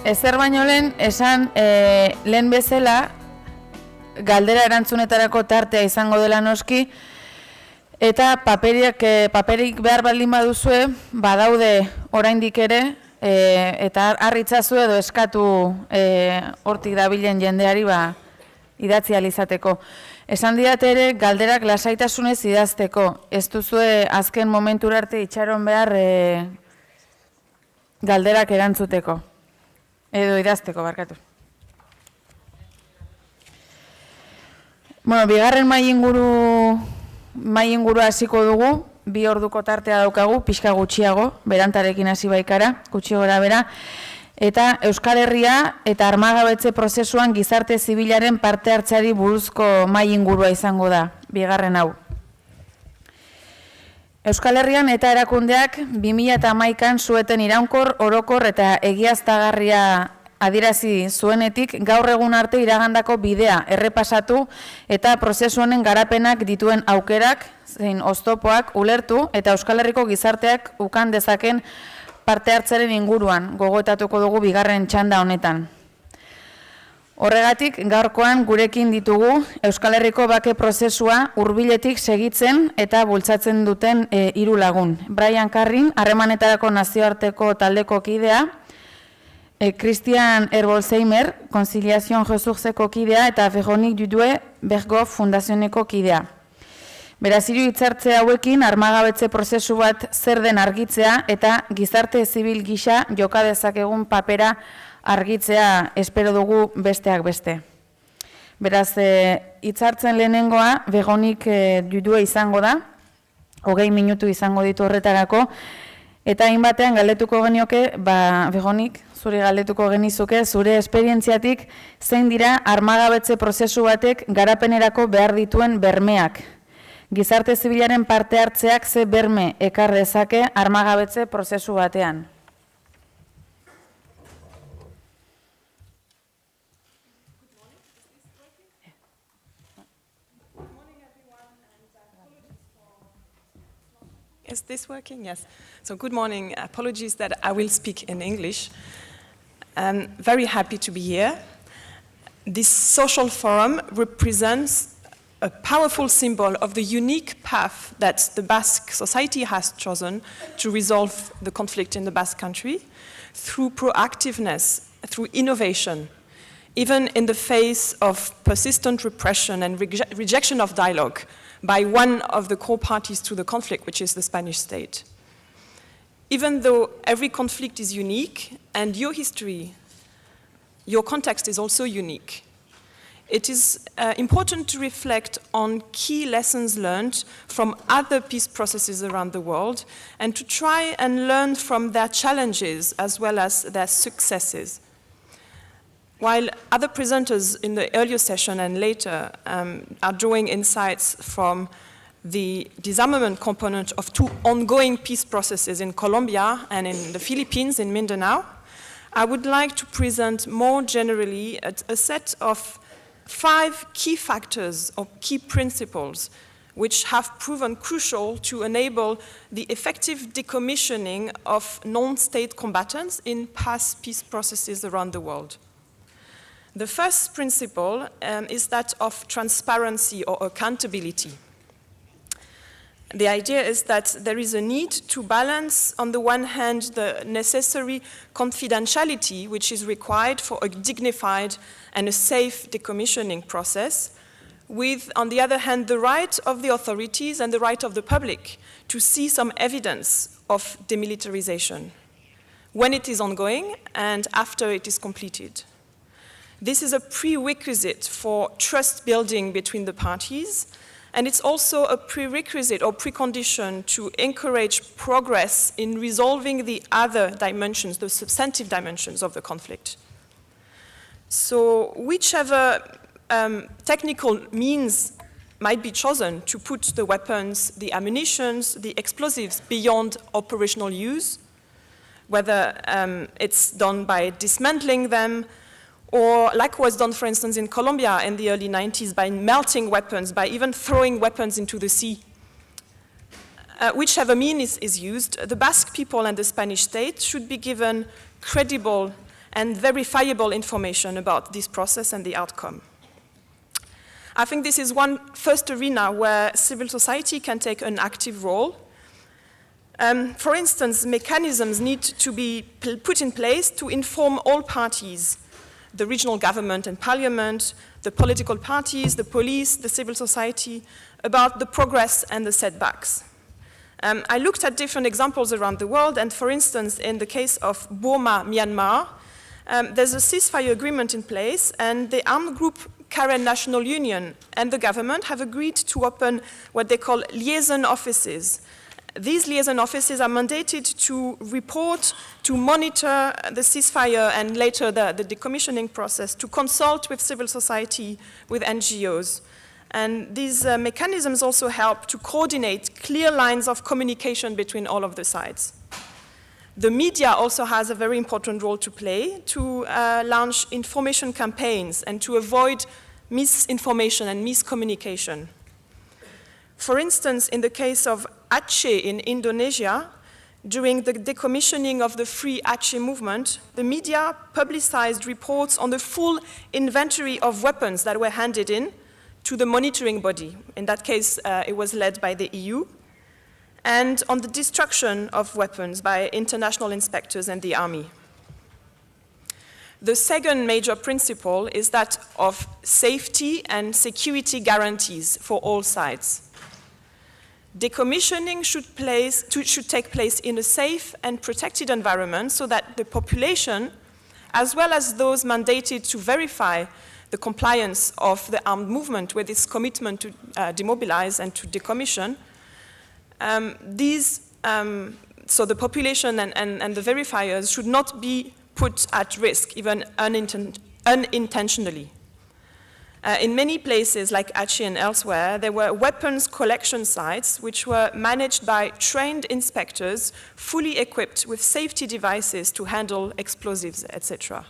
Ezer baino lehen, esan lehen bezala, galdera erantzunetarako tartea izango dela noski, eta paperik behar baldin baduzue, badaude oraindik ere, eta harritzazu edo eskatu hortik dabilen jendeari idatzi alizateko. Esan diat ere, galderak lasaitasunez idazteko. Ez duzue azken momentura arte itxaron behar galderak erantzuteko. Edo idazteko, barkatu. Bueno, bigarren mai inguru hasiko dugu, 2 orduko tartea daukagu, pixka gutxiago, berantarekin hasi baikara, gutxi gora bera, eta Euskal Herria eta Armagabetze prozesuan gizarte zibilaren parte hartzeari buruzko mai ingurua izango da, bigarren hau. Euskal Herrian eta erakundeak 2011an zueten iraunkor, orokor eta egiaztagarria adierazi zuenetik gaur egun arte iragandako bidea errepasatu eta prozesu honen garapenak dituen aukerak, zein oztopoak ulertu eta Euskal Herriko gizarteak ukan dezaken parte hartzaren inguruan gogoetatuko dugu bigarren txanda honetan. Horregatik, gaurkoan gurekin ditugu Euskal Herriko bake prozesua hurbiletik segitzen eta bultzatzen duten 3 lagun. Brian Carrin, harremanetarako nazioarteko taldeko kidea, Christian Herbolzheimer, Conciliación Resurtzeko kidea, eta Veronique Dudue, Berghoff Fundazioneko kidea. Beraz, hiru hitzartze hauekin Armagabetze prozesu bat zer den argitzea eta gizarte zibil gisa joka dezakegun papera argitzea espero dugu besteak beste. Beraz, hitzartzen lehenengoa Veronique Dudue izango da, 20 minutu izango ditu horretarako, eta hainbatean galdetuko genioke, Veronique, zuri galdetuko genizuke, zure esperientziatik zein dira Armagabetze prozesu batek garapenerako behar dituen bermeak. Gizarte zibilaren parte hartzeak ze berme ekar dezake Armagabetze prozesu batean. Is this working? Yes. So good morning. Apologies that I will speak in English. I'm very happy to be here. This social forum represents a powerful symbol of the unique path that the Basque society has chosen to resolve the conflict in the Basque country through proactiveness, through innovation, even in the face of persistent repression and rejection of dialogue by one of the core parties to the conflict, which is the Spanish state. Even though every conflict is unique, and your history, your context is also unique, it is important to reflect on key lessons learned from other peace processes around the world, and to try and learn from their challenges as well as their successes. While other presenters in the earlier session and later are drawing insights from the disarmament component of 2 ongoing peace processes in Colombia and in the Philippines, in Mindanao, I would like to present more generally a set of 5 key factors or key principles which have proven crucial to enable the effective decommissioning of non-state combatants in past peace processes around the world. The first principle is that of transparency or accountability. The idea is that there is a need to balance, on the one hand, the necessary confidentiality which is required for a dignified and a safe decommissioning process, with, on the other hand, the right of the authorities and the right of the public to see some evidence of demilitarization when it is ongoing and after it is completed. This is a prerequisite for trust building between the parties, and it's also a prerequisite or precondition to encourage progress in resolving the other dimensions, the substantive dimensions of the conflict. So whichever technical means might be chosen to put the weapons, the ammunitions, the explosives beyond operational use, whether it's done by dismantling them, or like was done, for instance, in Colombia in the early 90s by melting weapons, by even throwing weapons into the sea. Whichever means is used, the Basque people and the Spanish state should be given credible and verifiable information about this process and the outcome. I think this is one first arena where civil society can take an active role. For instance, mechanisms need to be put in place to inform all parties, the regional government and parliament, the political parties, the police, the civil society, about the progress and the setbacks. I looked at different examples around the world, and for instance, in the case of Burma, Myanmar, there's a ceasefire agreement in place, and the armed group Karen National Union and the government have agreed to open what they call liaison offices. These liaison offices are mandated to report, to monitor the ceasefire and later the decommissioning process, to consult with civil society, with NGOs. And these mechanisms also help to coordinate clear lines of communication between all of the sides. The media also has a very important role to play to launch information campaigns and to avoid misinformation and miscommunication. For instance, in the case of Aceh in Indonesia, during the decommissioning of the Free Aceh movement, the media publicized reports on the full inventory of weapons that were handed in to the monitoring body. In that case, it was led by the EU, and on the destruction of weapons by international inspectors and the army. The second major principle is that of safety and security guarantees for all sides. Decommissioning should take place in a safe and protected environment so that the population, as well as those mandated to verify the compliance of the armed movement with its commitment to demobilize and to decommission, so the population and the verifiers should not be put at risk, even unintentionally. In many places, like Aceh and elsewhere, there were weapons collection sites which were managed by trained inspectors, fully equipped with safety devices to handle explosives, etc.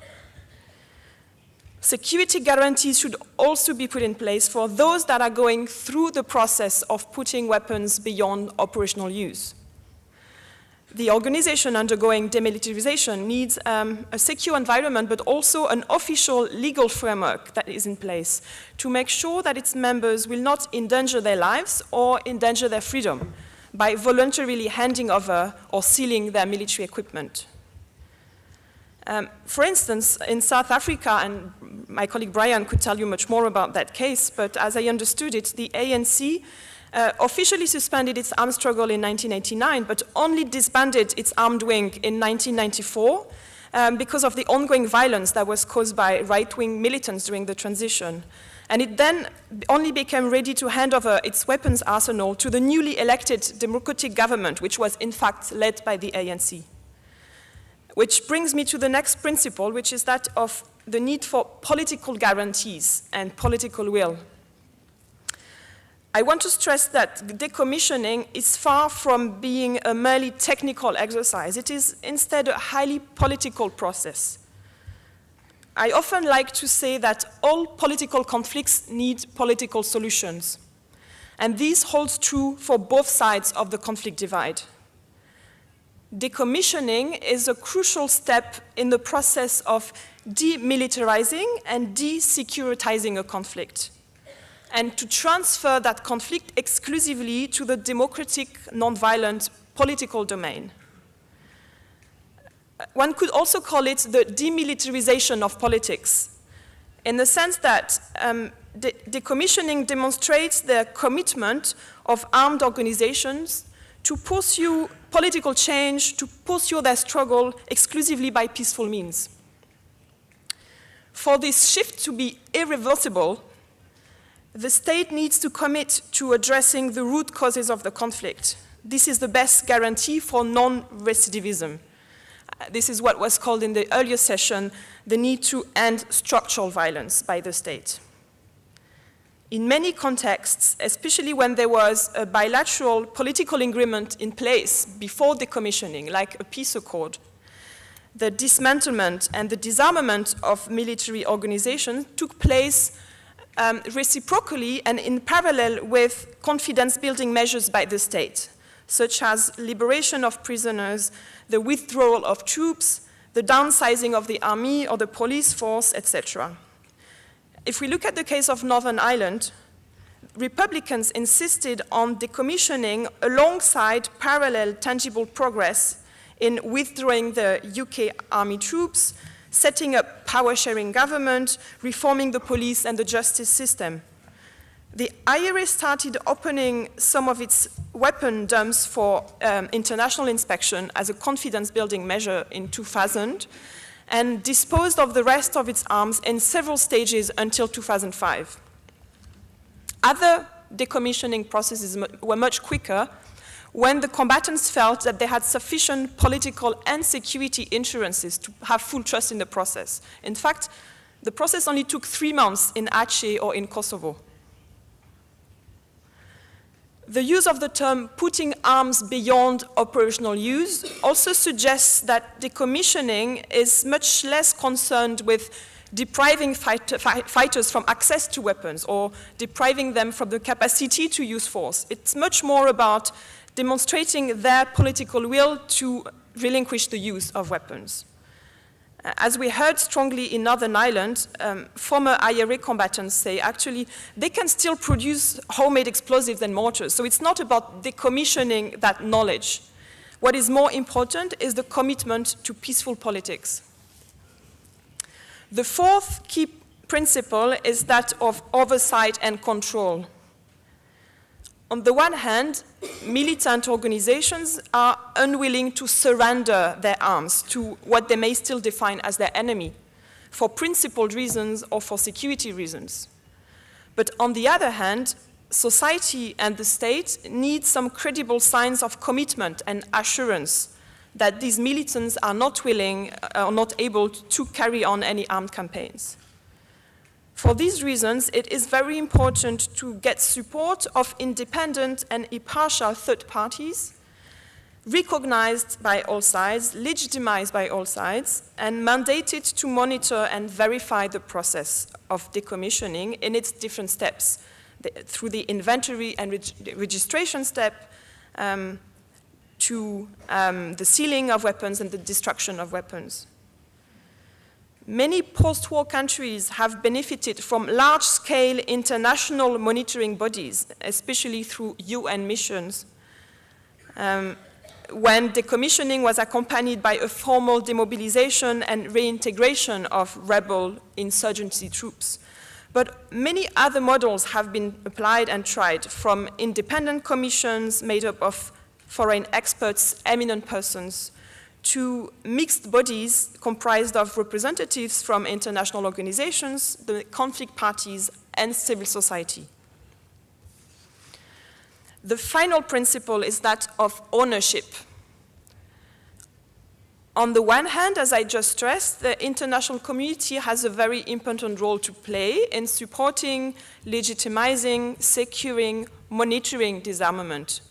Security guarantees should also be put in place for those that are going through the process of putting weapons beyond operational use. The organization undergoing demilitarization needs a secure environment, but also an official legal framework that is in place to make sure that its members will not endanger their lives or endanger their freedom by voluntarily handing over or stealing their military equipment. For instance, in South Africa, and my colleague Brian could tell you much more about that case, but as I understood it, the ANC officially suspended its armed struggle in 1989, but only disbanded its armed wing in 1994 because of the ongoing violence that was caused by right-wing militants during the transition. And it then only became ready to hand over its weapons arsenal to the newly elected democratic government, which was in fact led by the ANC. Which brings me to the next principle, which is that of the need for political guarantees and political will. I want to stress that decommissioning is far from being a merely technical exercise. It is instead a highly political process. I often like to say that all political conflicts need political solutions. And this holds true for both sides of the conflict divide. Decommissioning is a crucial step in the process of demilitarizing and de-securitizing a conflict, and to transfer that conflict exclusively to the democratic, non-violent political domain. One could also call it the demilitarization of politics, in the sense that decommissioning demonstrates the commitment of armed organizations to pursue political change, to pursue their struggle exclusively by peaceful means. For this shift to be irreversible, the state needs to commit to addressing the root causes of the conflict. This is the best guarantee for non-recidivism. This is what was called in the earlier session the need to end structural violence by the state. In many contexts, especially when there was a bilateral political agreement in place before decommissioning, like a peace accord, the dismantlement and the disarmament of military organizations took place reciprocally and in parallel with confidence-building measures by the state, such as liberation of prisoners, the withdrawal of troops, the downsizing of the army or the police force, etc. If we look at the case of Northern Ireland, Republicans insisted on decommissioning alongside parallel tangible progress in withdrawing the UK army troops, setting up power-sharing government, reforming the police and the justice system. The IRA started opening some of its weapon dumps for international inspection as a confidence-building measure in 2000, and disposed of the rest of its arms in several stages until 2005. Other decommissioning processes were much quicker when the combatants felt that they had sufficient political and security insurances to have full trust in the process. In fact, the process only took 3 months in Aceh or in Kosovo. The use of the term putting arms beyond operational use also suggests that decommissioning is much less concerned with depriving fighters from access to weapons or depriving them from the capacity to use force. It's much more about demonstrating their political will to relinquish the use of weapons. As we heard strongly in Northern Ireland, former IRA combatants say actually they can still produce homemade explosives and mortars, so it's not about decommissioning that knowledge. What is more important is the commitment to peaceful politics. The fourth key principle is that of oversight and control. On the one hand, militant organizations are unwilling to surrender their arms to what they may still define as their enemy, for principled reasons or for security reasons. But on the other hand, society and the state need some credible signs of commitment and assurance that these militants are not willing or not able to carry on any armed campaigns. For these reasons, it is very important to get support of independent and impartial third parties, recognized by all sides, legitimized by all sides, and mandated to monitor and verify the process of decommissioning in its different steps, through the inventory and registration step, to the sealing of weapons and the destruction of weapons. Many post-war countries have benefited from large-scale international monitoring bodies, especially through UN missions, when decommissioning was accompanied by a formal demobilization and reintegration of rebel insurgency troops. But many other models have been applied and tried, from independent commissions made up of foreign experts, eminent persons, to mixed bodies comprised of representatives from international organizations, the conflict parties, and civil society. The final principle is that of ownership. On the one hand, as I just stressed, the international community has a very important role to play in supporting, legitimizing, securing, monitoring disarmament.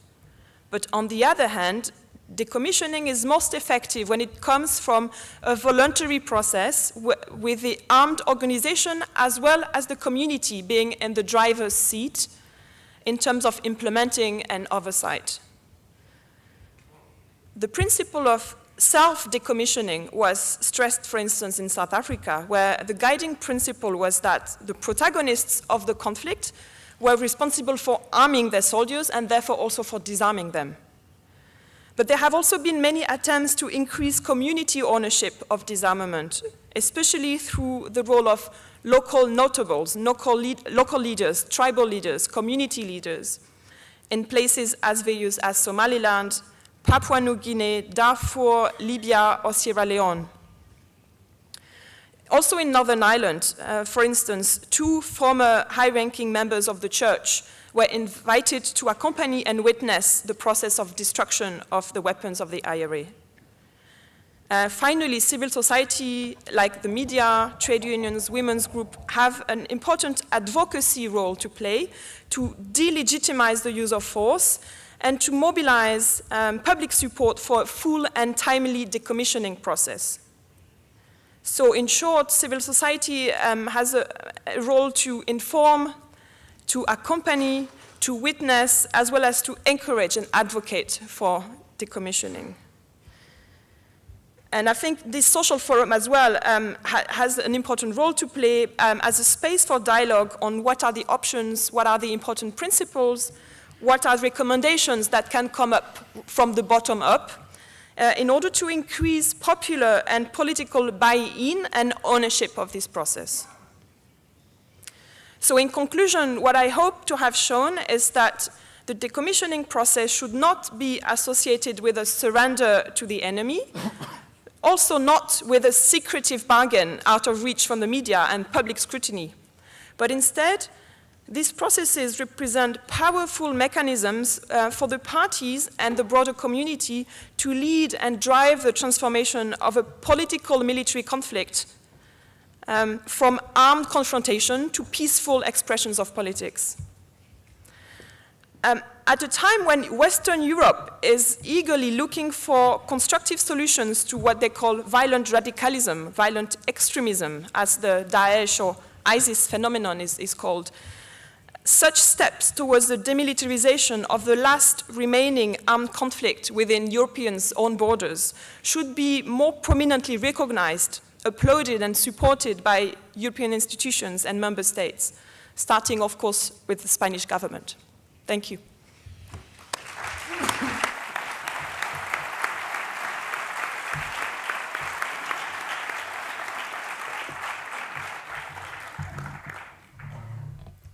But on the other hand, decommissioning is most effective when it comes from a voluntary process with the armed organization as well as the community being in the driver's seat in terms of implementing and oversight. The principle of self-decommissioning was stressed, for instance, in South Africa, where the guiding principle was that the protagonists of the conflict were responsible for arming their soldiers and therefore also for disarming them. But there have also been many attempts to increase community ownership of disarmament, especially through the role of local notables, local leaders, tribal leaders, community leaders, in places as various as Somaliland, Papua New Guinea, Darfur, Libya, or Sierra Leone. Also in Northern Ireland, for instance, 2 former high-ranking members of the church were invited to accompany and witness the process of destruction of the weapons of the IRA. Finally, civil society, like the media, trade unions, women's groups, have an important advocacy role to play to delegitimize the use of force and to mobilize public support for a full and timely decommissioning process. So in short, civil society has a role to inform, to accompany, to witness, as well as to encourage and advocate for decommissioning. And I think this social forum as well has an important role to play as a space for dialogue on what are the options, what are the important principles, what are recommendations that can come up from the bottom up in order to increase popular and political buy-in and ownership of this process. So in conclusion, what I hope to have shown is that the decommissioning process should not be associated with a surrender to the enemy, also not with a secretive bargain out of reach from the media and public scrutiny, but instead, these processes represent powerful mechanisms for the parties and the broader community to lead and drive the transformation of a political military conflict from armed confrontation to peaceful expressions of politics. At a time when Western Europe is eagerly looking for constructive solutions to what they call violent radicalism, violent extremism, as the Daesh or ISIS phenomenon is called, such steps towards the demilitarization of the last remaining armed conflict within Europeans' own borders should be more prominently recognized, applauded and supported by European institutions and member states, starting, of course, with the Spanish government. Thank you.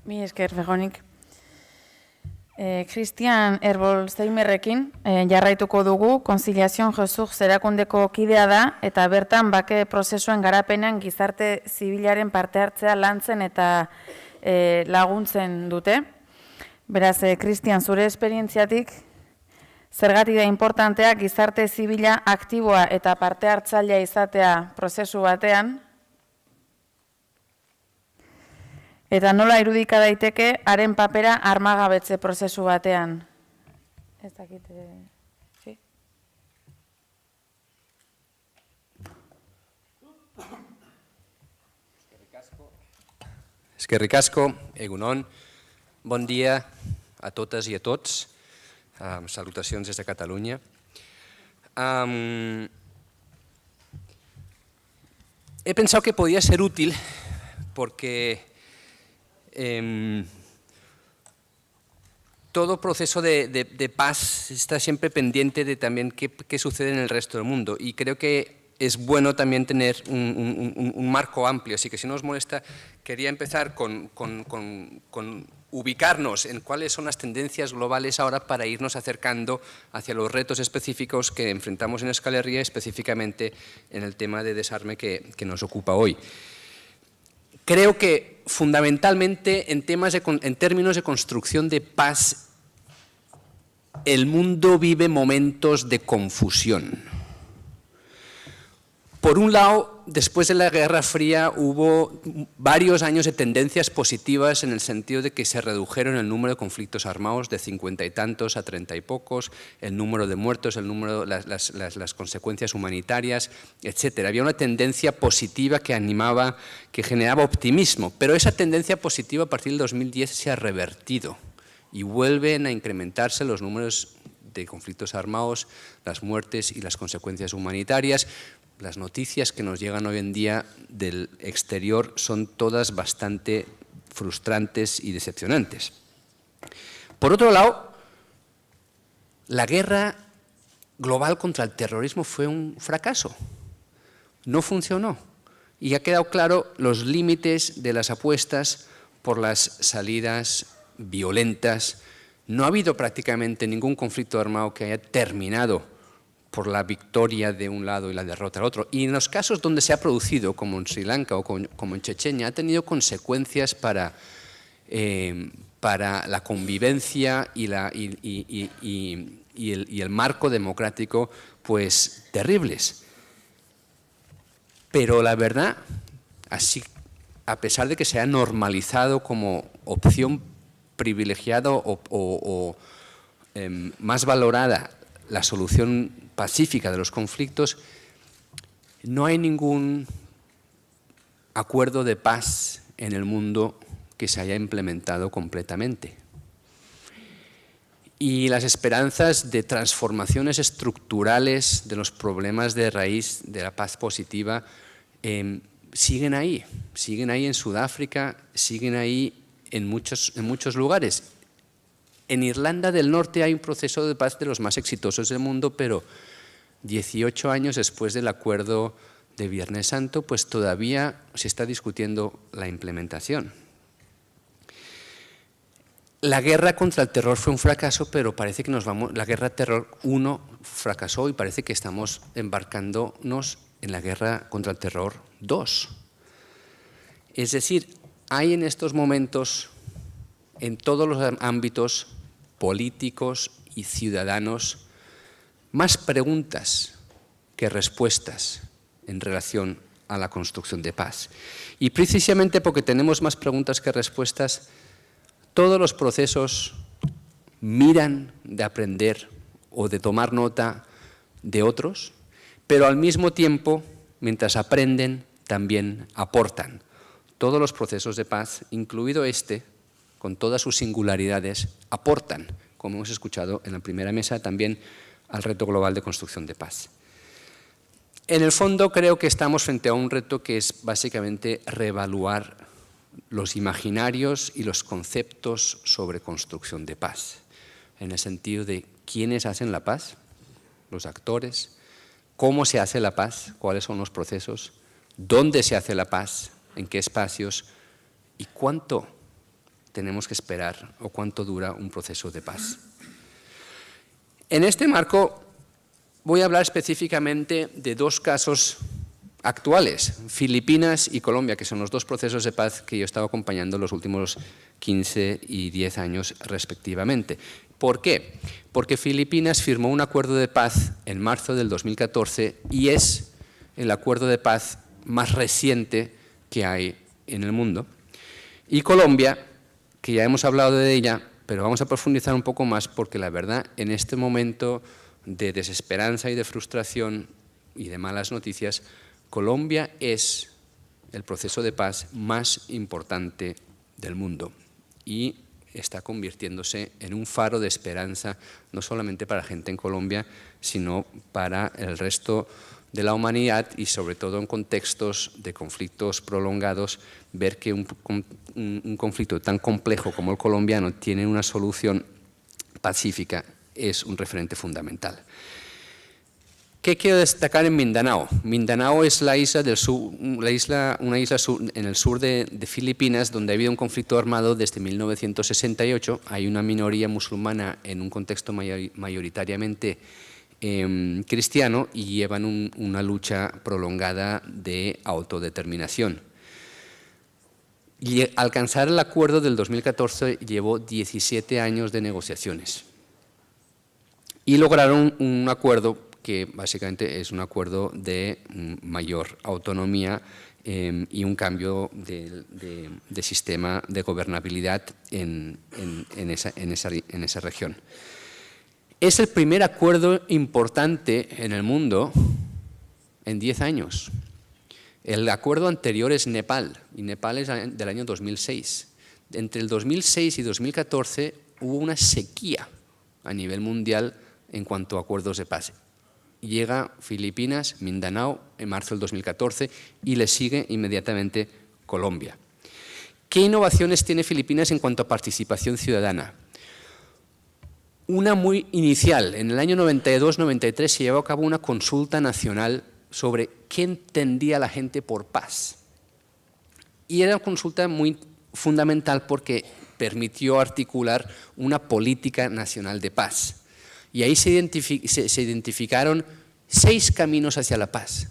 Mi esker, Veronik. Christian Herbolzheimerrekin jarraituko dugu, Konziliazion Resurs erakundeko kidea da, eta bertan bake prozesuen garapenean gizarte zibilaren parte hartzea lantzen eta laguntzen dute. Beraz, Christian, zure esperientziatik, zergatik da importantea gizarte zibila aktiboa eta parte hartzailea izatea prozesu batean, eta nola irudika daiteke haren papera armagabetze prozesu batean. Ez dakit, sí? Eskerrik asko, egunon, bon dia a totes i a tots, salutacions des de Catalunya. He pensado que podía ser útil porque todo proceso de paz está siempre pendiente de también qué sucede en el resto del mundo, y creo que es bueno también tener un marco amplio, así que si no os molesta, quería empezar con ubicarnos en cuáles son las tendencias globales ahora para irnos acercando hacia los retos específicos que enfrentamos en Euskal Herria, específicamente en el tema de desarme que nos ocupa hoy. Creo que fundamentalmente en términos de construcción de paz, el mundo vive momentos de confusión. Por un lado, después de la Guerra Fría hubo varios años de tendencias positivas en el sentido de que se redujeron el número de conflictos armados de 50 y tantos a 30 y pocos, el número de muertos, el número, las consecuencias humanitarias, etc. Había una tendencia positiva que animaba, que generaba optimismo, pero esa tendencia positiva a partir del 2010 se ha revertido y vuelven a incrementarse los números de conflictos armados, las muertes y las consecuencias humanitarias. Las noticias que nos llegan hoy en día del exterior son todas bastante frustrantes y decepcionantes. Por otro lado, la guerra global contra el terrorismo fue un fracaso, no funcionó, y ha quedado claro los límites de las apuestas por las salidas violentas. No ha habido prácticamente ningún conflicto armado que haya terminado por la victoria de un lado y la derrota del otro. Y en los casos donde se ha producido, como en Sri Lanka o como en Chechenia, ha tenido consecuencias para la convivencia y el marco democrático, pues terribles. Pero la verdad, así, a pesar de que se ha normalizado como opción privilegiada o más valorada la solución pacífica de los conflictos, no hay ningún acuerdo de paz en el mundo que se haya implementado completamente. y las esperanzas de transformaciones estructurales de los problemas de raíz de la paz positiva siguen ahí en Sudáfrica, siguen ahí en muchos lugares. En Irlanda del Norte hay un proceso de paz de los más exitosos del mundo, pero 18 años después del acuerdo de Viernes Santo, pues todavía se está discutiendo la implementación. La guerra contra el terror fue un fracaso, pero parece que la guerra terror 1 fracasó y parece que estamos embarcándonos en la guerra contra el terror 2. Es decir, hay en estos momentos, en todos los ámbitos políticos y ciudadanos, más preguntas que respuestas en relación a la construcción de paz. Y precisamente porque tenemos más preguntas que respuestas, todos los procesos miran de aprender o de tomar nota de otros, pero al mismo tiempo, mientras aprenden, también aportan. Todos los procesos de paz, incluido este, con todas sus singularidades, aportan, como hemos escuchado en la primera mesa, también al reto global de construcción de paz. En el fondo, creo que estamos frente a un reto que es básicamente reevaluar los imaginarios y los conceptos sobre construcción de paz, en el sentido de quiénes hacen la paz, los actores, cómo se hace la paz, cuáles son los procesos, dónde se hace la paz, en qué espacios y cuánto tenemos que esperar o cuánto dura un proceso de paz. En este marco voy a hablar específicamente de dos casos actuales, Filipinas y Colombia, que son los dos procesos de paz que yo he estado acompañando los últimos 15 y 10 años respectivamente. ¿Por qué? Porque Filipinas firmó un acuerdo de paz en marzo del 2014 y es el acuerdo de paz más reciente que hay en el mundo. Y Colombia, que ya hemos hablado de ella, pero vamos a profundizar un poco más porque la verdad, en este momento de desesperanza y de frustración y de malas noticias, Colombia es el proceso de paz más importante del mundo y está convirtiéndose en un faro de esperanza, no solamente para la gente en Colombia, sino para el resto de la humanidad y sobre todo en contextos de conflictos prolongados, ver que un conflicto tan complejo como el colombiano tiene una solución pacífica es un referente fundamental. ¿Qué quiero destacar en Mindanao? Mindanao es la isla del sur, una isla en el sur de Filipinas, donde ha habido un conflicto armado desde 1968. Hay una minoría musulmana en un contexto mayoritariamente cristiano y llevan una lucha prolongada de autodeterminación. Y alcanzar el acuerdo del 2014 llevó 17 años de negociaciones y lograron un acuerdo que básicamente es un acuerdo de mayor autonomía y un cambio de sistema de gobernabilidad en esa región. Es el primer acuerdo importante en el mundo en 10 años. El acuerdo anterior es Nepal, y Nepal es del año 2006. Entre el 2006 y 2014 hubo una sequía a nivel mundial en cuanto a acuerdos de paz. Llega Filipinas, Mindanao, en marzo del 2014 y le sigue inmediatamente Colombia. ¿Qué innovaciones tiene Filipinas en cuanto a participación ciudadana? Una muy inicial. En el año 92-93 se llevó a cabo una consulta nacional sobre qué entendía la gente por paz. Y era una consulta muy fundamental porque permitió articular una política nacional de paz. Y ahí se identificaron 6 caminos hacia la paz.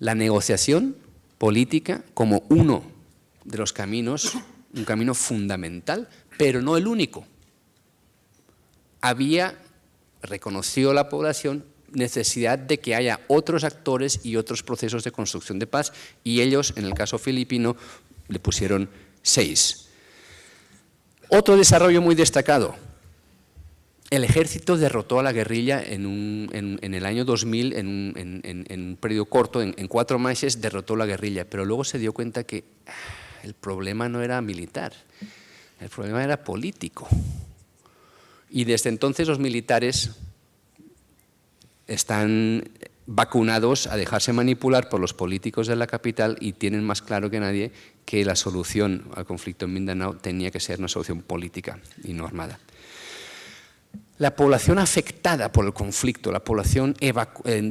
La negociación política como uno de los caminos, un camino fundamental, pero no el único. Reconoció la población necesidad de que haya otros actores y otros procesos de construcción de paz y ellos, en el caso filipino, le pusieron 6. Otro desarrollo muy destacado. El ejército derrotó a la guerrilla en el año 2000, en un periodo corto, en 4 meses derrotó la guerrilla, pero luego se dio cuenta que el problema no era militar, el problema era político. Y desde entonces los militares están vacunados a dejarse manipular por los políticos de la capital y tienen más claro que nadie que la solución al conflicto en Mindanao tenía que ser una solución política y no armada. La población afectada por el conflicto, la población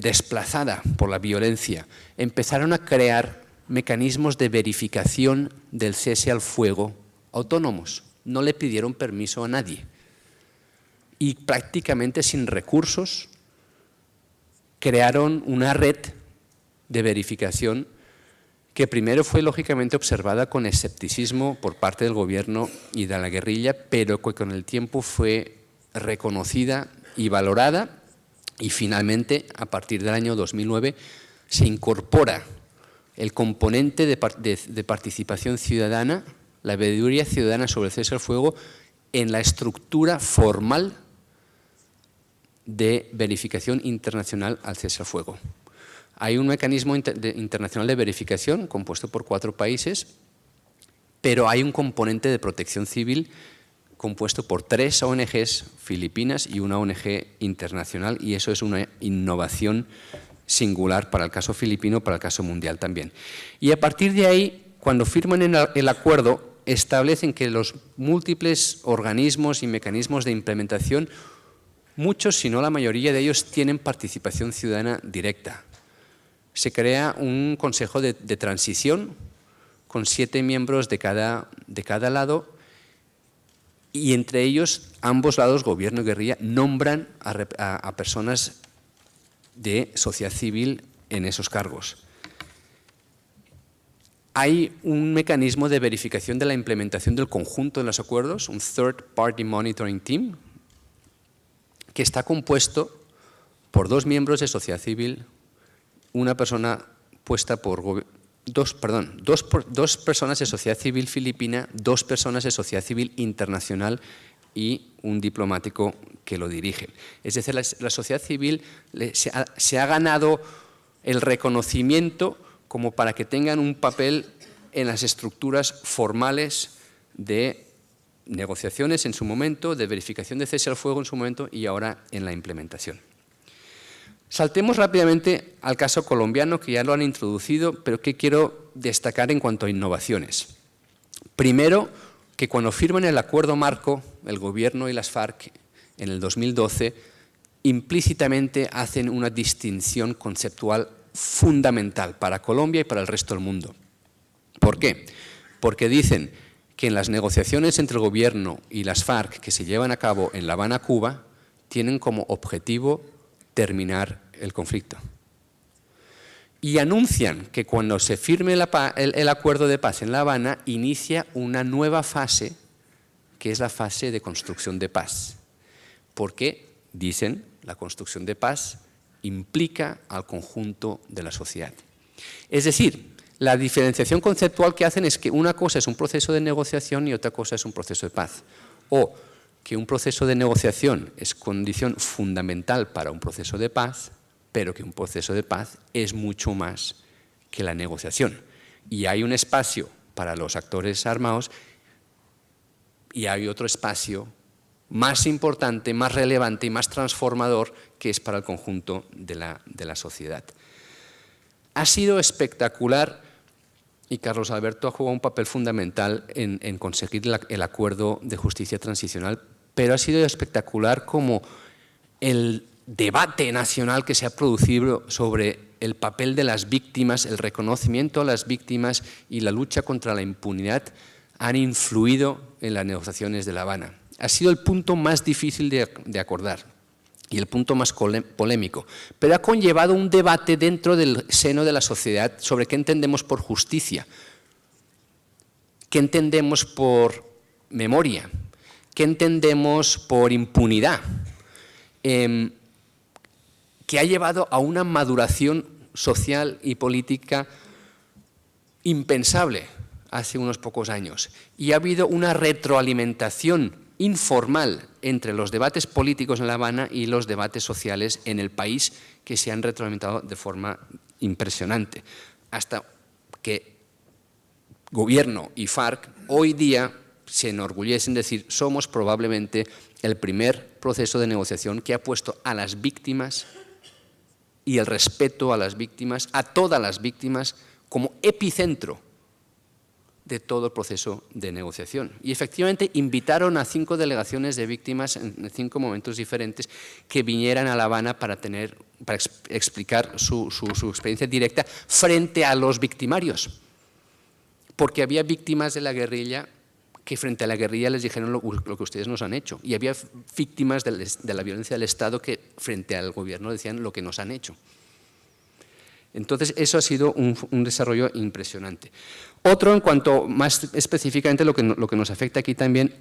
desplazada por la violencia, empezaron a crear mecanismos de verificación del cese al fuego autónomos. No le pidieron permiso a nadie. Y prácticamente sin recursos crearon una red de verificación que primero fue lógicamente observada con escepticismo por parte del gobierno y de la guerrilla, pero que con el tiempo fue reconocida y valorada, y finalmente, a partir del año 2009, se incorpora el componente de participación ciudadana, la veeduría ciudadana sobre el cese al fuego, en la estructura formal de verificación internacional al cese al fuego. Hay un mecanismo internacional de verificación compuesto por 4 países, pero hay un componente de protección civil compuesto por 3 ONGs filipinas y una ONG internacional, y eso es una innovación singular para el caso filipino, para el caso mundial también. Y a partir de ahí, cuando firman el acuerdo, establecen que los múltiples organismos y mecanismos de implementación, muchos, si no la mayoría de ellos, tienen participación ciudadana directa. Se crea un consejo de transición con 7 miembros de cada lado, y entre ellos, ambos lados, gobierno y guerrilla, nombran a personas de sociedad civil en esos cargos. Hay un mecanismo de verificación de la implementación del conjunto de los acuerdos, un Third Party Monitoring Team, que está compuesto por 2 miembros de sociedad civil, una persona puesta por dos personas de sociedad civil filipina, 2 personas de sociedad civil internacional y un diplomático que lo dirige. Es decir, la sociedad civil se ha ganado el reconocimiento como para que tengan un papel en las estructuras formales de negociaciones en su momento, de verificación de cese al fuego en su momento y ahora en la implementación. Saltemos rápidamente al caso colombiano, que ya lo han introducido, pero que quiero destacar en cuanto a innovaciones. Primero, que cuando firman el acuerdo marco, el gobierno y las FARC en el 2012, implícitamente hacen una distinción conceptual fundamental para Colombia y para el resto del mundo. ¿Por qué? Porque dicen que en las negociaciones entre el gobierno y las FARC que se llevan a cabo en La Habana, Cuba, tienen como objetivo terminar el conflicto. Y anuncian que cuando se firme el acuerdo de paz en La Habana, inicia una nueva fase, que es la fase de construcción de paz. Porque, dicen, la construcción de paz implica al conjunto de la sociedad. Es decir, la diferenciación conceptual que hacen es que una cosa es un proceso de negociación y otra cosa es un proceso de paz. O que un proceso de negociación es condición fundamental para un proceso de paz, pero que un proceso de paz es mucho más que la negociación. Y hay un espacio para los actores armados y hay otro espacio más importante, más relevante y más transformador, que es para el conjunto de la sociedad. Ha sido espectacular, y Carlos Alberto ha jugado un papel fundamental en conseguir el acuerdo de justicia transicional, pero ha sido espectacular como el debate nacional que se ha producido sobre el papel de las víctimas, el reconocimiento a las víctimas y la lucha contra la impunidad han influido en las negociaciones de La Habana. Ha sido el punto más difícil de acordar y el punto más polémico, pero ha conllevado un debate dentro del seno de la sociedad sobre qué entendemos por justicia, qué entendemos por memoria, qué entendemos por impunidad, que ha llevado a una maduración social y política impensable hace unos pocos años. Y ha habido una retroalimentación informal entre los debates políticos en La Habana y los debates sociales en el país, que se han retroalimentado de forma impresionante, hasta que gobierno y FARC hoy día se enorgullece en decir, somos probablemente el primer proceso de negociación que ha puesto a las víctimas y el respeto a las víctimas, a todas las víctimas, como epicentro de todo el proceso de negociación. Y efectivamente invitaron a 5 delegaciones de víctimas en 5 momentos diferentes que vinieran a La Habana para explicar su experiencia directa frente a los victimarios. Porque había víctimas de la guerrilla que frente a la guerrilla les dijeron lo que ustedes nos han hecho. Y había víctimas de la violencia del Estado que frente al gobierno decían lo que nos han hecho. Entonces, eso ha sido un desarrollo impresionante. Otro, en cuanto más específicamente lo que nos afecta aquí también,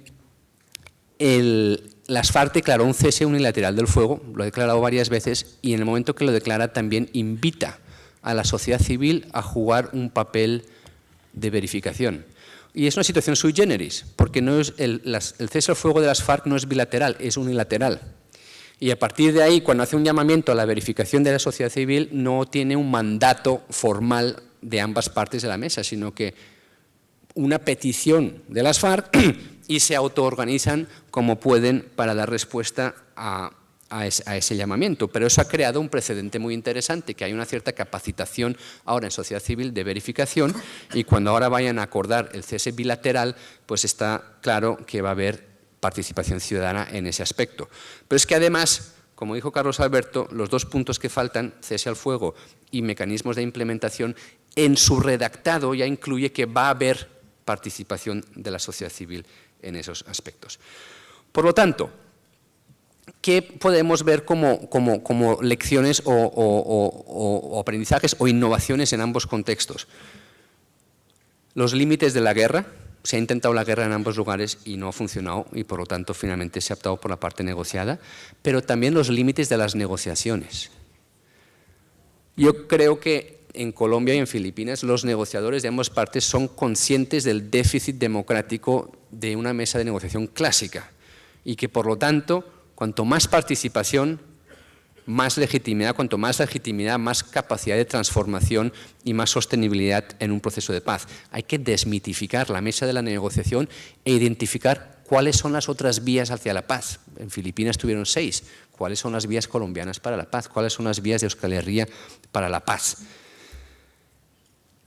las FARC declaró un cese unilateral del fuego, lo ha declarado varias veces, y en el momento que lo declara también invita a la sociedad civil a jugar un papel de verificación. Y es una situación sui generis, porque no es el cese al fuego de las FARC no es bilateral, es unilateral. Y a partir de ahí, cuando hace un llamamiento a la verificación de la sociedad civil, no tiene un mandato formal de ambas partes de la mesa, sino que una petición de las FARC y se autoorganizan como pueden para dar respuesta a ese llamamiento. Pero eso ha creado un precedente muy interesante, que hay una cierta capacitación ahora en sociedad civil de verificación, y cuando ahora vayan a acordar el cese bilateral, pues está claro que va a haber participación ciudadana en ese aspecto. Pero es que además, como dijo Carlos Alberto, los 2 puntos que faltan, cese al fuego y mecanismos de implementación, en su redactado ya incluye que va a haber participación de la sociedad civil en esos aspectos. Por lo tanto, ¿qué podemos ver como lecciones o aprendizajes o innovaciones en ambos contextos? Los límites de la guerra. Se ha intentado la guerra en ambos lugares y no ha funcionado, y por lo tanto finalmente se ha optado por la parte negociada, pero también los límites de las negociaciones. Yo creo que en Colombia y en Filipinas los negociadores de ambas partes son conscientes del déficit democrático de una mesa de negociación clásica, y que por lo tanto, cuanto más participación, más legitimidad, cuanto más legitimidad, más capacidad de transformación y más sostenibilidad en un proceso de paz. Hay que desmitificar la mesa de la negociación e identificar cuáles son las otras vías hacia la paz. En Filipinas tuvieron 6. ¿Cuáles son las vías colombianas para la paz? ¿Cuáles son las vías de Euskal Herria para la paz?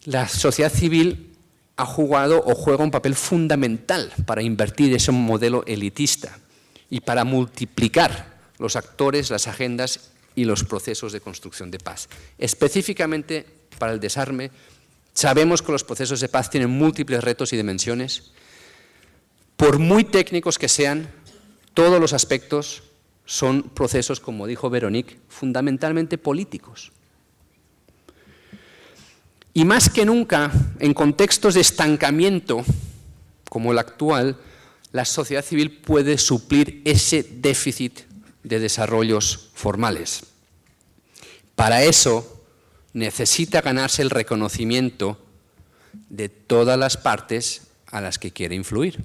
La sociedad civil ha jugado o juega un papel fundamental para invertir ese modelo elitista y para multiplicar los actores, las agendas y los procesos de construcción de paz. Específicamente para el desarme, sabemos que los procesos de paz tienen múltiples retos y dimensiones. Por muy técnicos que sean, todos los aspectos son procesos, como dijo Veronique, fundamentalmente políticos. Y más que nunca, en contextos de estancamiento como el actual, la sociedad civil puede suplir ese déficit de desarrollos formales. Para eso necesita ganarse el reconocimiento de todas las partes a las que quiere influir.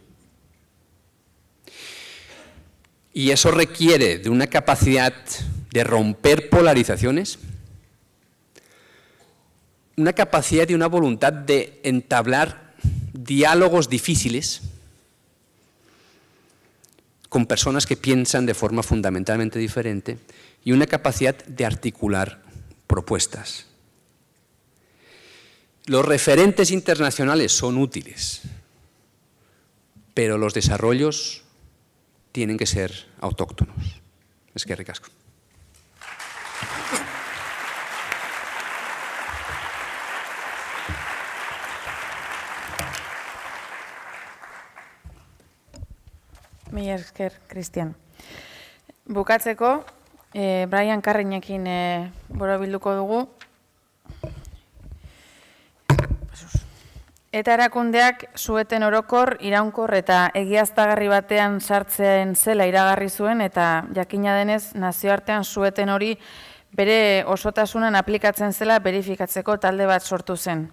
Y eso requiere de una capacidad de romper polarizaciones, una capacidad y una voluntad de entablar diálogos difíciles con personas que piensan de forma fundamentalmente diferente, y una capacidad de articular propuestas. Los referentes internacionales son útiles, pero los desarrollos tienen que ser autóctonos. Es que ricasco. Mila esker, Cristian. Bukatzeko, Brian Carrinekin borobilduko dugu. Eta erakundeak sueten orokor, iraunkor eta egiaztagarri batean sartzen zela iragarri zuen, eta jakina denez nazioartean sueten hori bere osotasunan aplikatzen zela berifikatzeko talde bat sortu zen.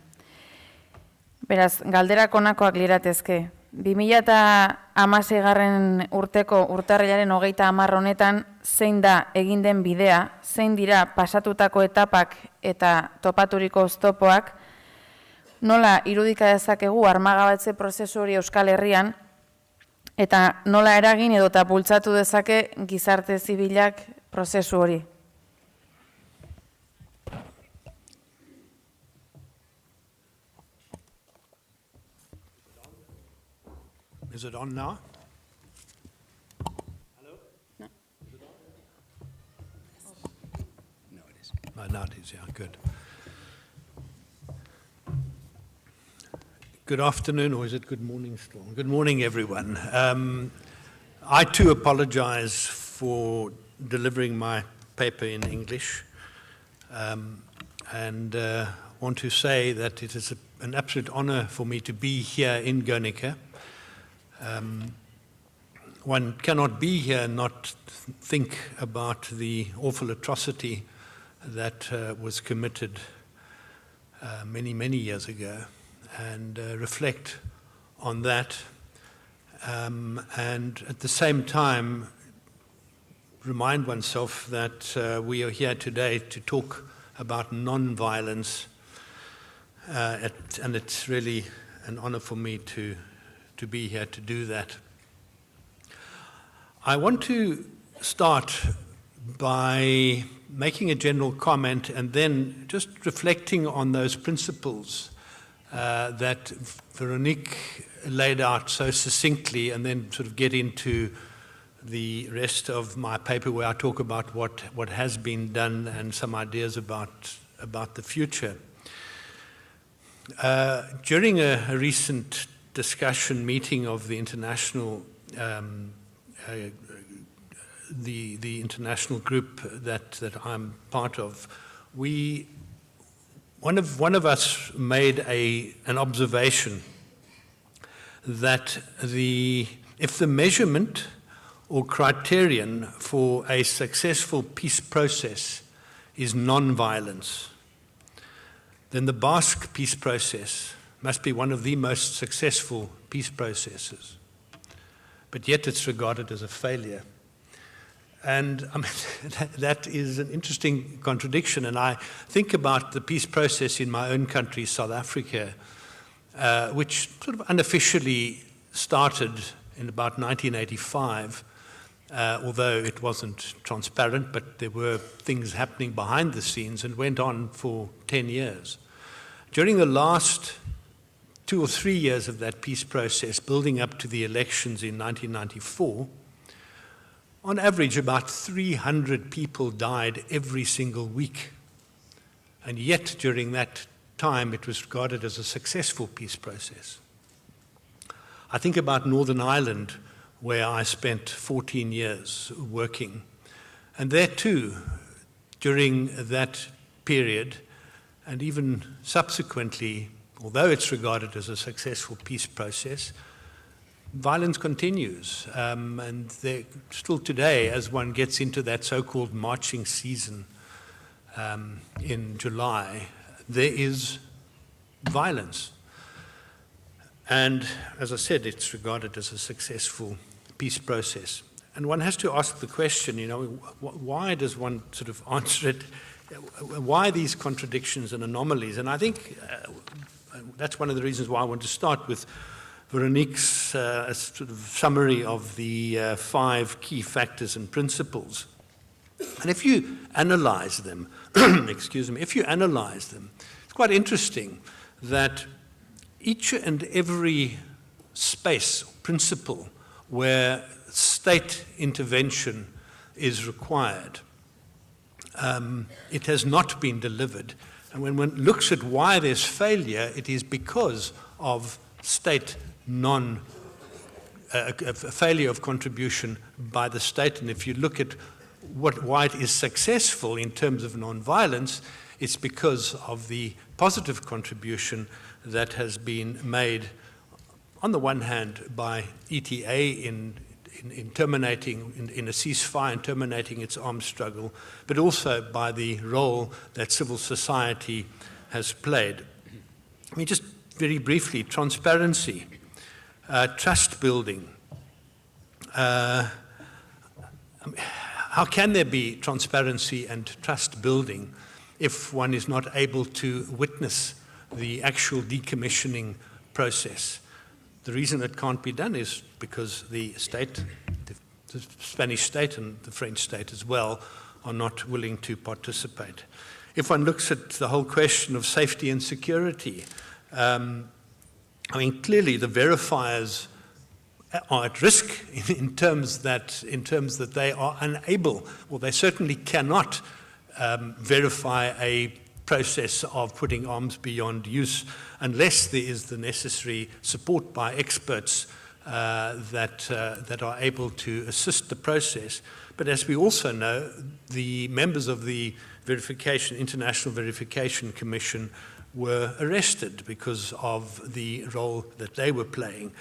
Beraz, galderak honakoak liratezke. 2016 urteko urtarrilaren 30 honetan zein da egin den bidea, zein dira pasatutako etapak eta topaturiko oztopoak, nola irudika dezakegu Armagabetze prozesu hori Euskal Herrian, eta nola eragin edota bultzatu dezake gizarte zibilak prozesu hori. Is it on now? No, it is. Oh, now it is, yeah, good. Good afternoon, or is it good morning still? Good morning, everyone. I too apologize for delivering my paper in English, and want to say that it is an absolute honor for me to be here in Guernica. One cannot be here and not think about the awful atrocity that was committed many, many years ago, and reflect on that, and at the same time remind oneself that we are here today to talk about non-violence, and it's really an honor for me to be here to do that. I want to start by making a general comment and then just reflecting on those principles that Veronique laid out so succinctly, and then sort of get into the rest of my paper where I talk about what has been done and some ideas about the future. During a recent discussion meeting of the international the international group that I'm part of, one of us made an observation that if the measurement or criterion for a successful peace process is non-violence, then the Basque peace process must be one of the most successful peace processes. But yet it's regarded as a failure. And I mean, that is an interesting contradiction. And I think about the peace process in my own country, South Africa, which sort of unofficially started in about 1985, although it wasn't transparent, but there were things happening behind the scenes, and went on for 10 years. During the last 2 or 3 years of that peace process, building up to the elections in 1994, on average about 300 people died every single week. And yet during that time it was regarded as a successful peace process. I think about Northern Ireland, where I spent 14 years working. And there too, during that period, and even subsequently, although it's regarded as a successful peace process, violence continues. And still today, as one gets into that so-called marching season in July, there is violence. And as I said, it's regarded as a successful peace process. And one has to ask the question, why does one sort of answer it? Why these contradictions and anomalies? And I think that's one of the reasons why I want to start with Veronique's sort of summary of the 5 key factors and principles. And if you analyze them, excuse me, it's quite interesting that each and every space, principle, where state intervention is required, it has not been delivered. And when one looks at why there's failure, it is because of state a failure of contribution by the state. And if you look at why it is successful in terms of non-violence, it's because of the positive contribution that has been made, on the one hand, by ETA in terminating, in a ceasefire and terminating its armed struggle, but also by the role that civil society has played. I mean, just very briefly, transparency, trust building. How can there be transparency and trust building if one is not able to witness the actual decommissioning process? The reason it can't be done is because the state, the Spanish state and the French state as well, are not willing to participate. If one looks at the whole question of safety and security, clearly the verifiers are at risk in terms that they are unable, or they certainly cannot verify a process of putting arms beyond use unless there is the necessary support by experts that are able to assist the process. But as we also know, the members of the International Verification Commission were arrested because of the role that they were playing.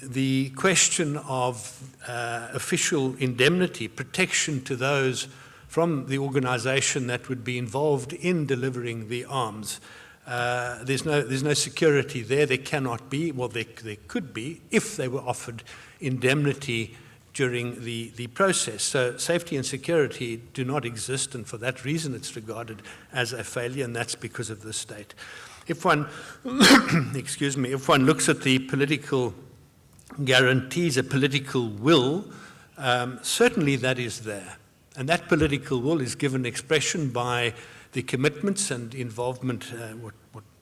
The question of official indemnity, protection to those from the organization that would be involved in delivering the arms, there's no security there. There cannot be, well, there could be if they were offered indemnity during the process. So safety and security do not exist, and for that reason it's regarded as a failure, and that's because of the state. If one, if one looks at the political guarantees, a political will, certainly that is there. And that political will is given expression by the commitments and involvement,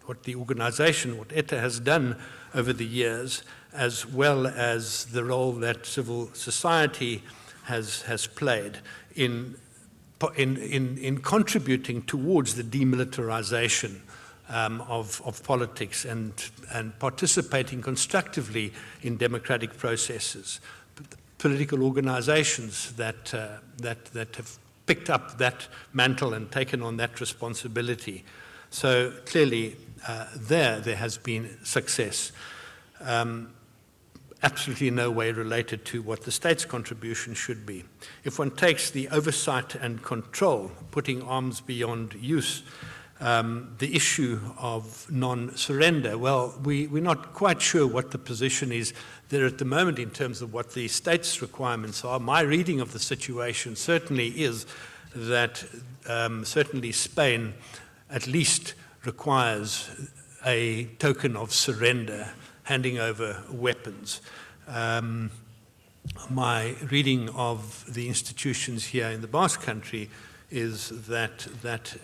what the organization, what ETA has done over the years, as well as the role that civil society has played in contributing towards the demilitarization of politics and participating constructively in democratic processes. Political organizations that have picked up that mantle and taken on that responsibility. So clearly there has been success. Absolutely no way related to what the state's contribution should be. If one takes the oversight and control, putting arms beyond use, the issue of non-surrender, well, we're not quite sure what the position is there at the moment in terms of what the state's requirements are. My reading of the situation certainly is that certainly Spain at least requires a token of surrender, handing over weapons. My reading of the institutions here in the Basque Country is that that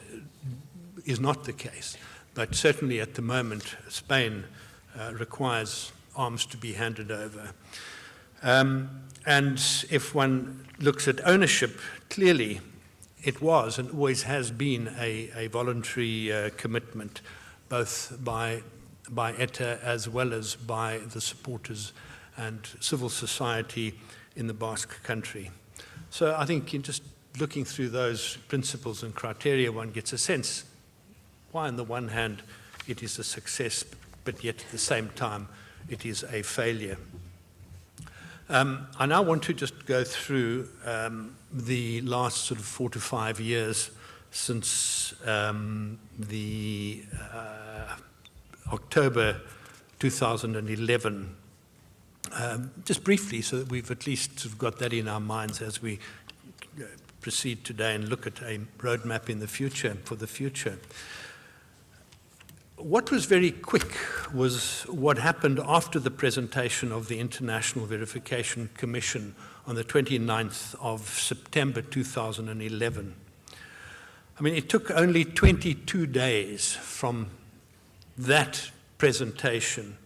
is not the case. But certainly at the moment, Spain requires arms to be handed over. And if one looks at ownership, clearly it was and always has been a voluntary commitment, both by ETA as well as by the supporters and civil society in the Basque Country. So I think in just looking through those principles and criteria, one gets a sense why on the one hand it is a success, but yet at the same time it is a failure. I now want to just go through the last sort of 4 to 5 years since the October 2011, just briefly so that we've at least sort of got that in our minds as we proceed today and look at a roadmap in the future, for the future. What was very quick was what happened after the presentation of the International Verification Commission on the 29th of September 2011. I mean, it took only 22 days from that presentation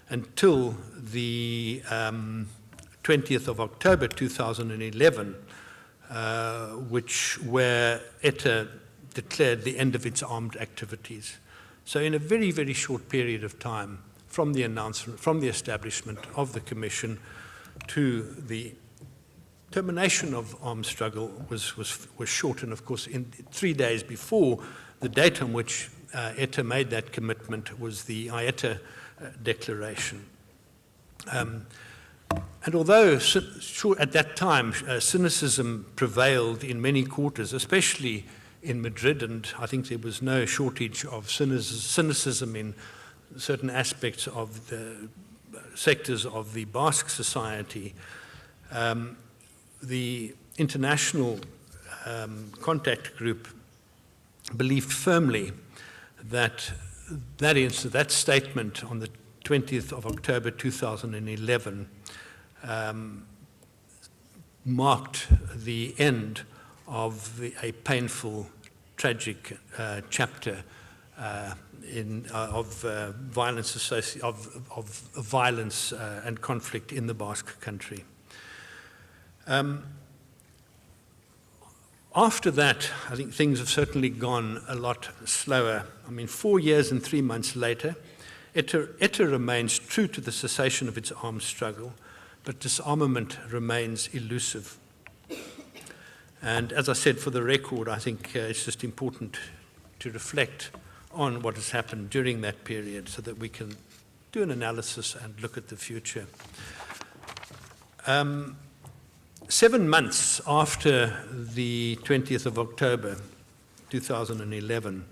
until the 20th of October 2011, where ETA declared the end of its armed activities. So in a very, very short period of time, from the announcement, from the establishment of the Commission to the termination of armed struggle was short. And of course, in 3 days before the date on which ETA made that commitment was the IETA declaration. And although at that time cynicism prevailed in many quarters, especially in Madrid, and I think there was no shortage of cynicism in certain aspects of the sectors of the Basque society, the international contact group believed firmly that that statement on the 20th of October 2011 marked the end of a painful, tragic chapter of violence and conflict in the Basque Country. After that, I think things have certainly gone a lot slower. I mean, 4 years and 3 months later, ETA remains true to the cessation of its armed struggle, but disarmament remains elusive. And as I said, for the record, I think it's just important to reflect on what has happened during that period so that we can do an analysis and look at the future. 7 months after the 20th of October 2011,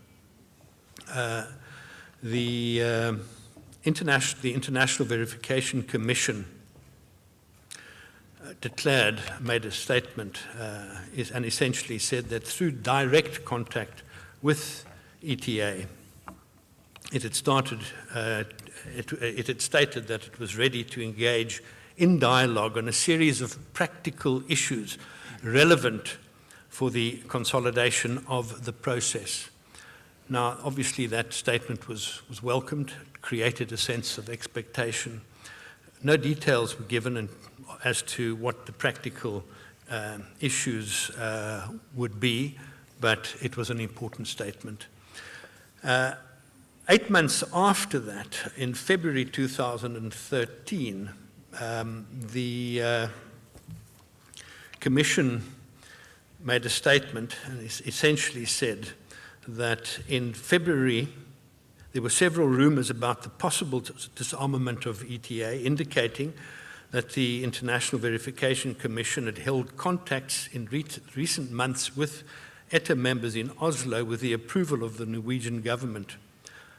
the International Verification Commission made a statement and essentially said that through direct contact with ETA, it had stated that it was ready to engage in dialogue on a series of practical issues relevant for the consolidation of the process. Now, obviously, that statement was welcomed, created a sense of expectation. No details were given as to what the practical issues would be, but it was an important statement. 8 months after that, in February 2013, the Commission made a statement and essentially said that in February there were several rumors about the possible disarmament of ETA, indicating that the International Verification Commission had held contacts in recent months with ETA members in Oslo with the approval of the Norwegian government.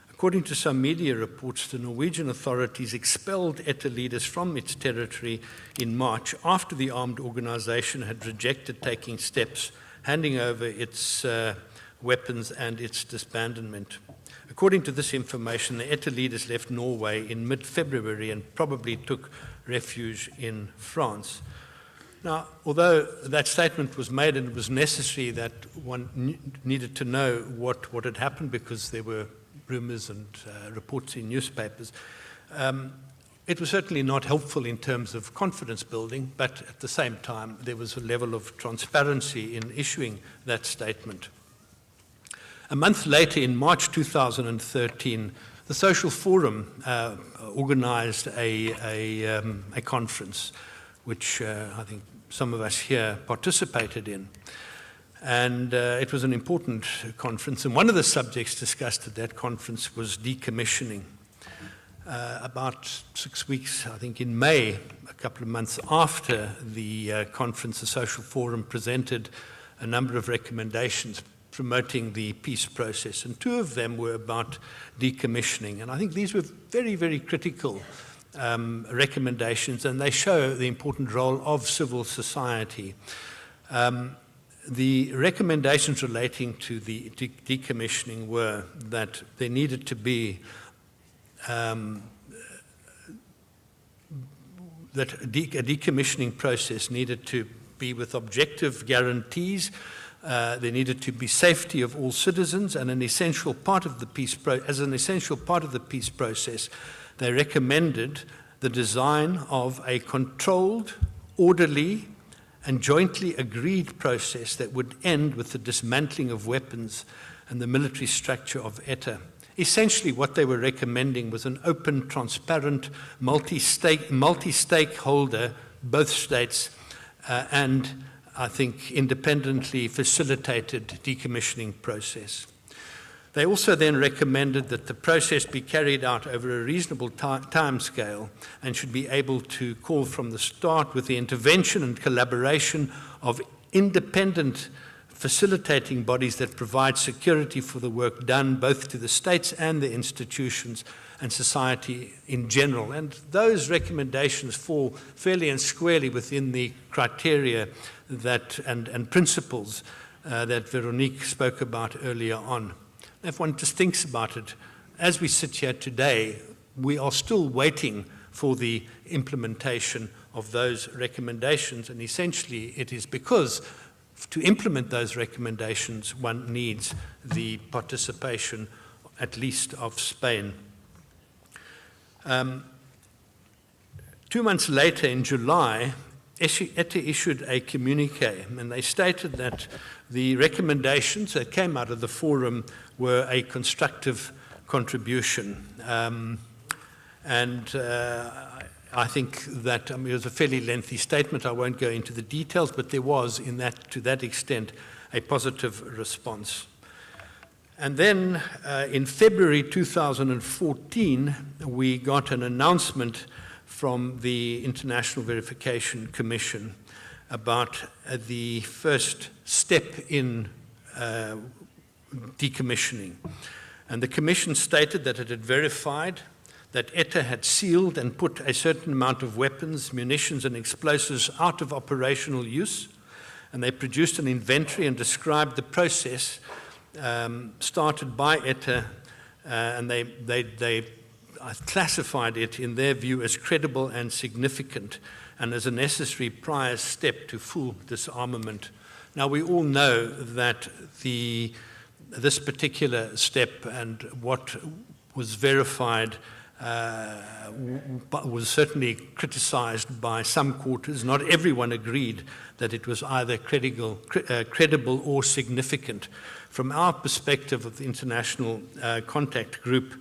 According to some media reports, the Norwegian authorities expelled ETA leaders from its territory in March after the armed organization had rejected taking steps, handing over its weapons and its disbandment. According to this information, the ETA leaders left Norway in mid-February and probably took refuge in France. Now, although that statement was made and it was necessary that one needed to know what had happened because there were rumors and reports in newspapers, it was certainly not helpful in terms of confidence building, but at the same time, there was a level of transparency in issuing that statement. A month later, in March 2013, the Social Forum organized a conference, which I think some of us here participated in. And it was an important conference, and one of the subjects discussed at that conference was decommissioning. About 6 weeks, I think in May, a couple of months after the conference, the Social Forum presented a number of recommendations promoting the peace process, and 2 of them were about decommissioning. And I think these were very, very critical recommendations, and they show the important role of civil society. The recommendations relating to the decommissioning were that there needed to be that a decommissioning process needed to be with objective guarantees. There needed to be safety of all citizens, and an essential part of the peace process, they recommended the design of a controlled, orderly, and jointly agreed process that would end with the dismantling of weapons and the military structure of ETA. Essentially, what they were recommending was an open, transparent, multi-stakeholder, both states, and I think independently facilitated decommissioning process. They also then recommended that the process be carried out over a reasonable time scale and should be able to call from the start with the intervention and collaboration of independent facilitating bodies that provide security for the work done both to the states and the institutions and society in general. And those recommendations fall fairly and squarely within the criteria that and principles that Veronique spoke about earlier on. If one just thinks about it, as we sit here today, we are still waiting for the implementation of those recommendations, and essentially it is because to implement those recommendations one needs the participation at least of Spain. 2 months later, in July, ETA issued a communique, and they stated that the recommendations that came out of the forum were a constructive contribution. I think that it was a fairly lengthy statement. I won't go into the details, but there was, to that extent, a positive response. And then in February 2014, we got an announcement from the International Verification Commission about the first step in decommissioning. And the Commission stated that it had verified that ETA had sealed and put a certain amount of weapons, munitions, and explosives out of operational use. And they produced an inventory and described the process started by ETA, and they classified it, in their view, as credible and significant, and as a necessary prior step to full disarmament. Now, we all know that this particular step and what was verified was certainly criticized by some quarters. Not everyone agreed that it was either credible or significant. From our perspective of the International Contact Group,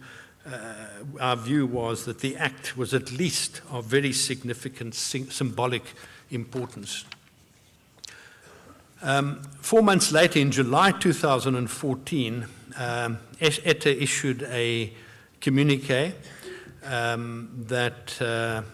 our view was that the act was at least of very significant symbolic importance. 4 months later, in July 2014, ETA issued a communique that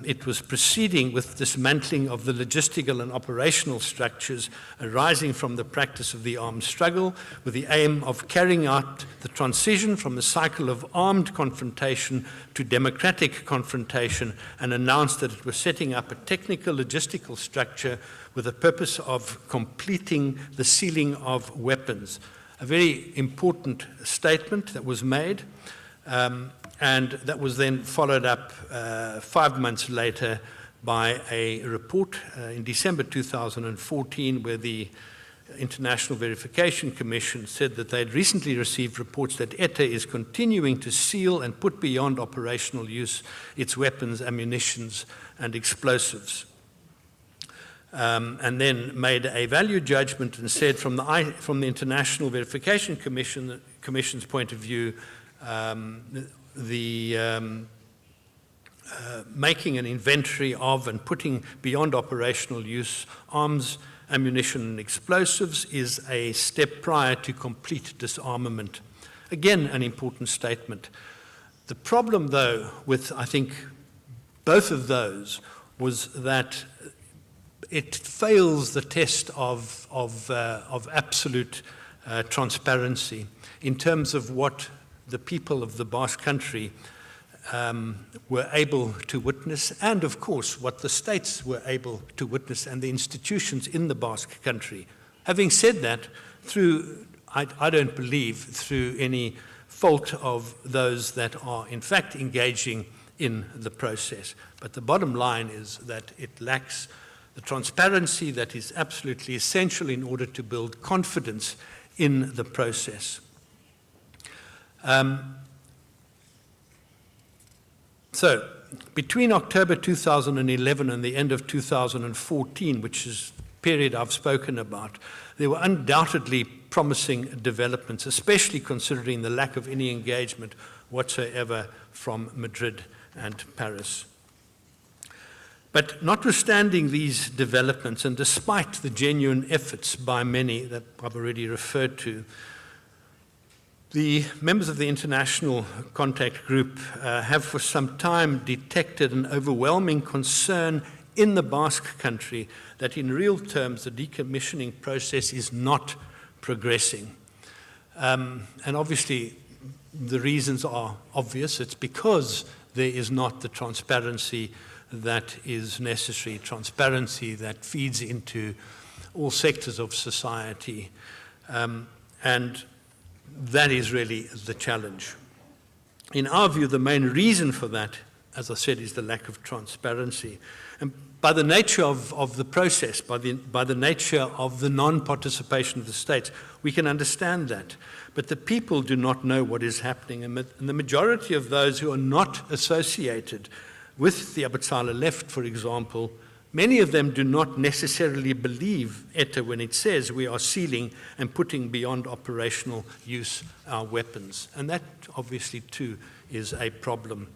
it was proceeding with dismantling of the logistical and operational structures arising from the practice of the armed struggle, with the aim of carrying out the transition from the cycle of armed confrontation to democratic confrontation, and announced that it was setting up a technical logistical structure with the purpose of completing the sealing of weapons. A very important statement that was made. And that was then followed up 5 months later by a report in December 2014, where the International Verification Commission said that they had recently received reports that ETA is continuing to seal and put beyond operational use its weapons, ammunitions, and explosives. And then made a value judgment and said from the International Verification Commission's point of view, making an inventory of and putting beyond operational use arms, ammunition, and explosives is a step prior to complete disarmament. Again, an important statement. The problem, though, with, I think, both of those was that it fails the test of absolute transparency in terms of what the people of the Basque Country were able to witness, and of course what the states were able to witness and the institutions in the Basque Country. Having said that, I don't believe through any fault of those that are in fact engaging in the process. But the bottom line is that it lacks the transparency that is absolutely essential in order to build confidence in the process. So, between October 2011 and the end of 2014, which is the period I've spoken about, there were undoubtedly promising developments, especially considering the lack of any engagement whatsoever from Madrid and Paris. But notwithstanding these developments, and despite the genuine efforts by many that I've already referred to, the members of the International Contact Group have for some time detected an overwhelming concern in the Basque Country that in real terms the decommissioning process is not progressing. And obviously the reasons are obvious. It's because there is not the transparency that is necessary, transparency that feeds into all sectors of society. And that is really the challenge. in our view, the main reason for that, as I said, is the lack of transparency. And by the nature of the process, by the nature of the non-participation of the states, we can understand that. But the people do not know what is happening, and the majority of those who are not associated with the Abotsala left, for example, many of them do not necessarily believe ETA when it says we are sealing and putting beyond operational use our weapons. And that obviously too is a problem.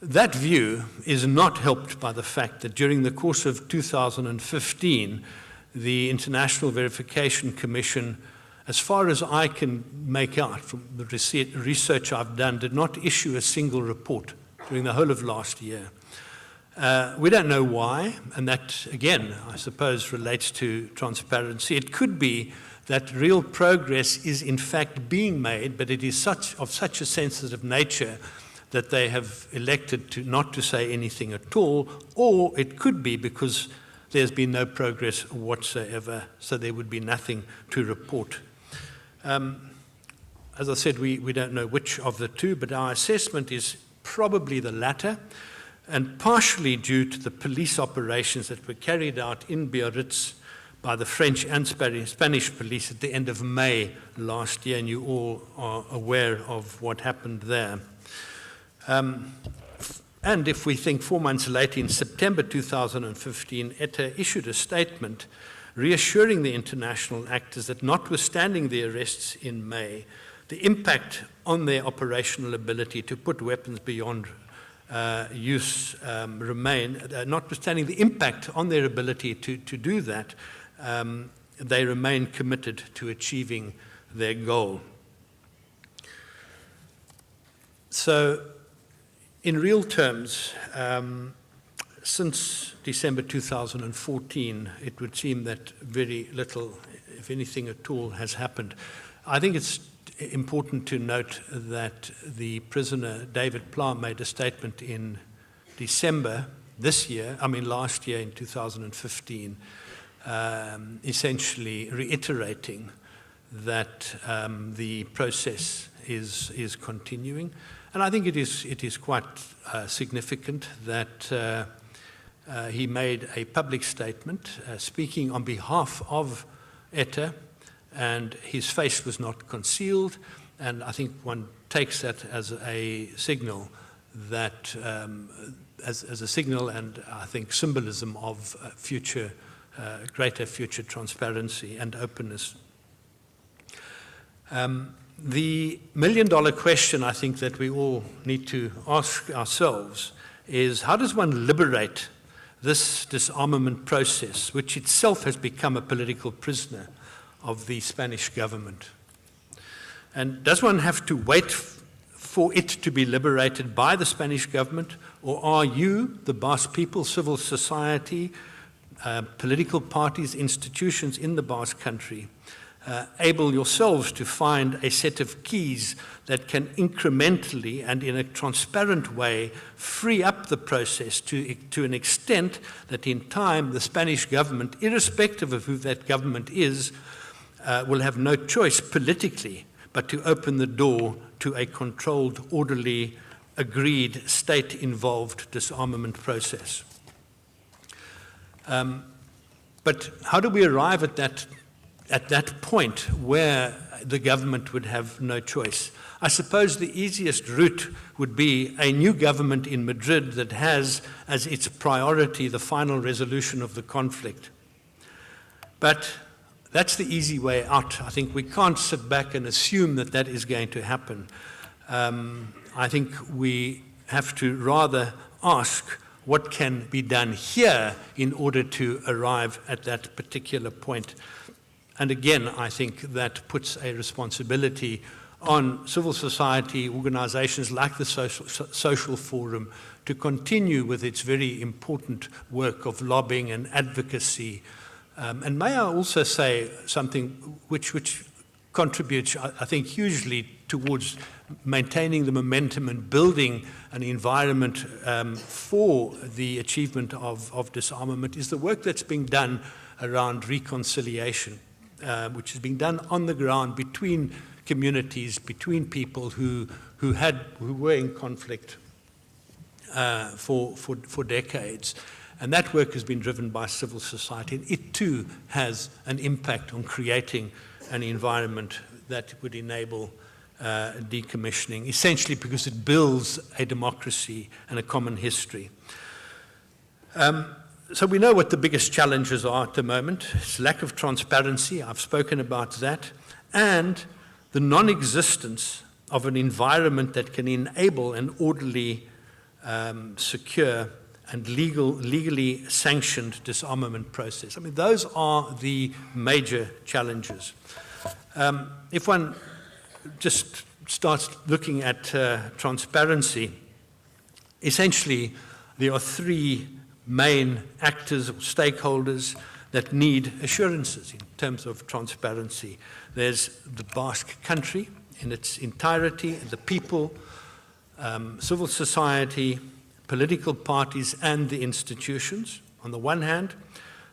That view is not helped by the fact that during the course of 2015, the International Verification Commission, as far as I can make out from the research I've done, did not issue a single report during the whole of last year. We don't know why, and that, again, I suppose relates to transparency. It could be that real progress is in fact being made, but it is of such a sensitive nature that they have elected not to say anything at all, or it could be because there's been no progress whatsoever, so there would be nothing to report. As I said, we don't know which of the two, but our assessment is probably the latter, and partially due to the police operations that were carried out in Biarritz by the French and Spanish police at the end of May last year, and you all are aware of what happened there. And if we think 4 months later, in September 2015, ETA issued a statement reassuring the international actors that notwithstanding the arrests in May, the impact on their operational ability to put weapons beyond use remain, notwithstanding the impact on their ability to do that, they remain committed to achieving their goal. So, in real terms, since December 2014, it would seem that very little, if anything at all, has happened. I think it's important to note that the prisoner, David Pla, made a statement in December last year in 2015, essentially reiterating that the process is continuing. And I think it is quite significant that he made a public statement speaking on behalf of ETA, and his face was not concealed. And I think one takes that as a signal that, as a signal and I think symbolism of greater future transparency and openness. The million-dollar question I think that we all need to ask ourselves is, how does one liberate this disarmament process, which itself has become a political prisoner of the Spanish government? And does one have to wait for it to be liberated by the Spanish government, or are you, the Basque people, civil society, political parties, institutions in the Basque country, able yourselves to find a set of keys that can incrementally and in a transparent way free up the process to an extent that in time the Spanish government, irrespective of who that government is, will have no choice politically but to open the door to a controlled, orderly, agreed, state-involved disarmament process. But how do we arrive at that point where the government would have no choice? I suppose the easiest route would be a new government in Madrid that has as its priority the final resolution of the conflict. But that's the easy way out. I think we can't sit back and assume that that is going to happen. I think we have to rather ask what can be done here in order to arrive at that particular point. And again, I think that puts a responsibility on civil society organizations like the Social Forum to continue with its very important work of lobbying and advocacy. And may I also say something which contributes, I think, hugely towards maintaining the momentum and building an environment for the achievement of disarmament is the work that's being done around reconciliation, which is being done on the ground between communities, between people who were in conflict for decades. And that work has been driven by civil society. And it too has an impact on creating an environment that would enable decommissioning, essentially because it builds a democracy and a common history. So we know what the biggest challenges are at the moment. It's lack of transparency, I've spoken about that, and the non-existence of an environment that can enable an orderly, secure, and legally sanctioned disarmament process. I mean, those are the major challenges. If one just starts looking at transparency, essentially there are three main actors or stakeholders that need assurances in terms of transparency. There's the Basque country in its entirety, the people, civil society, political parties, and the institutions. On the one hand,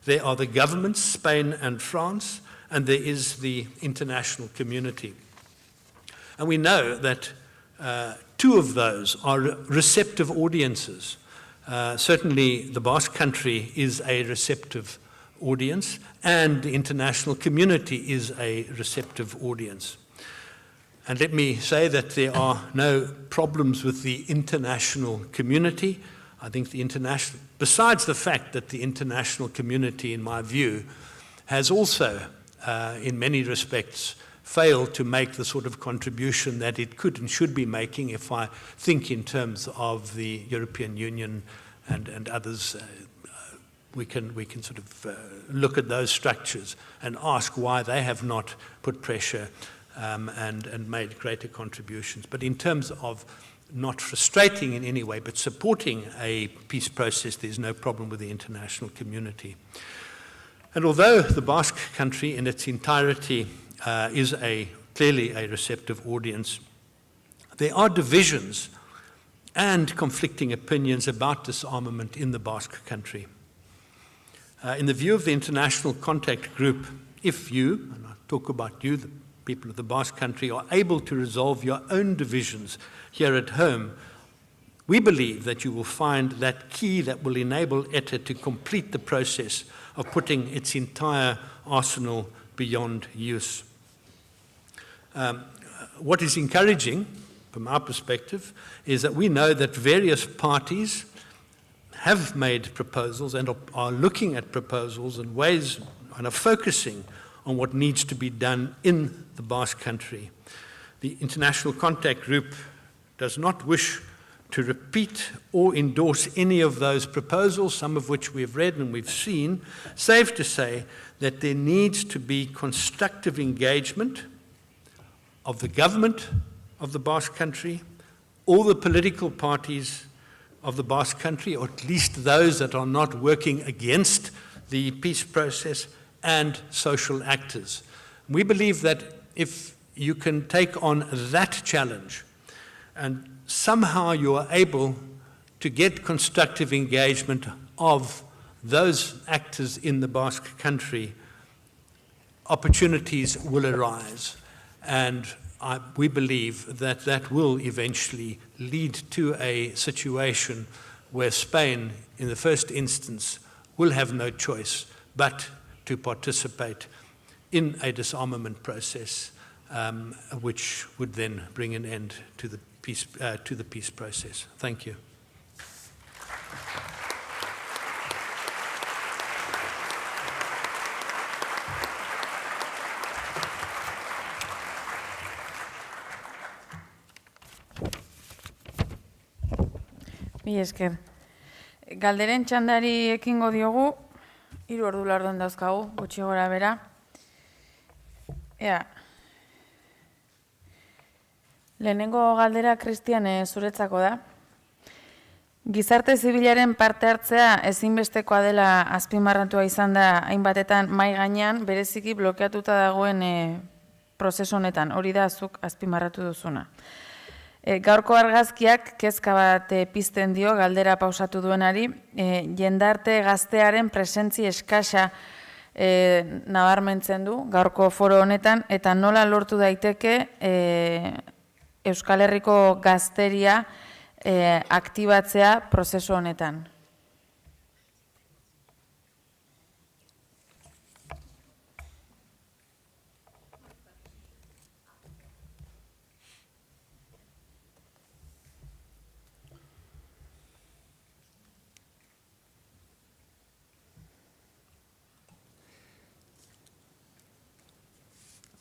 there are the governments, Spain and France, and there is the international community. And we know that two of those are receptive audiences. Certainly the Basque country is a receptive audience, and the international community is a receptive audience. And let me say that there are no problems with the international community. I think besides the fact that the international community, in my view, has also, in many respects, failed to make the sort of contribution that it could and should be making. If I think in terms of the European Union and others, we can sort of look at those structures and ask why they have not put pressure and made greater contributions. But in terms of not frustrating in any way, but supporting a peace process, there's no problem with the international community. And although the Basque country in its entirety is clearly a receptive audience, there are divisions and conflicting opinions about disarmament in the Basque country. In the view of the International Contact Group, if you, and I talk about you, the people of the Basque country, are able to resolve your own divisions here at home, we believe that you will find that key that will enable ETA to complete the process of putting its entire arsenal beyond use. What is encouraging, from our perspective, is that we know that various parties have made proposals and are looking at proposals and ways and are focusing on what needs to be done in the Basque country. The International Contact Group does not wish to repeat or endorse any of those proposals, some of which we've read and we've seen, save to say that there needs to be constructive engagement of the government of the Basque country, all the political parties of the Basque country, or at least those that are not working against the peace process, and social actors. We believe that if you can take on that challenge and somehow you are able to get constructive engagement of those actors in the Basque country, opportunities will arise. And we believe that that will eventually lead to a situation where Spain, in the first instance, will have no choice but to participate in a disarmament process, which would then bring an end to the peace process. Thank you. Mi esker. Galderen txandari ekingo diogu, 3 ordu laurden dauzkagu, gutxi gora bera. Lehenengo galdera, Kristian, zuretzako da. Gizarte zibilaren parte hartzea ezinbestekoa dela azpimarratua izan da hainbatetan mahai gainean, bereziki blokeatuta dagoen prozesu honetan, hori da zuk azpimarratu duzuna. Gaurko argazkiak kezka bat pizten dio galdera pausatu duenari, jendarte gaztearen presentzi eskasa nabarmentzen du gaurko foro honetan, eta nola lortu daiteke Euskal Herriko gazteria aktibatzea prozesu honetan.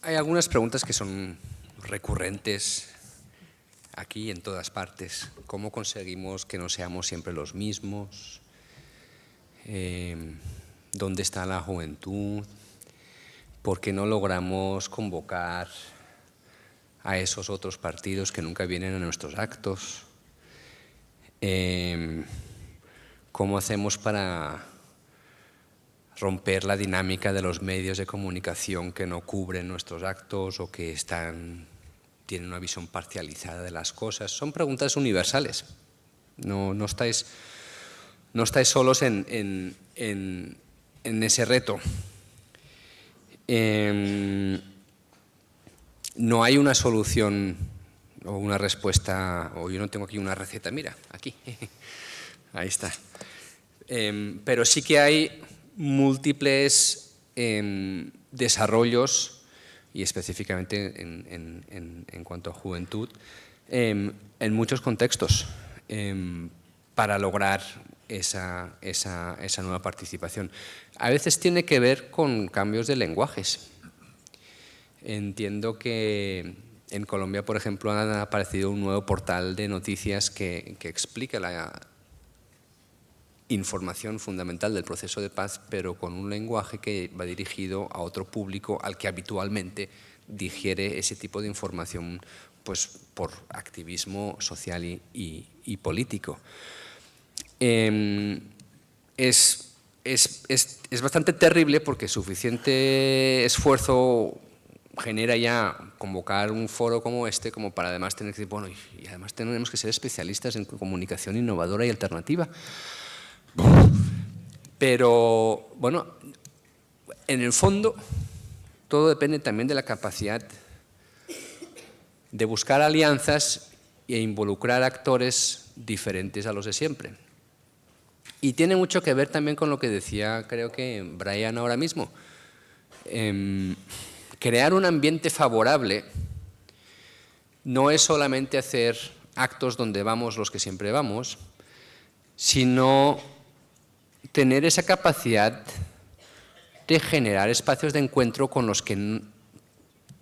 Hay algunas preguntas que son recurrentes aquí y en todas partes. ¿Cómo conseguimos que no seamos siempre los mismos? ¿Dónde está la juventud? ¿Por qué no logramos convocar a esos otros partidos que nunca vienen a nuestros actos? ¿Cómo hacemos para romper la dinámica de los medios de comunicación que no cubren nuestros actos o que tienen una visión parcializada de las cosas? Son preguntas universales. No estáis solos en ese reto. No hay una solución o una respuesta, o yo no tengo aquí una receta, mira, aquí, ahí está. Pero sí que hay múltiples desarrollos, y específicamente en cuanto a juventud, en muchos contextos, para lograr esa nueva participación. A veces tiene que ver con cambios de lenguajes. Entiendo que en Colombia, por ejemplo, ha aparecido un nuevo portal de noticias que explica la información fundamental del proceso de paz, pero con un lenguaje que va dirigido a otro público al que habitualmente digiere ese tipo de información, pues, por activismo social y político. Es bastante terrible porque suficiente esfuerzo genera ya convocar un foro como este, como para además tener que decir, bueno, y además tenemos que ser especialistas en comunicación innovadora y alternativa. Pero, bueno, en el fondo, todo depende también de la capacidad de buscar alianzas e involucrar actores diferentes a los de siempre. Y tiene mucho que ver también con lo que decía, creo que Brian ahora mismo. Crear un ambiente favorable no es solamente hacer actos donde vamos los que siempre vamos, sino tener esa capacidad de generar espacios de encuentro con los que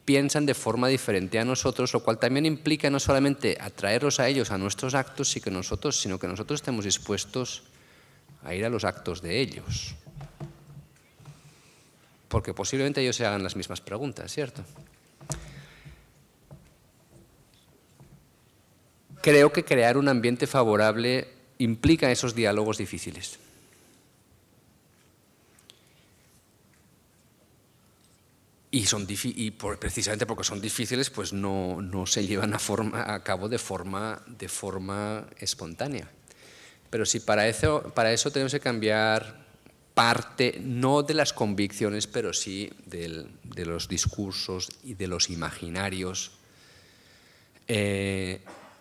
piensan de forma diferente a nosotros, lo cual también implica no solamente atraerlos a ellos a nuestros actos, sino que nosotros estemos dispuestos a ir a los actos de ellos. Porque posiblemente ellos se hagan las mismas preguntas, ¿cierto? Creo que crear un ambiente favorable implica esos diálogos difíciles. Y precisamente porque son difíciles, pues no se llevan a cabo de forma espontánea. Pero sí, para eso tenemos que cambiar parte, no de las convicciones, pero sí de los discursos y de los imaginarios.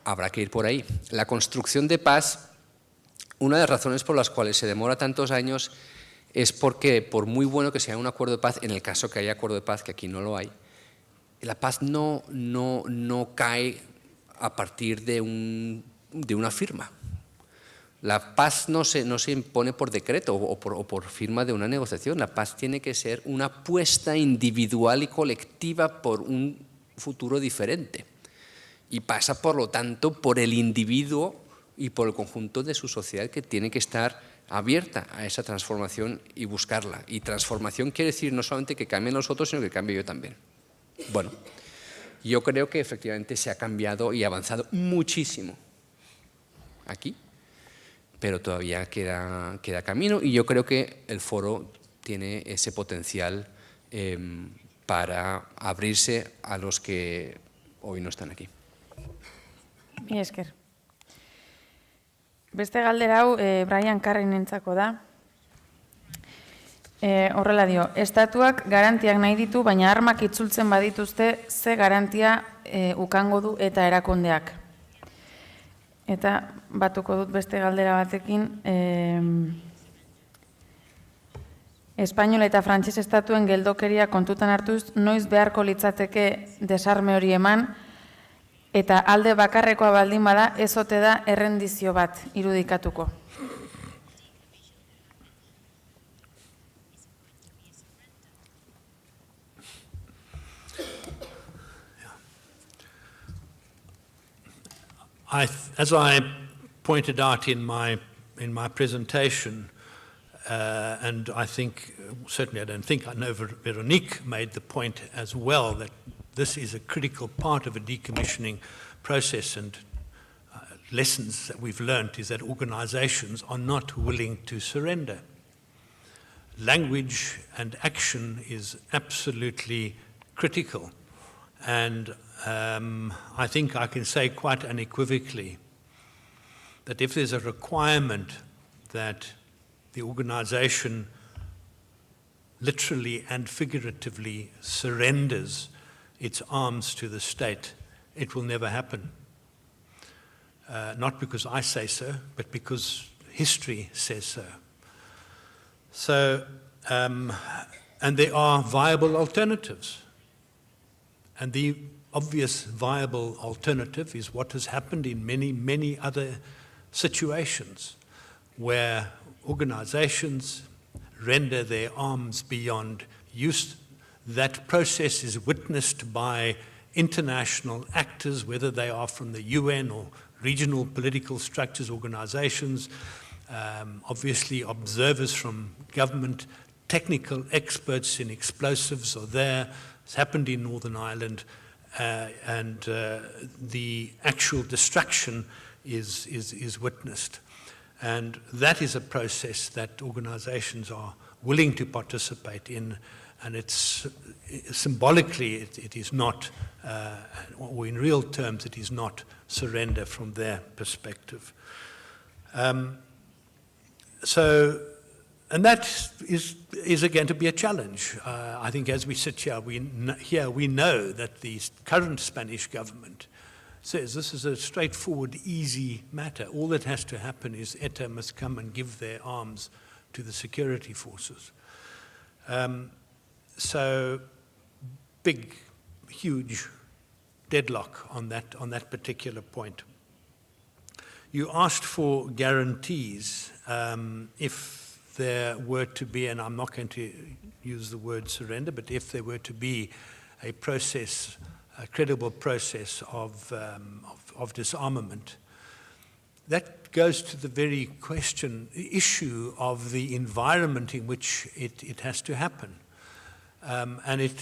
Habrá que ir por ahí. La construcción de paz, una de las razones por las cuales se demora tantos años es porque, por muy bueno que sea un acuerdo de paz, en el caso que haya acuerdo de paz, que aquí no lo hay, la paz no cae a partir de una firma. La paz no se impone por decreto o por firma de una negociación. La paz tiene que ser una apuesta individual y colectiva por un futuro diferente. Y pasa, por lo tanto, por el individuo y por el conjunto de su sociedad, que tiene que estar abierta a esa transformación y buscarla. Y transformación quiere decir no solamente que cambien los otros, sino que cambie yo también. Bueno, yo creo que efectivamente se ha cambiado y avanzado muchísimo aquí, pero todavía queda camino, y yo creo que el foro tiene ese potencial para abrirse a los que hoy no están aquí. Mi esker. Beste galdera hau Brian Carrenentzako da. Horrela dio, estatuak garantiak nahi ditu, baina armak itzultzen badituzte ze garantia ukango du eta erakundeak. Eta batuko dut beste galdera batekin, Espainol eta frantses estatuen geldokeria kontutan hartuz, noiz beharko litzateke desarme hori eman, eta alde bakarrekoa baldin bada, ez ote da errendizio bat irudikatuko. As I pointed out in my presentation, and I think, certainly I don't think, I know Veronique made the point as well, that this is a critical part of a decommissioning process, and lessons that we've learned is that organizations are not willing to surrender. Language and action is absolutely critical, and I think I can say quite unequivocally that if there's a requirement that the organization literally and figuratively surrenders its arms to the state, it will never happen. Not because I say so, but because history says so. So, and there are viable alternatives. And the obvious viable alternative is what has happened in many, many other situations where organizations render their arms beyond use. That process is witnessed by international actors, whether they are from the UN or regional political structures, organizations, obviously observers from government, technical experts in explosives are there. It's happened in Northern Ireland, and the actual destruction is witnessed. And that is a process that organizations are willing to participate in, and it's symbolically it is not, or in real terms it is not surrender from their perspective. And that is again to be a challenge. I think as we sit here, we know that the current Spanish government says this is a straightforward, easy matter. All that has to happen is ETA must come and give their arms to the security forces. So big, huge deadlock on that particular point. You asked for guarantees if there were to be, and I'm not going to use the word surrender, but if there were to be a process, a credible process of disarmament, that goes to the very issue of the environment in which it has to happen. And it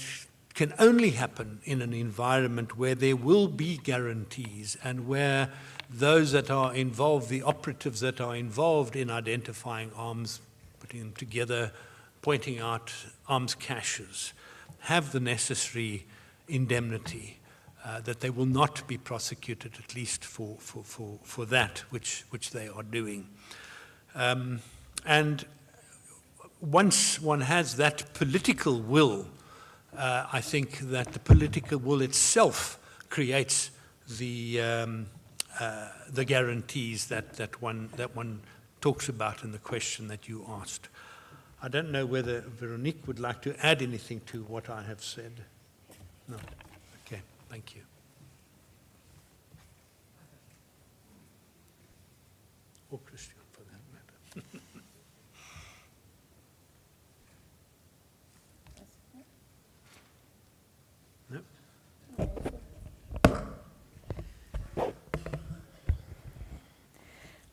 can only happen in an environment where there will be guarantees and where those that are involved, the operatives that are involved in identifying arms, putting them together, pointing out arms caches, have the necessary indemnity, that they will not be prosecuted, at least for that which they are doing. And once one has that political will, I think that the political will itself creates the guarantees that one talks about in the question that you asked. I don't know whether Veronique would like to add anything to what I have said. No. Okay, thank you. Or Christian, for that matter.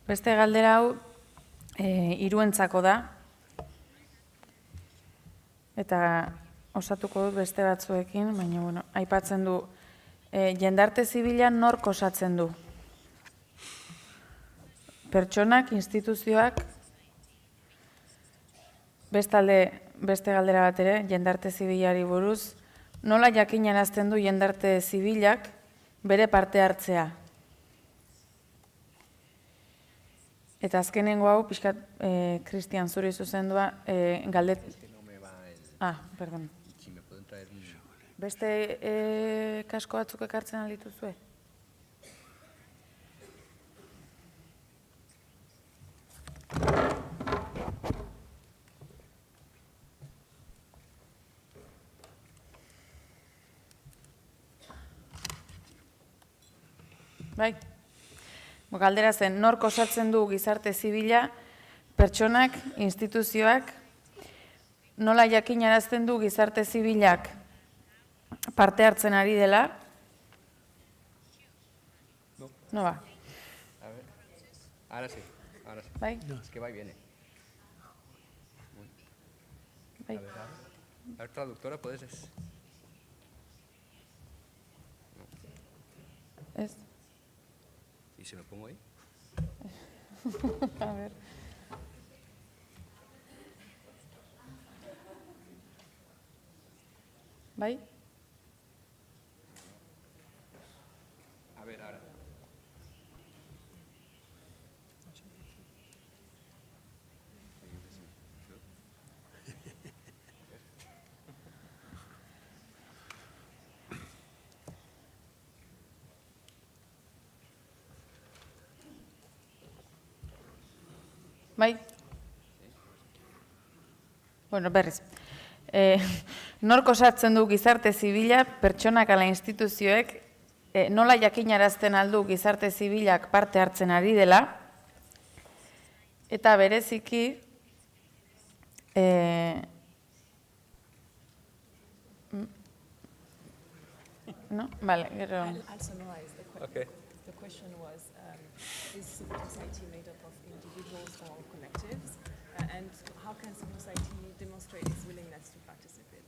Beste galdera hau hiruentzako da, eta osatuko dut beste batzuekin, baina aipatzen du, jendarte zibila nork osatzen du? Pertsonak, instituzioak, beste galdera bat ere, jendarte zibilari buruz, nola jakinarazten du jendarte zibilak bere parte hartzea? Eta azkenengo hau, pixkat, Christian, zuri zuzendua, Perdón. Beste kasko batzuk ekartzen aldituzue? Bai. Galdera zen, nork osatzen du gizarte zibila, pertsonak, instituzioak, nola jakinarazten du gizarte zibilak parte hartzen ari dela? No va. A ver. Ahora sí. Bai? Es que va y viene. Bai. A ver, traductora, ¿puedes? Ez? ¿Y si me pongo ahí? A ver. Bai? A ver, ahora. Bai? Bueno, berriz. Nork osatzen du gizarte zibila, pertsonak ala instituzioek, nola jakinarazten aldu gizarte zibilak parte hartzen ari dela, eta bereziki, no? Vale, gero. I'll summarize the question. Okay. The question was, is civil society made up of individuals or collectives? And how can civil society demonstrate its willingness to participate?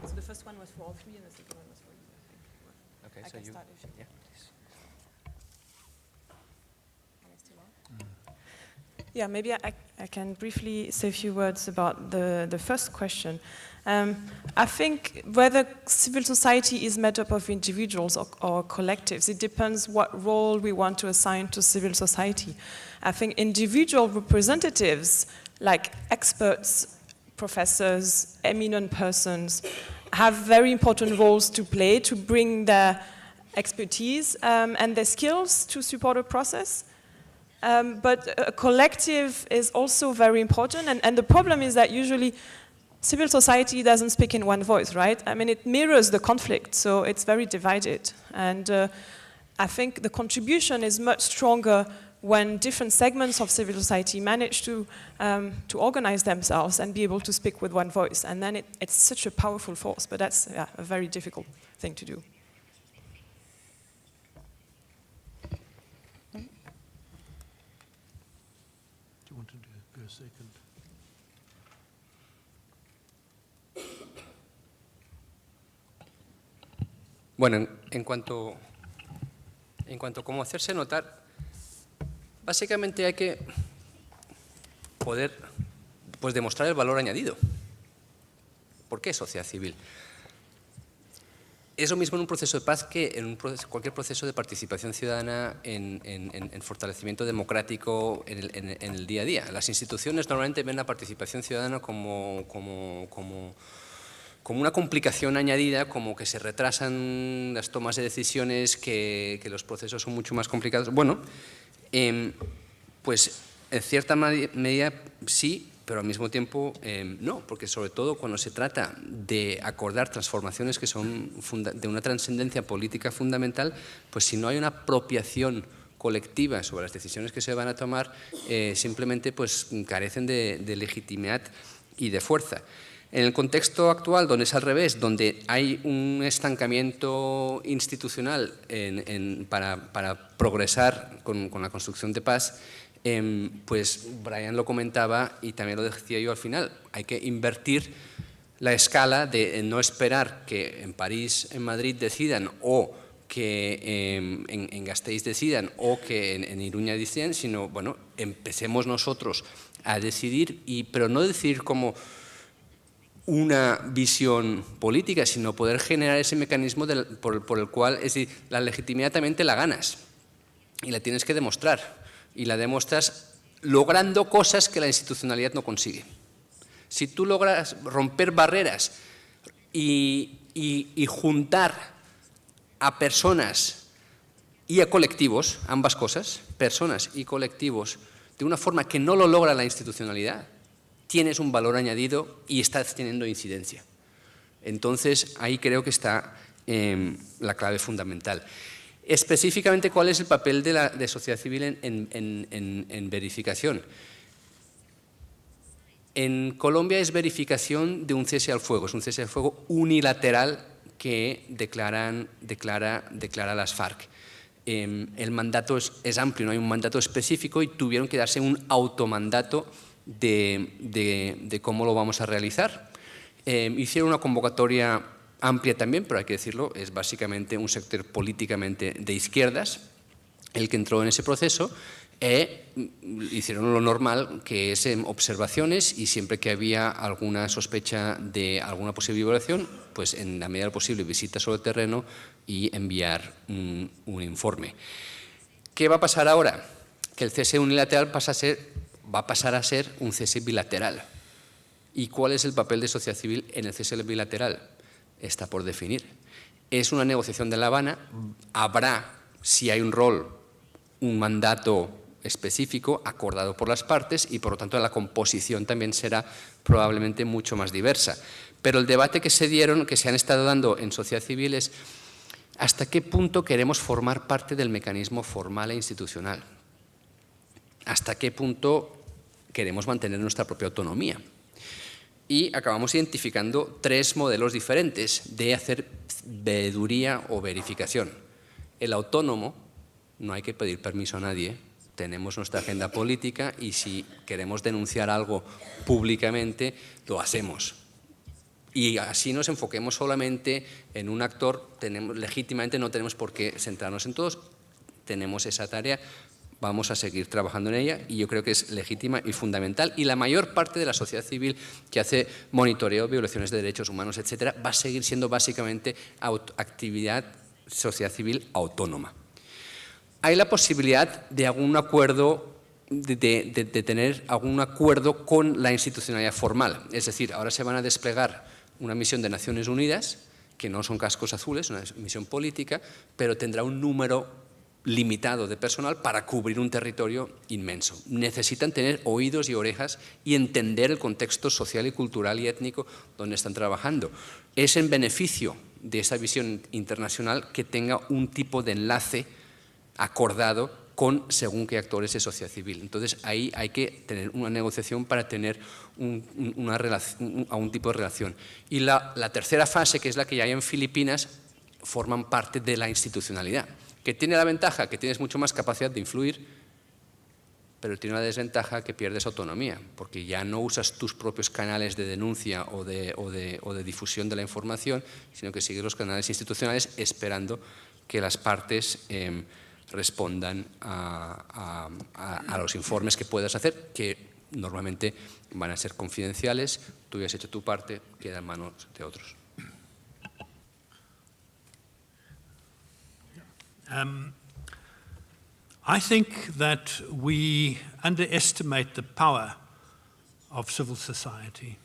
So the first one was for all three, and the second one was for you, I think. Okay, I so can you... start if you Yeah, please. Am I still on? Yeah, maybe I can briefly say a few words about the first question. I think whether civil society is made up of individuals or collectives, it depends what role we want to assign to civil society. I think individual representatives, like experts, professors, eminent persons, have very important roles to play to bring their expertise and their skills to support a process. But a collective is also very important, and the problem is that usually civil society doesn't speak in one voice, right? I mean, it mirrors the conflict, so it's very divided. And I think the contribution is much stronger when different segments of civil society manage to organize themselves and be able to speak with one voice. And then it's such a powerful force, but that's a very difficult thing to do. Do you want to go second? Bueno, en cuanto a cómo hacerse notar, básicamente hay que poder demostrar el valor añadido. ¿Por qué sociedad civil? Es lo mismo en un proceso de paz que en cualquier proceso de participación ciudadana en fortalecimiento democrático en el día a día. Las instituciones normalmente ven la participación ciudadana como una complicación añadida, como que se retrasan las tomas de decisiones, que los procesos son mucho más complicados. Bueno, pues en cierta medida sí, pero al mismo tiempo no, porque sobre todo cuando se trata de acordar transformaciones que son de una trascendencia política fundamental, pues si no hay una apropiación colectiva sobre las decisiones que se van a tomar, simplemente pues carecen de legitimidad y de fuerza. En el contexto actual, donde es al revés, donde hay un estancamiento institucional para progresar con la construcción de paz, pues Brian lo comentaba y también lo decía yo al final, hay que invertir la escala de no esperar que en París, en Madrid decidan o que en Gasteiz decidan o que en Iruña decidan, sino, bueno, empecemos nosotros a decidir, pero no decidir como una visión política, sino poder generar ese mecanismo por el cual, es decir, la legitimidad también te la ganas y la tienes que demostrar, y la demuestras logrando cosas que la institucionalidad no consigue. Si tú logras romper barreras y juntar a personas y a colectivos, ambas cosas, personas y colectivos, de una forma que no lo logra la institucionalidad, tienes un valor añadido y estás teniendo incidencia. Entonces, ahí creo que está la clave fundamental. Específicamente, ¿cuál es el papel de sociedad civil en verificación? En Colombia es verificación de un cese al fuego, es un cese al fuego unilateral que declara las FARC. El mandato es amplio, no hay un mandato específico y tuvieron que darse un automandato de cómo lo vamos a realizar. Hicieron una convocatoria amplia también, pero hay que decirlo, es básicamente un sector políticamente de izquierdas el que entró en ese proceso. Hicieron lo normal, que es observaciones, y siempre que había alguna sospecha de alguna posible violación, pues en la medida de lo posible visitas sobre el terreno y enviar un informe. ¿Qué va a pasar ahora? Que el cese unilateral va a pasar a ser un cese bilateral. ¿Y cuál es el papel de sociedad civil en el cese bilateral? Está por definir. Es una negociación de La Habana, habrá, si hay un rol, un mandato específico acordado por las partes y por lo tanto la composición también será probablemente mucho más diversa. Pero el debate que se han estado dando en sociedad civil es hasta qué punto queremos formar parte del mecanismo formal e institucional, hasta qué punto queremos mantener nuestra propia autonomía. Y acabamos identificando 3 modelos diferentes de hacer veeduría o verificación. El autónomo, no hay que pedir permiso a nadie, tenemos nuestra agenda política y si queremos denunciar algo públicamente, lo hacemos. Y así nos enfoquemos solamente en un actor, legítimamente no tenemos por qué centrarnos en todos, tenemos esa tarea, vamos a seguir trabajando en ella y yo creo que es legítima y fundamental. Y la mayor parte de la sociedad civil que hace monitoreo, violaciones de derechos humanos, etcétera, va a seguir siendo básicamente actividad sociedad civil autónoma. Hay la posibilidad de algún acuerdo, de tener algún acuerdo con la institucionalidad formal. Es decir, ahora se van a desplegar una misión de Naciones Unidas, que no son cascos azules, una misión política, pero tendrá un número limitado de personal para cubrir un territorio inmenso. Necesitan tener oídos y orejas y entender el contexto social y cultural y étnico donde están trabajando. Es en beneficio de esa visión internacional que tenga un tipo de enlace acordado con según qué actores de sociedad civil. Entonces, ahí hay que tener una negociación para tener un tipo de relación. Y la tercera fase, que es la que ya hay en Filipinas, forman parte de la institucionalidad, que tiene la ventaja que tienes mucho más capacidad de influir, pero tiene una desventaja que pierdes autonomía, porque ya no usas tus propios canales de denuncia o de difusión de la información, sino que sigues los canales institucionales esperando que las partes respondan a los informes que puedas hacer, que normalmente van a ser confidenciales. Tú ya has hecho tu parte, queda en manos de otros. I think that we underestimate the power of civil society.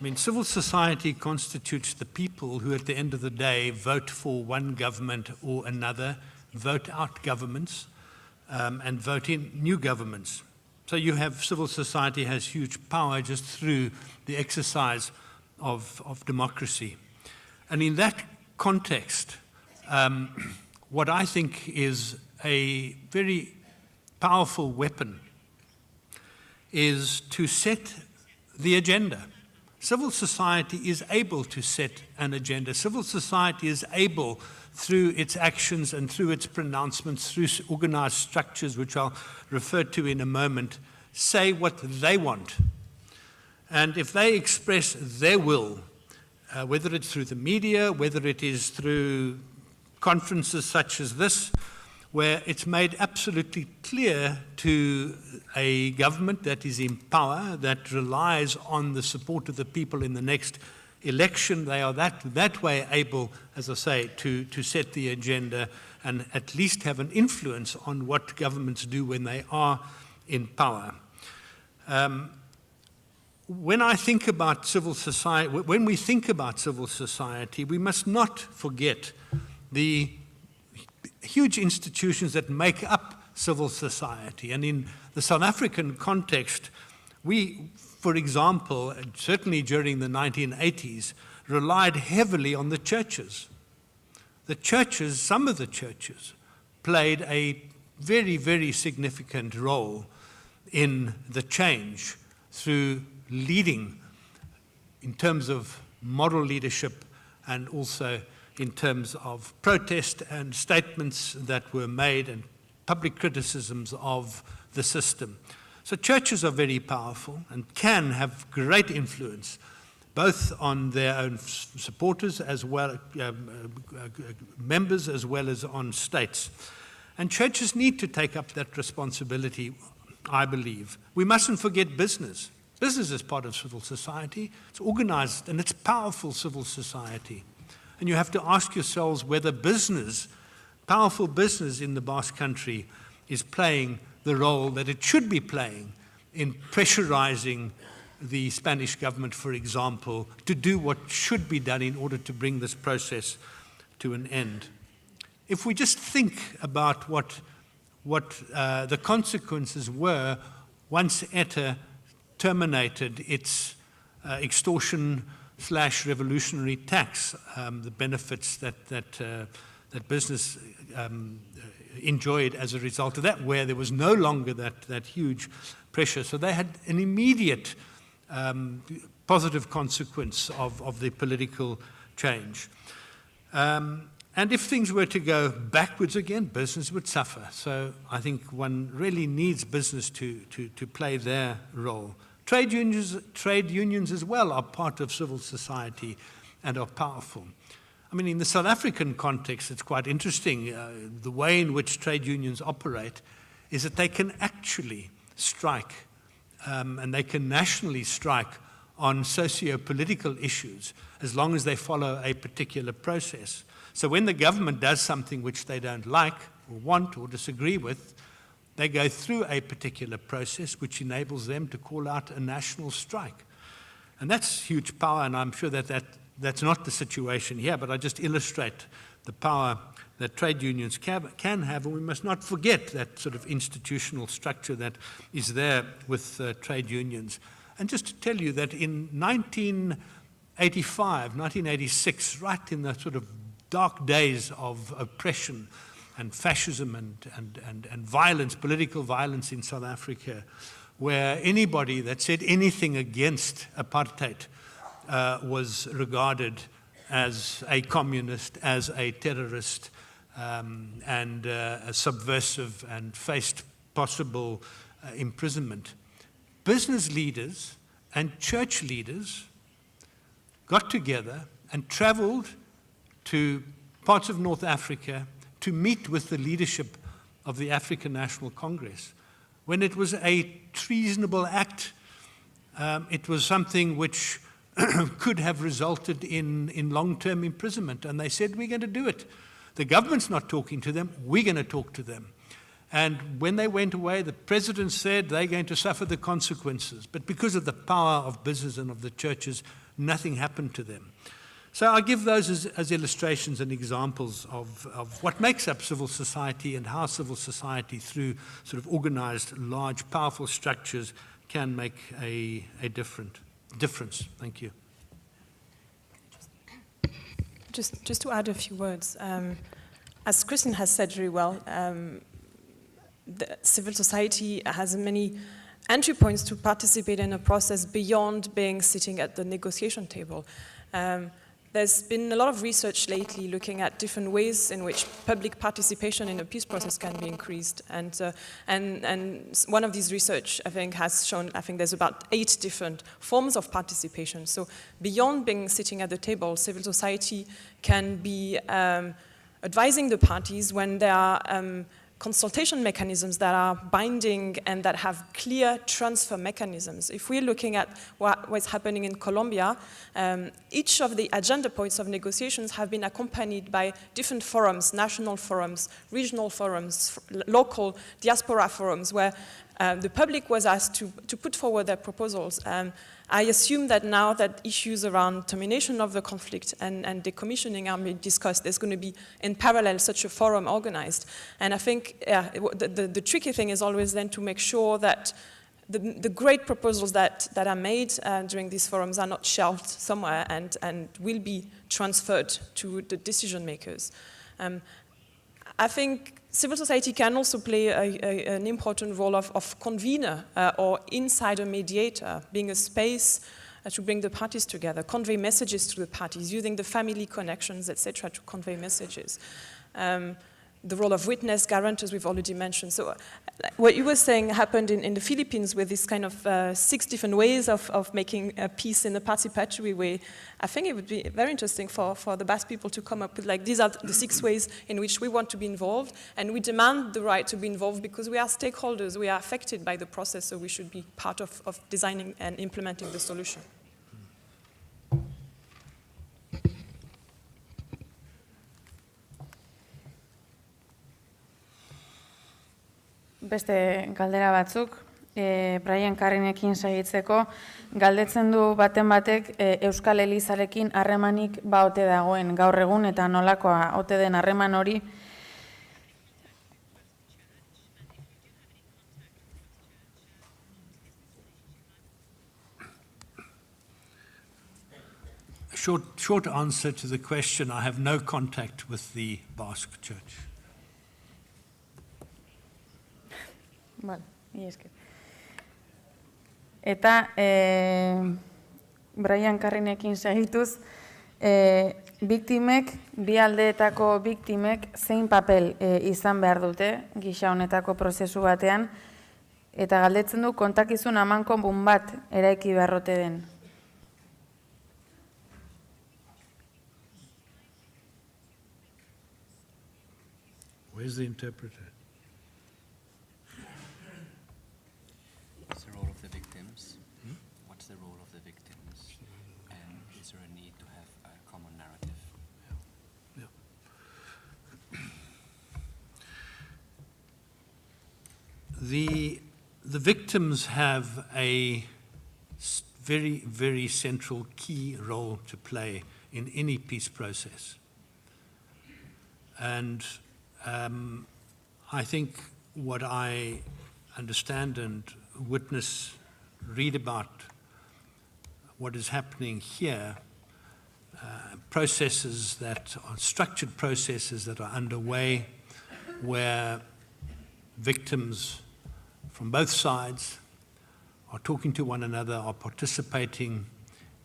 I mean, civil society constitutes the people who at the end of the day vote for one government or another, vote out governments, and vote in new governments. So you have civil society has huge power just through the exercise of democracy. And in that context, what I think is a very powerful weapon is to set the agenda. Civil society is able to set an agenda. Civil society is able, through its actions and through its pronouncements, through organized structures, which I'll refer to in a moment, say what they want. And if they express their will, whether it's through the media, whether it is through conferences such as this, where it's made absolutely clear to a government that is in power, that relies on the support of the people in the next election, they are that way able, as I say, to set the agenda and at least have an influence on what governments do when they are in power. when I think about civil society, when we think about civil society, we must not forget the huge institutions that make up civil society. And in the South African context, we, for example, certainly during the 1980s, relied heavily on the churches. The churches, some of the churches, played a very, very significant role in the change through leading in terms of moral leadership and also in terms of protest and statements that were made and public criticisms of the system. So churches are very powerful and can have great influence both on their own supporters as well, members as well as on states. And churches need to take up that responsibility, I believe. We mustn't forget business. Business is part of civil society. It's organized and it's powerful civil society. And you have to ask yourselves whether business, powerful business in the Basque Country, is playing the role that it should be playing in pressurizing the Spanish government, for example, to do what should be done in order to bring this process to an end. If we just think about what the consequences were once ETA terminated its extortion/revolutionary tax, the benefits that business enjoyed as a result of that, where there was no longer that huge pressure. So they had an immediate positive consequence of the political change. And if things were to go backwards again, business would suffer. So I think one really needs business to play their role. Trade unions as well are part of civil society and are powerful. I mean, in the South African context, it's quite interesting. The way in which trade unions operate is that they can actually strike, and they can nationally strike on socio-political issues as long as they follow a particular process. So when the government does something which they don't like or want or disagree with, they go through a particular process which enables them to call out a national strike. And that's huge power, and I'm sure that's not the situation here, but I just illustrate the power that trade unions can have, and we must not forget that sort of institutional structure that is there with trade unions. And just to tell you that in 1985, 1986, right in the sort of dark days of oppression and fascism and violence, political violence in South Africa, where anybody that said anything against apartheid was regarded as a communist, as a terrorist, and a subversive, and faced possible imprisonment. Business leaders and church leaders got together and traveled to parts of North Africa to meet with the leadership of the African National Congress. When it was a treasonable act, it was something which could have resulted in long-term imprisonment. And they said, we're going to do it. The government's not talking to them, we're going to talk to them. And when they went away, the president said they're going to suffer the consequences. But because of the power of business and of the churches, nothing happened to them. So I give those as illustrations and examples of what makes up civil society and how civil society, through sort of organized, large, powerful structures, can make a difference. Thank you. Just to add a few words, as Christian has said very well, the civil society has many entry points to participate in a process beyond being sitting at the negotiation table. There's been a lot of research lately looking at different ways in which public participation in a peace process can be increased. And one of these research, I think, has shown, there's about 8 different forms of participation. So beyond being sitting at the table, civil society can be advising the parties when there are consultation mechanisms that are binding and that have clear transfer mechanisms. If we're looking at what's happening in Colombia, each of the agenda points of negotiations have been accompanied by different forums, national forums, regional forums, local diaspora forums, where The public was asked to put forward their proposals. I assume that now that issues around termination of the conflict and decommissioning are being discussed, there's going to be in parallel such a forum organized. And I think the tricky thing is always then to make sure that the great proposals that are made during these forums are not shelved somewhere and will be transferred to the decision makers. I think civil society can also play an important role of convener or insider mediator, being a space to bring the parties together, convey messages to the parties, using the family connections, etc., to convey messages. The role of witness, guarantors, we've already mentioned. So what you were saying happened in the Philippines with this kind of 6 different ways of making a peace in a participatory way. I think it would be very interesting for the Basque people to come up with, like, these are the 6 ways in which we want to be involved, and we demand the right to be involved because we are stakeholders, we are affected by the process, so we should be part of designing and implementing the solution. Beste galdera batzuk, Brian Carrinekin segitzeko, galdetzen du baten batek Euskal Elizarekin harremanik ote dagoen gaur egun eta nolakoa ote den harreman hori. Short answer to the question, I have no contact with the Basque Church. Bale, esker. Eta Brian Carrinekin segituz, biktimek, bi aldeetako biktimek zein papel izan behar dute gisa honetako prozesu batean, eta galdetzen du kontakizun amankomun bat eraiki beharrote den. Where's the interpreter? What's the role of the victims? What's the role of the victims? And is there a need to have a common narrative? Yeah. The victims have a very, very central key role to play in any peace process. And I think what I understand and witness, read about what is happening here, processes that are structured processes that are underway where victims from both sides are talking to one another, are participating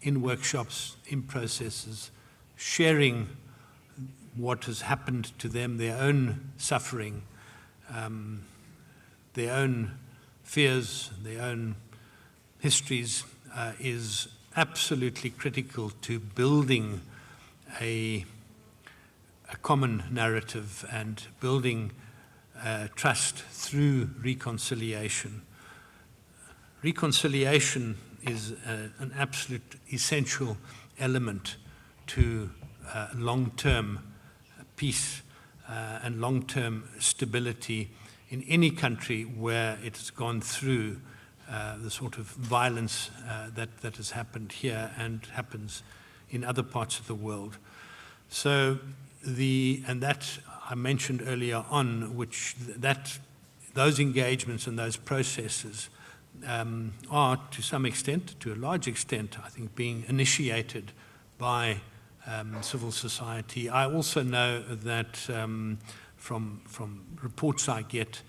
in workshops, in processes, sharing what has happened to them, their own suffering, their own fears, their own histories, is absolutely critical to building a common narrative and building trust through reconciliation. Reconciliation is an absolute essential element to long-term peace and long-term stability in any country where it has gone through the sort of violence that has happened here and happens in other parts of the world. So and that I mentioned earlier on, which those engagements and those processes are to some extent, to a large extent, I think, being initiated by civil society. I also know that from reports I get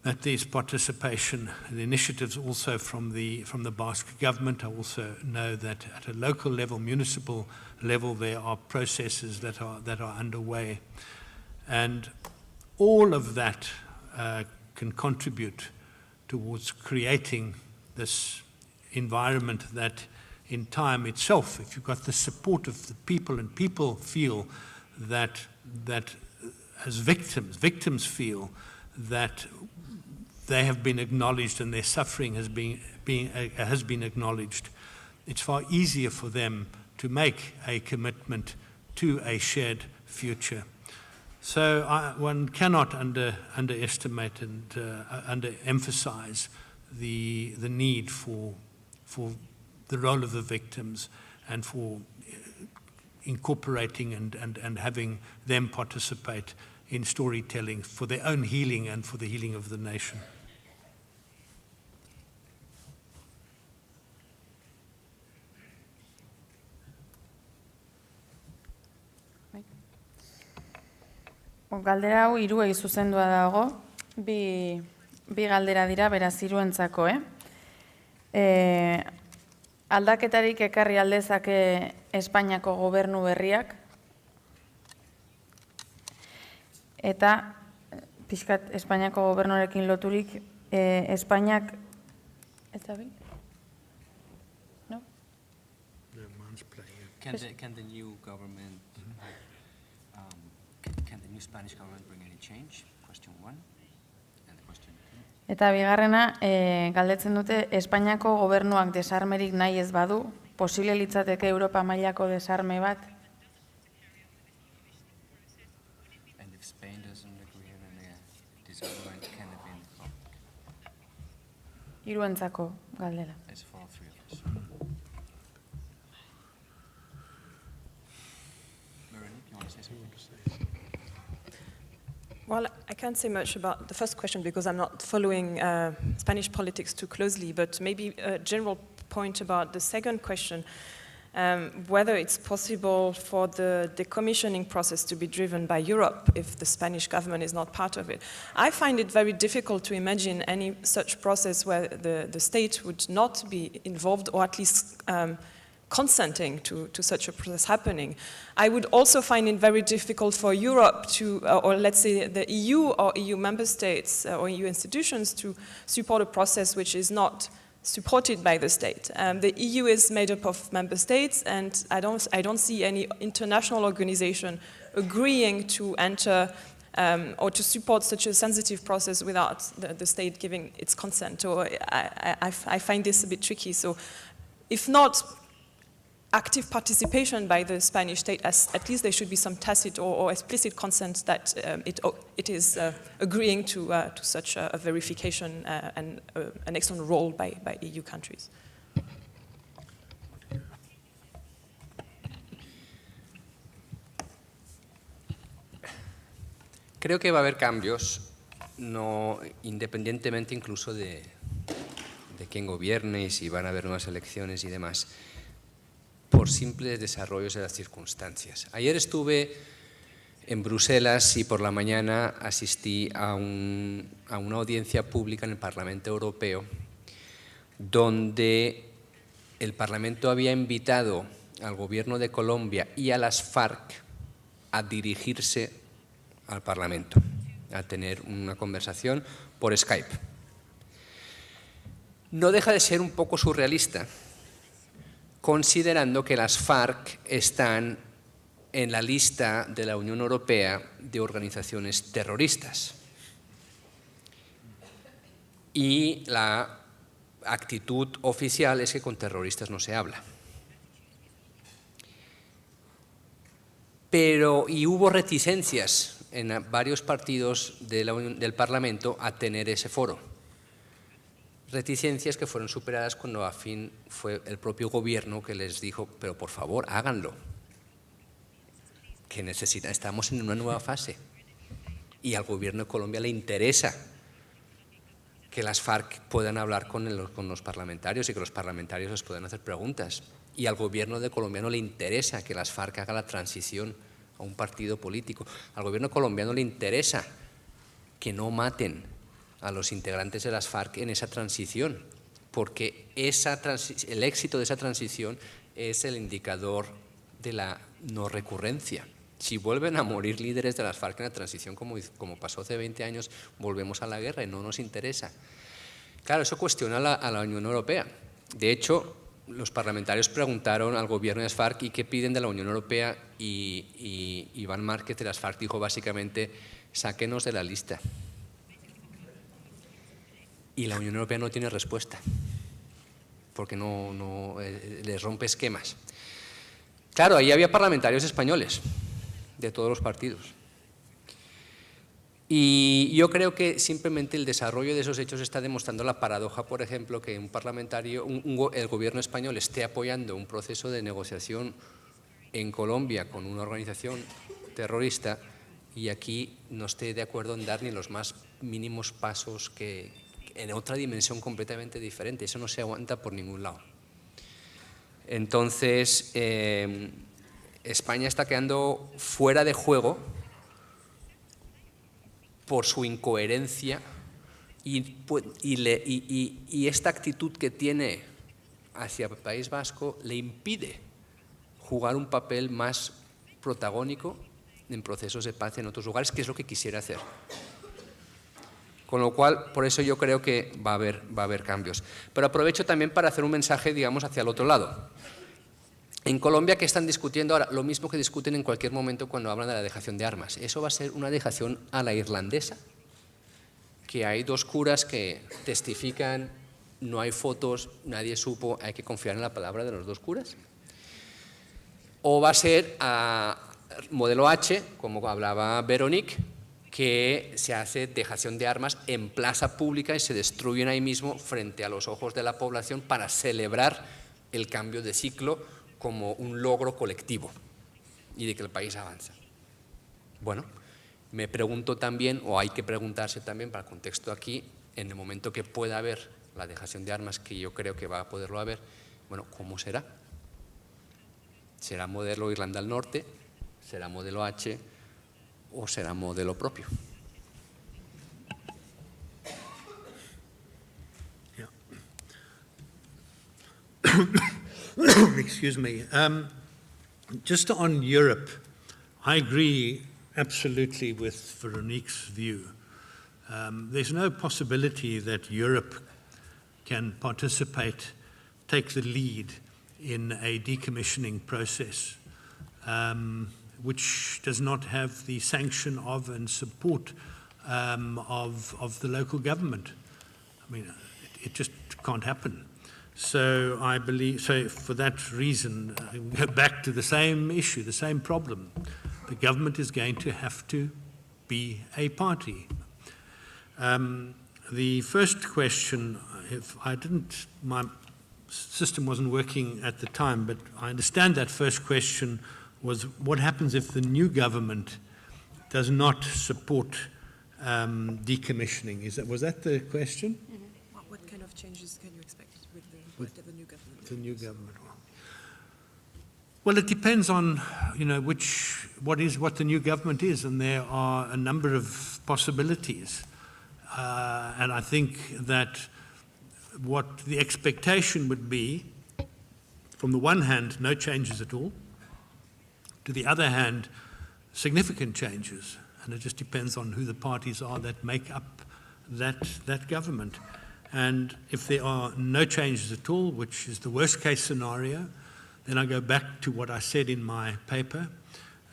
that there's participation and initiatives also from the Basque government. I also know that at a local level, municipal level, there are processes that are underway, and all of that can contribute towards creating this environment that in time itself, if you've got the support of the people and people feel that as victims feel that they have been acknowledged and their suffering has been acknowledged, it's far easier for them to make a commitment to a shared future. So one cannot underestimate and underemphasize the need for the role of the victims and for incorporating and having them participate in storytelling for their own healing and for the healing of the nation. Galdera hau hiruei zuzendua dago, bi galdera dira beraz hiruentzako, aldaketarik ekarri aldezake Espainiako gobernu berriak, eta pixkat Espainiako gobernuarekin loturik Espainiak, ez da bi? No? Can the new government, can the new Spanish government bring any change? Question one. And question two. Eta bigarrena, galdetzen dute, Espainiako gobernuak desarmerik nahi ez badu, posible litzateke Europa mailako desarme bat? And if Spain doesn't agree on a disarmament, can it be in the public? Hiruentzako galdera. It's for all three of us. Veronique, you want to say something? Well, I can't say much about the first question because I'm not following Spanish politics too closely, but maybe a general point about the second question, whether it's possible for the decommissioning process to be driven by Europe if the Spanish government is not part of it. I find it very difficult to imagine any such process where the state would not be involved or at least consenting to such a process happening. I would also find it very difficult for Europe to, or let's say the EU or EU member states or EU institutions to support a process which is not supported by the state. The EU is made up of member states, and I don't see any international organization agreeing to enter or to support such a sensitive process without the state giving its consent. So I find this a bit tricky. So if not active participation by the Spanish state, at least there should be some tacit or explicit consent that it is agreeing to such a verification and an external role by EU countries. Creo que va a haber cambios, no, independientemente incluso de quién gobierne y si van a haber nuevas elecciones y demás, por simples desarrollos de las circunstancias. Ayer estuve en Bruselas y por la mañana asistí a una audiencia pública en el Parlamento Europeo donde el Parlamento había invitado al gobierno de Colombia y a las FARC a dirigirse al Parlamento, a tener una conversación por Skype. No deja de ser un poco surrealista, considerando que las FARC están en la lista de la Unión Europea de organizaciones terroristas. Y la actitud oficial es que con terroristas no se habla. Y hubo reticencias en varios partidos del Parlamento a tener ese foro. Reticencias que fueron superadas cuando a fin fue el propio gobierno que les dijo, pero por favor, háganlo, que estamos en una nueva fase y al gobierno de Colombia le interesa que las FARC puedan hablar con los parlamentarios y que los parlamentarios les puedan hacer preguntas, y al gobierno de colombiano le interesa que las FARC haga la transición a un partido político. Al gobierno colombiano le interesa que no maten a los integrantes de las FARC en esa transición, porque el éxito de esa transición es el indicador de la no recurrencia. Si vuelven a morir líderes de las FARC en la transición, como pasó hace 20 años, volvemos a la guerra y no nos interesa. Claro, eso cuestiona a la Unión Europea. De hecho, los parlamentarios preguntaron al gobierno de las FARC ¿y qué piden de la Unión Europea? Y Iván Márquez de las FARC dijo básicamente, sáquenos de la lista. Y la Unión Europea no tiene respuesta, porque no les rompe esquemas. Claro, ahí había parlamentarios españoles, de todos los partidos. Y yo creo que simplemente el desarrollo de esos hechos está demostrando la paradoja, por ejemplo, que un parlamentario, el gobierno español esté apoyando un proceso de negociación en Colombia con una organización terrorista y aquí no esté de acuerdo en dar ni los más mínimos pasos que en otra dimensión completamente diferente. Eso no se aguanta por ningún lado. Entonces, España está quedando fuera de juego por su incoherencia y esta actitud que tiene hacia el País Vasco le impide jugar un papel más protagónico en procesos de paz en otros lugares, que es lo que quisiera hacer. Con lo cual, por eso yo creo que va a haber cambios. Pero aprovecho también para hacer un mensaje, digamos, hacia el otro lado. En Colombia, ¿qué están discutiendo ahora? Lo mismo que discuten en cualquier momento cuando hablan de la dejación de armas. Eso va a ser una dejación a la irlandesa, que hay 2 curas que testifican, no hay fotos, nadie supo, hay que confiar en la palabra de los 2 curas. O va a ser a modelo H, como hablaba Veronique, que se hace dejación de armas en plaza pública y se destruyen ahí mismo frente a los ojos de la población para celebrar el cambio de ciclo como un logro colectivo y de que el país avanza. Bueno, me pregunto también, o hay que preguntarse también para el contexto aquí, en el momento que pueda haber la dejación de armas, que yo creo que va a poderlo haber, bueno, ¿cómo será? ¿Será modelo Irlanda del Norte? ¿Será modelo H? ¿O será modelo propio? Excuse me. Just on Europe, I agree absolutely with Veronique's view. There's no possibility that Europe can participate, take the lead in a decommissioning process, which does not have the sanction of and support of the local government. I mean, it just can't happen. So I believe, so for that reason, we go back to the same issue, the same problem. The government is going to have to be a party. The first question, my system wasn't working at the time, but I understand that first question was what happens if the new government does not support decommissioning? Was that the question? Mm-hmm. What kind of changes can you expect with the new government? The new government. Well, it depends on, what the new government is, and there are a number of possibilities. And I think that what the expectation would be, from the one hand, no changes at all. To the other hand, significant changes. And it just depends on who the parties are that make up that government. And if there are no changes at all, which is the worst case scenario, then I go back to what I said in my paper.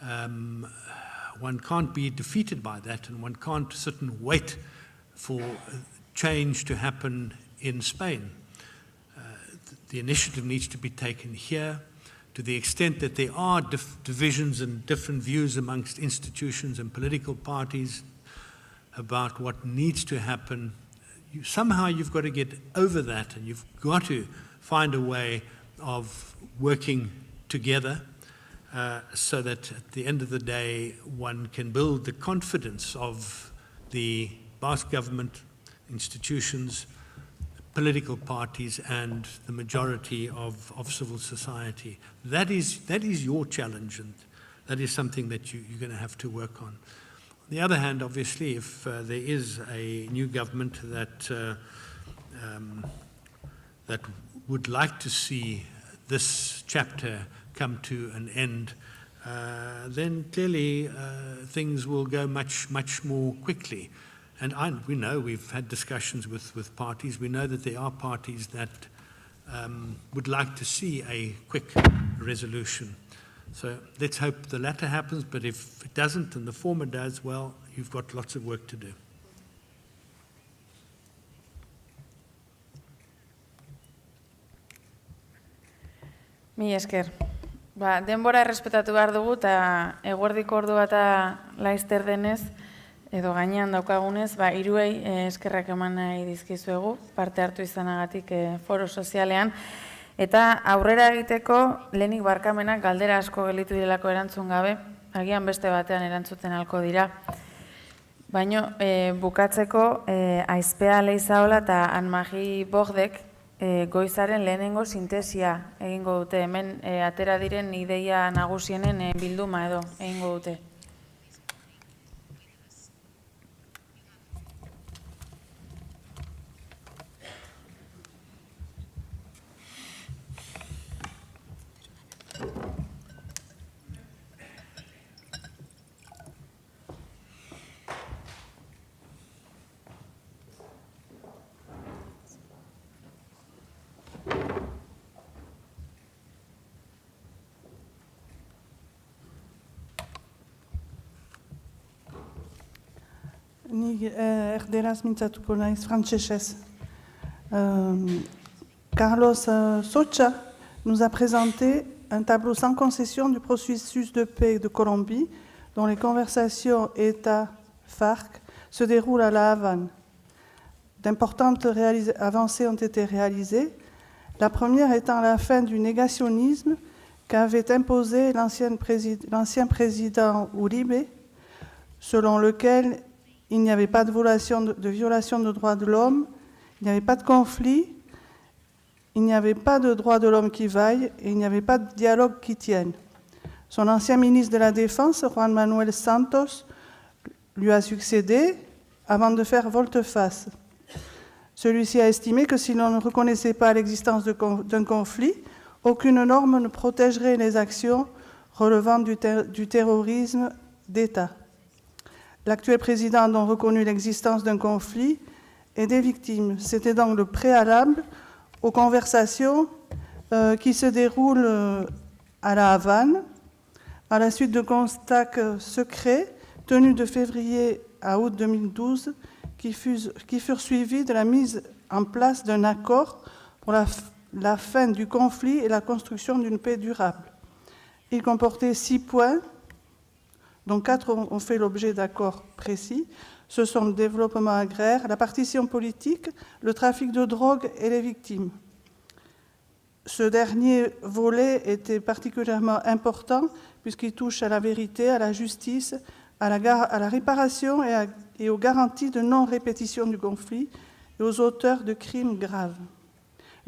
One can't be defeated by that, and one can't sit and wait for change to happen in Spain. The initiative needs to be taken here. To the extent that there are divisions and different views amongst institutions and political parties about what needs to happen, somehow you've got to get over that, and you've got to find a way of working together so that at the end of the day one can build the confidence of the Basque government, institutions, political parties, and the majority of civil society. That is your challenge, and that is something that you're going to have to work on. On the other hand, obviously, if there is a new government that would like to see this chapter come to an end, then clearly things will go much more quickly. And we know, we've had discussions with parties, we know that there are parties that would like to see a quick resolution. So let's hope the latter happens, but if it doesn't and the former does, well, you've got lots of work to do. Mi esker. Denbora errespetatu behar dugu, eta eguerdiko ordua eta laizter denez, edo gainean daukagunez, hiruei eskerrak eman nahi dizkizuegu, parte hartu izanagatik foro sozialean, eta aurrera egiteko lehenik barkamenak galdera asko gelditu direlako erantzun gabe, agian beste batean erantzuten halko dira. Baina bukatzeko Aizpea Leizaola eta Anmagi Bogdek goizaren lehenengo sintesia egingo dute, hemen atera diren ideia nagusienen bilduma edo egingo dute. Ni erderaz mintzatuko naiz frantsesez. Carlos Socha nous a présenté un tableau sans concession du processus de paix de Colombie, dont les conversations État-FARC se déroulent à La Havane. D'importantes avancées ont été réalisées, la première étant la fin du négationnisme qu'avait imposé l'ancien président Uribe, selon lequel il n'y avait pas de violation de droits de l'homme, il n'y avait pas de conflit, il n'y avait pas de droits de l'homme qui vaillent et il n'y avait pas de dialogue qui tienne. Son ancien ministre de la Défense, Juan Manuel Santos, lui a succédé avant de faire volte-face. Celui-ci a estimé que si l'on ne reconnaissait pas l'existence d'un conflit, aucune norme ne protégerait les actions relevant du terrorisme d'État. L'actuel président a donc reconnu l'existence d'un conflit et des victimes. C'était donc le préalable aux conversations qui se déroulent à La Havane, à la suite de contacts secrets tenus de février à août 2012 qui furent suivis de la mise en place d'un accord pour la fin du conflit et la construction d'une paix durable. Il comportait 6 points, dont 4 ont fait l'objet d'accords précis. Ce sont le développement agraire, la partition politique, le trafic de drogue et les victimes. Ce dernier volet était particulièrement important puisqu'il touche à la vérité, à la justice, à la réparation et aux garanties de non-répétition du conflit et aux auteurs de crimes graves.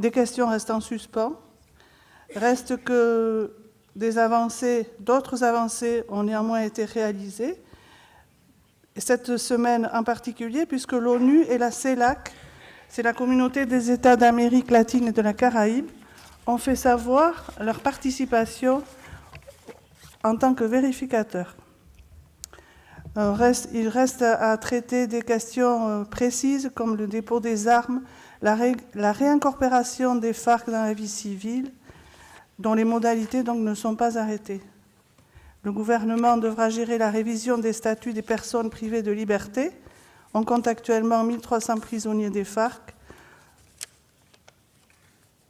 Des questions restent en suspens. Reste que d'autres avancées ont néanmoins été réalisées. Et cette semaine en particulier, puisque l'ONU et la CELAC, c'est la communauté des États d'Amérique latine et de la Caraïbe, ont fait savoir leur participation en tant que vérificateurs. Il reste à traiter des questions précises comme le dépôt des armes, la réincorporation des FARC dans la vie civile, dont les modalités donc ne sont pas arrêtées. Le gouvernement devra gérer la révision des statuts des personnes privées de liberté. On compte actuellement 1300 prisonniers des FARC.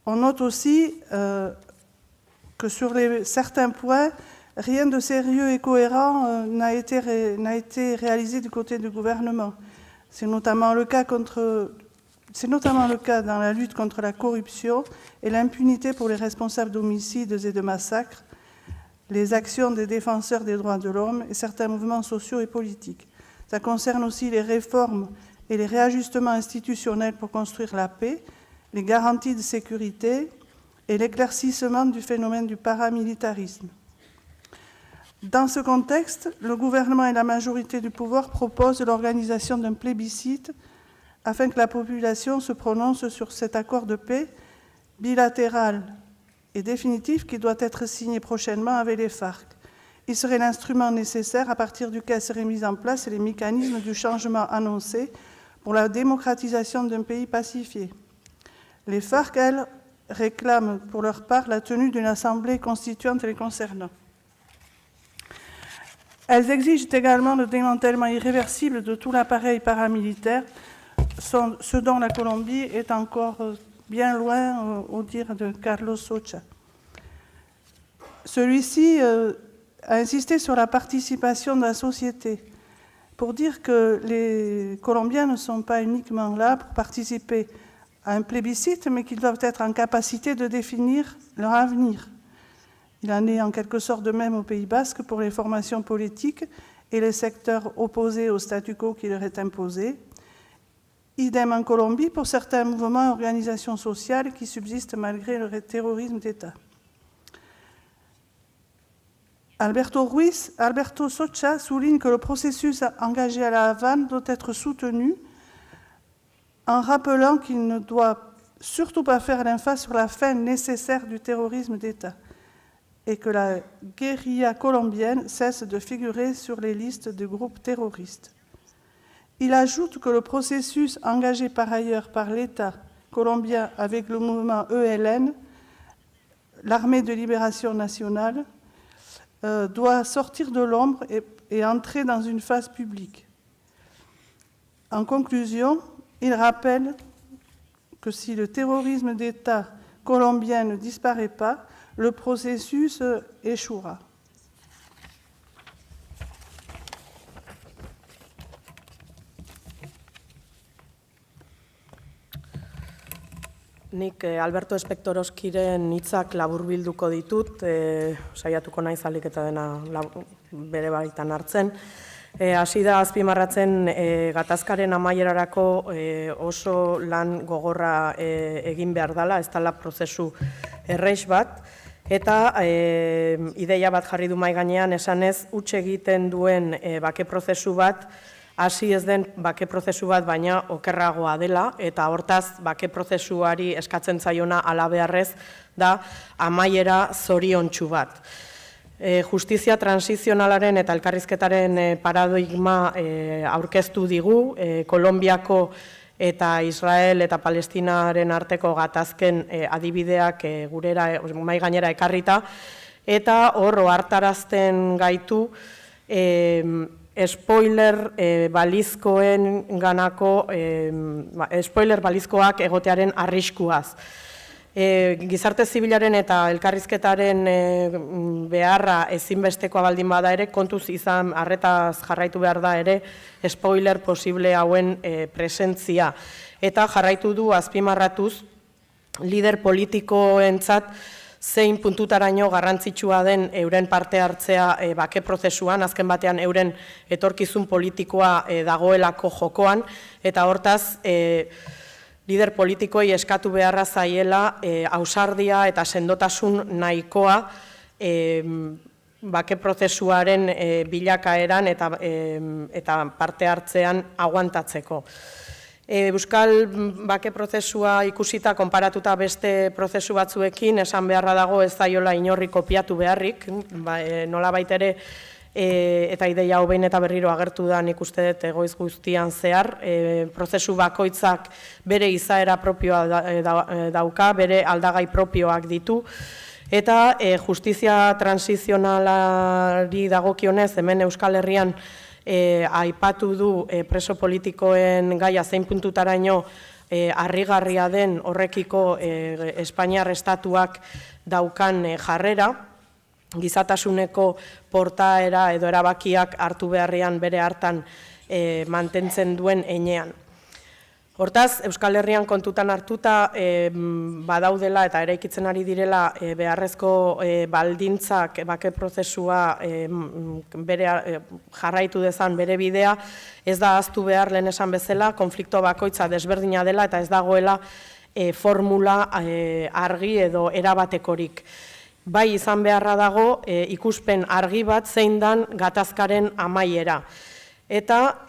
On note aussi que sur certains points, rien de sérieux et cohérent n'a été réalisé du côté du gouvernement. C'est notamment le cas dans la lutte contre la corruption et l'impunité pour les responsables d'homicides et de massacres, les actions des défenseurs des droits de l'homme et certains mouvements sociaux et politiques. Ça concerne aussi les réformes et les réajustements institutionnels pour construire la paix, les garanties de sécurité et l'éclaircissement du phénomène du paramilitarisme. Dans ce contexte, le gouvernement et la majorité du pouvoir proposent l'organisation d'un plébiscite afin que la population se prononce sur cet accord de paix bilatéral et définitif qui doit être signé prochainement avec les FARC. Il serait l'instrument nécessaire à partir duquel seraient mis en place les mécanismes du changement annoncé pour la démocratisation d'un pays pacifié. Les FARC, elles, réclament pour leur part la tenue d'une assemblée constituante les concernant. Elles exigent également le démantèlement irréversible de tout l'appareil paramilitaire, ce dont la Colombie est encore bien loin, au dire de Carlos Socha. Celui-ci a insisté sur la participation de la société, pour dire que les Colombiens ne sont pas uniquement là pour participer à un plébiscite, mais qu'ils doivent être en capacité de définir leur avenir. Il en est en quelque sorte de même au Pays Basque pour les formations politiques et les secteurs opposés au statu quo qui leur est imposé. Idem en Colombie pour certains mouvements et organisations sociales qui subsistent malgré le terrorisme d'État. Alberto Socha souligne que le processus engagé à la Havane doit être soutenu en rappelant qu'il ne doit surtout pas faire l'impasse sur la fin nécessaire du terrorisme d'État et que la guérilla colombienne cesse de figurer sur les listes de groupes terroristes. Il ajoute que le processus engagé par ailleurs par l'État colombien avec le mouvement ELN, l'Armée de libération nationale, doit sortir de l'ombre et entrer dans une phase publique. En conclusion, il rappelle que si le terrorisme d'État colombien ne disparaît pas, le processus échouera. Nik Alberto Espektorozkiren hitzak laburbilduko ditut, saiatuko naiz ahalik eta dena bere baitan hartzen. Hasi da azpimarratzen gatazkaren amaierarako oso lan gogorra egin behar dela, ez dela prozesu erreix bat, eta ideia bat jarri du mahai gainean esanez huts egiten duen bake prozesu bat, hasi ez den bake prozesu bat baina okerragoa dela, eta hortaz bake prozesuari eskatzen zaiona halabeharrez da amaiera zoriontsu bat. Justizia transizionalaren eta elkarrizketaren paradigma aurkeztu digu, Kolonbiako eta Israel eta Palestinaren arteko gatazken adibideak gurera mahai gainera ekarrita, eta hor ohartarazten gaitu spoiler balizkoak egotearen arriskuaz. Gizarte zibilaren eta elkarrizketaren beharra ezinbestekoa baldin bada ere, kontuz izan arretaz jarraitu behar da ere spoiler posible hauen presentzia. Eta jarraitu du azpimarratuz lider politikoentzat zein puntutaraino garrantzitsua den euren parte hartzea bake prozesuan, azken batean euren etorkizun politikoa dagoelako jokoan, eta hortaz lider politikoi eskatu beharra zaiela ausardia eta sendotasun nahikoa bake prozesuaren bilakaeran eta parte hartzean aguantatzeko. Euskal bake prozesua ikusita konparatuta beste prozesu batzuekin esan beharra dago ez zaiola inorri kopiatu beharrik, nolabait ere eta ideia hau behin eta berriro agertu da nik uste dut egoiz guztian zehar, prozesu bakoitzak bere izaera propioa dauka, bere aldagai propioak ditu, eta justizia transizionalari dagokionez hemen Euskal Herrian aipatu du preso politikoen gaia zein puntutaraino harrigarria den horrekiko Espainiar estatuak daukan jarrera, gizatasuneko portaera edo erabakiak hartu beharrean bere hartan mantentzen duen heinean. Hortaz, Euskal Herrian kontutan hartuta badaudela eta eraikitzen ari direla beharrezko baldintzak bake prozesua jarraitu dezan bere bidea, ez da ahaztu behar lehen esan bezala, konflikto bakoitza desberdina dela eta ez dagoela formula argi edo erabatekorik. Bai izan beharra dago ikuspen argi bat zein dan gatazkaren amaiera. Eta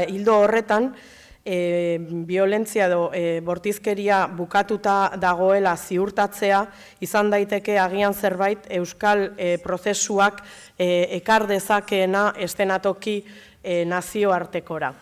hildo horretan, violentzia edo bortizkeria bukatuta dagoela ziurtatzea, izan daiteke agian zerbait euskal prozesuak ekar dezakeena eszenatoki nazioartekora.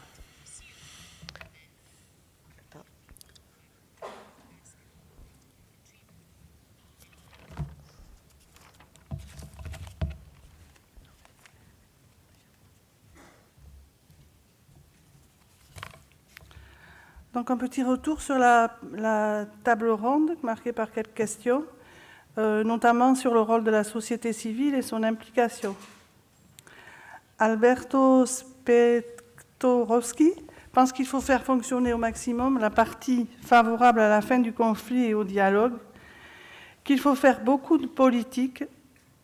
Donc un petit retour sur la table ronde marquée par quelques questions, notamment sur le rôle de la société civile et son implication. Alberto Spektorowski pense qu'il faut faire fonctionner au maximum la partie favorable à la fin du conflit et au dialogue, qu'il faut faire beaucoup de politique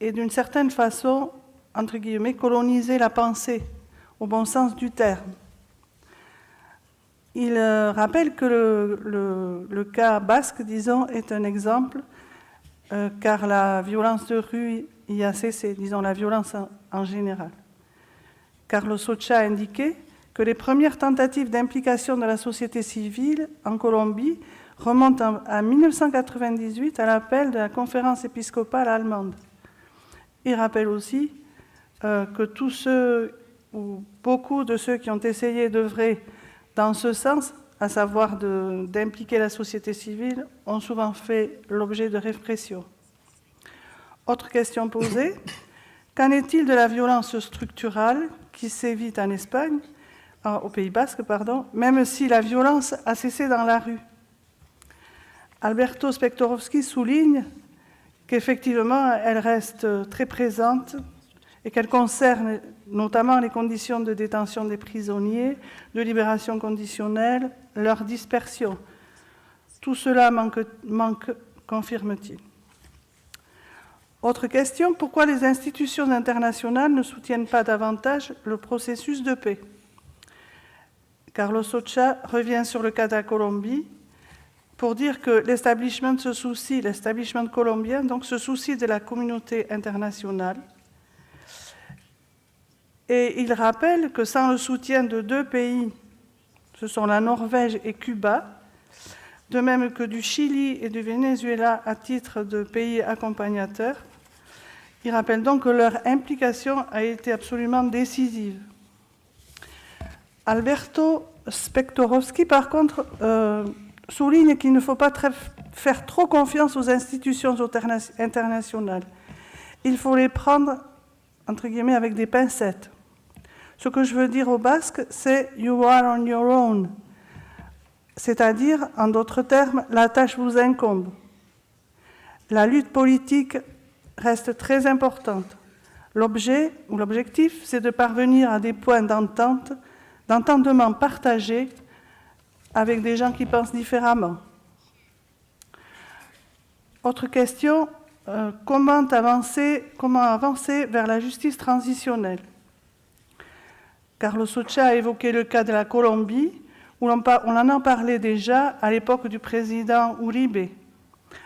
et d'une certaine façon, entre guillemets, coloniser la pensée, au bon sens du terme. Il rappelle que le cas basque, disons, est un exemple, car la violence de rue y a cessé, disons la violence en général. Carlos Socha a indiqué que les premières tentatives d'implication de la société civile en Colombie remontent à 1998 à l'appel de la conférence épiscopale allemande. Il rappelle aussi que tous ceux, ou beaucoup de ceux qui ont essayé d'œuvrer dans ce sens, à savoir d'impliquer la société civile, ont souvent fait l'objet de répression. Autre question posée, qu'en est-il de la violence structurale qui sévit en Espagne, au Pays Basque, pardon, même si la violence a cessé dans la rue? Alberto Spektorowski souligne qu'effectivement, elle reste très présente et qu'elle concerne notamment les conditions de détention des prisonniers, de libération conditionnelle, leur dispersion. Tout cela manque, confirme-t-il. Autre question, pourquoi les institutions internationales ne soutiennent pas davantage le processus de paix? Carlos Socha revient sur le cas de la Colombie pour dire que l'establishment colombien donc, se soucie de la communauté internationale. Et il rappelle que sans le soutien de deux pays, ce sont la Norvège et Cuba, de même que du Chili et du Venezuela à titre de pays accompagnateurs, il rappelle donc que leur implication a été absolument décisive. Alberto Spektorowski, par contre, souligne qu'il ne faut pas faire trop confiance aux institutions internationales. Il faut les prendre, entre guillemets, avec des pincettes. Ce que je veux dire au basque, c'est « you are on your own », c'est-à-dire, en d'autres termes, la tâche vous incombe. La lutte politique reste très importante. L'objet ou l'objectif, c'est de parvenir à des points d'entendement partagés avec des gens qui pensent différemment. Autre question, comment avancer vers la justice transitionnelle? Carlos Socha a évoqué le cas de la Colombie, où on en a parlé déjà à l'époque du président Uribe,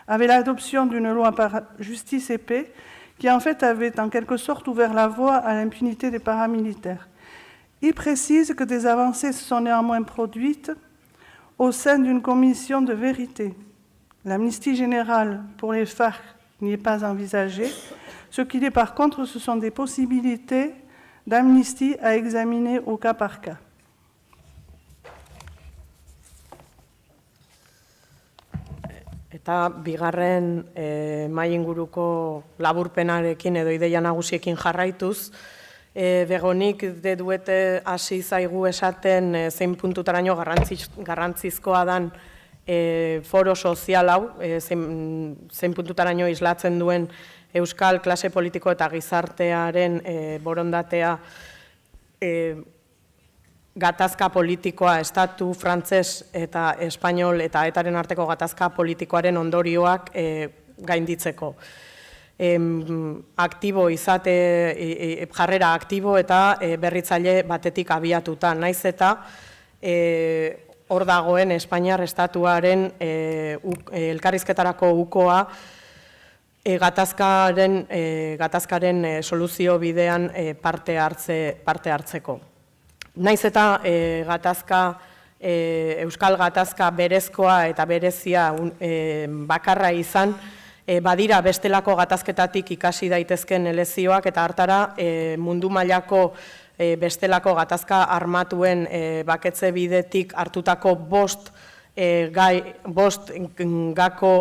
avec l'adoption d'une loi par justice et paix, qui en fait avait en quelque sorte ouvert la voie à l'impunité des paramilitaires. Il précise que des avancées se sont néanmoins produites au sein d'une commission de vérité. L'amnistie générale pour les FARC n'y est pas envisagée. Ce qu'il est par contre, ce sont des possibilités d'amnistie à examiner au cas par cas. Eta bigarren mahai inguruko laburpenarekin edo ideia nagusiekin jarraituz, Begonik duete hasi zaigu esaten zein puntutaraino garrantzizkoa dan foro sozial hau, zein puntutaraino islatzen duen euskal klase politiko eta gizartearen borondatea gatazka politikoa, estatu, frantses eta espainol eta etaren arteko gatazka politikoaren ondorioak gainditzeko. Aktibo izate, jarrera aktibo eta berritzaile batetik abiatuta. Naiz eta hor dagoen Espainiar estatuaren elkarrizketarako ukoa gatazkaren soluzio bidean parte hartzeko. Naiz eta euskal gatazka berezkoa eta berezia bakarra izan, badira bestelako gatazketatik ikasi daitezken lezioak eta hartara mundu mailako bestelako gatazka armatuen baketze bidetik hartutako bost gako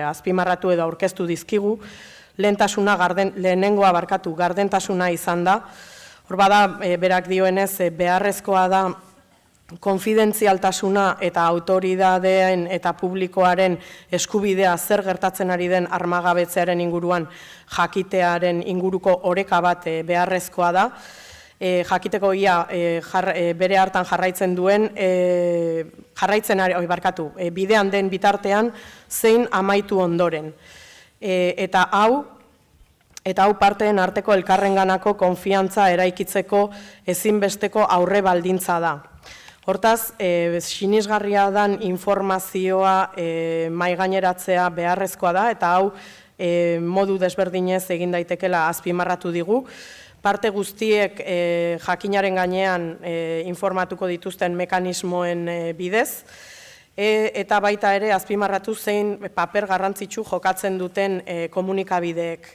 azpimarratu edo aurkeztu dizkigu, lehenengoa gardentasuna izan da. Hor bada, berak dioenez, beharrezkoa da konfidentzialtasuna eta autoridadeen eta publikoaren eskubidea zer gertatzen ari den armagabetzearen inguruan jakitearen inguruko oreka bat beharrezkoa da. jakiteko ia bere hartan jarraitzen duen, bidean den bitartean zein amaitu ondoren. Eta hau parteen arteko elkarrenganako konfiantza eraikitzeko ezinbesteko aurre baldintza da. Hortaz, sinisgarria dan informazioa mahaigaineratzea beharrezkoa da, eta hau modu desberdinez egin daitekela azpimarratu digu. Parte guztiek jakinaren gainean informatuko dituzten mekanismoen bidez, eta baita ere azpimarratu zein paper garrantzitsu jokatzen duten komunikabideek.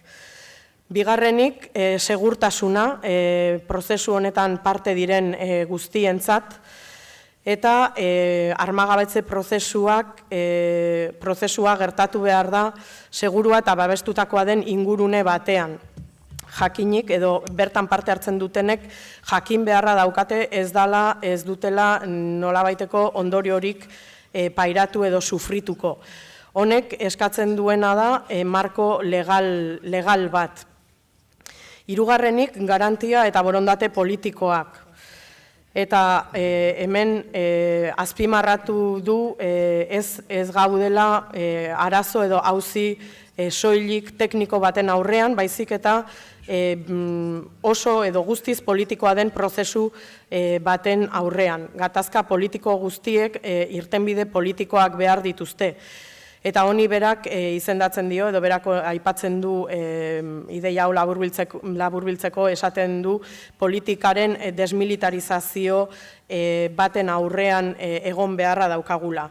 Bigarrenik, segurtasuna, prozesu honetan parte diren guztientzat, eta armagabetze prozesua gertatu behar da segurua eta babestutakoa den ingurune batean. Jakinik edo bertan parte hartzen dutenek jakin beharra daukate ez dutela nolabaiteko ondoriorik pairatu edo sufrituko. Honek eskatzen duena da marko legal bat. Hirugarrenik, garantia eta borondate politikoak. Eta hemen azpimarratu du ez gaudela arazo edo auzi soilik tekniko baten aurrean, baizik eta oso edo guztiz politikoa den prozesu baten aurrean. Gatazka politiko guztiek irtenbide politikoak behar dituzte. Eta honi berak izendatzen dio, edo berak aipatzen du ideia hau laburbiltzeko esaten du politikaren desmilitarizazio baten aurrean egon beharra daukagula.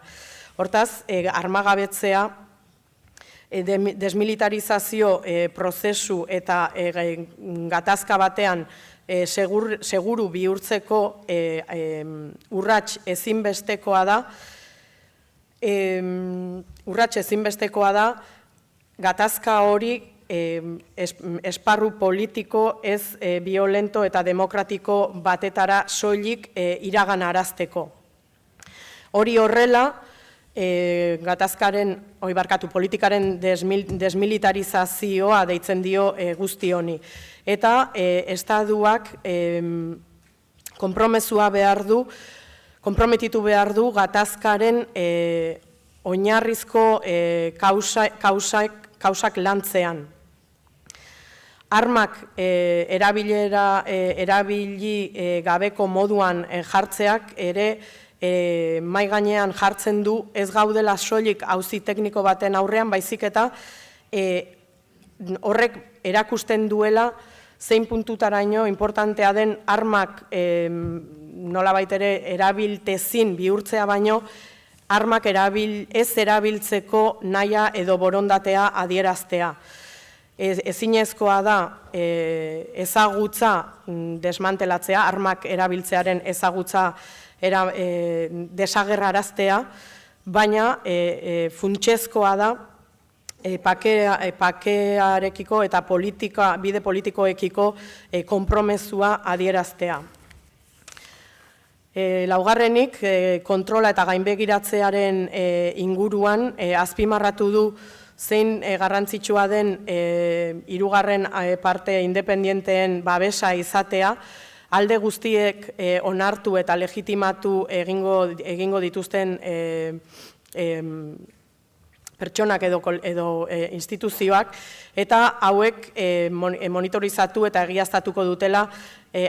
Hortaz, armagabetzea desmilitarizazio prozesu eta gatazka batean seguru bihurtzeko urrats ezinbestekoa da, gatazka hori esparru politiko ez biolento eta demokratiko batetara soilik iraganarazteko. Hori horrela, politikaren desmilitarizazioa deitzen dio guzti honi. Eta estatuak konprometitu behar du gatazkaren oinarrizko kausak lantzean. Armak erabili gabeko moduan jartzeak ere mahai gainean jartzen du ez gaudela soilik auzi tekniko baten aurrean, baizik eta horrek erakusten duela zein puntutaraino importantea den armak nolabait ere erabiltezin bihurtzea baino, armak ez erabiltzeko nahia edo borondatea adieraztea. Ezinezkoa da ezagutza desmantelatzea, armak erabiltzearen ezagutza desagerraraztea, baina funtsezkoa da pakearekiko eta bide politikoekiko konpromezua adieraztea. Laugarrenik, kontrola eta gainbegiratzearen inguruan azpimarratu du zein garrantzitsua den hirugarren parte independenteen babesa izatea, alde guztiek onartu eta legitimatu egingo dituzten pertsonak edo instituzioak, eta hauek monitorizatu eta egiaztatuko dutela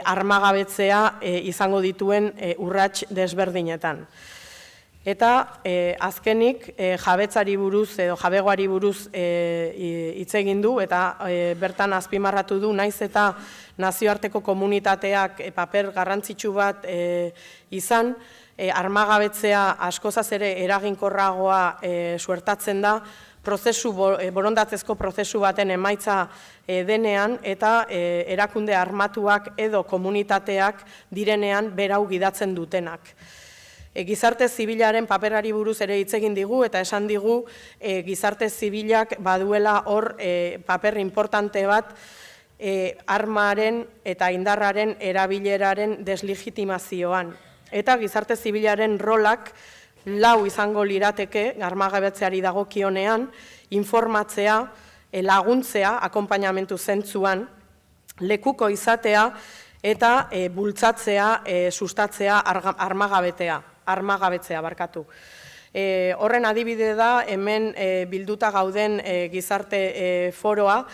armagabetzea izango dituen urrats desberdinetan. Eta azkenik jabetzari buruz edo jabegoari buruz hitz egin du, eta bertan azpimarratu du, naiz eta nazioarteko komunitateak paper garrantzitsu bat izan, armagabetzea askozaz ere eraginkorragoa suertatzen da, borondatzezko prozesu baten emaitza denean, eta erakunde armatuak edo komunitateak direnean berau gidatzen dutenak. Gizarte zibilaren paperari buruz ere hitz egin digu, eta esan digu gizarte zibilak baduela hor paper importante bat armaren eta indarraren erabileraren deslegitimazioan. Eta gizarte zibilaren rolak lau izango lirateke, armagabetzeari dagokionean, informatzea, laguntzea, akonpainamentu zentzuan, lekuko izatea, eta bultzatzea, sustatzea armagabetzea barkatu. Horren adibide da, hemen bilduta gauden gizarte foroa,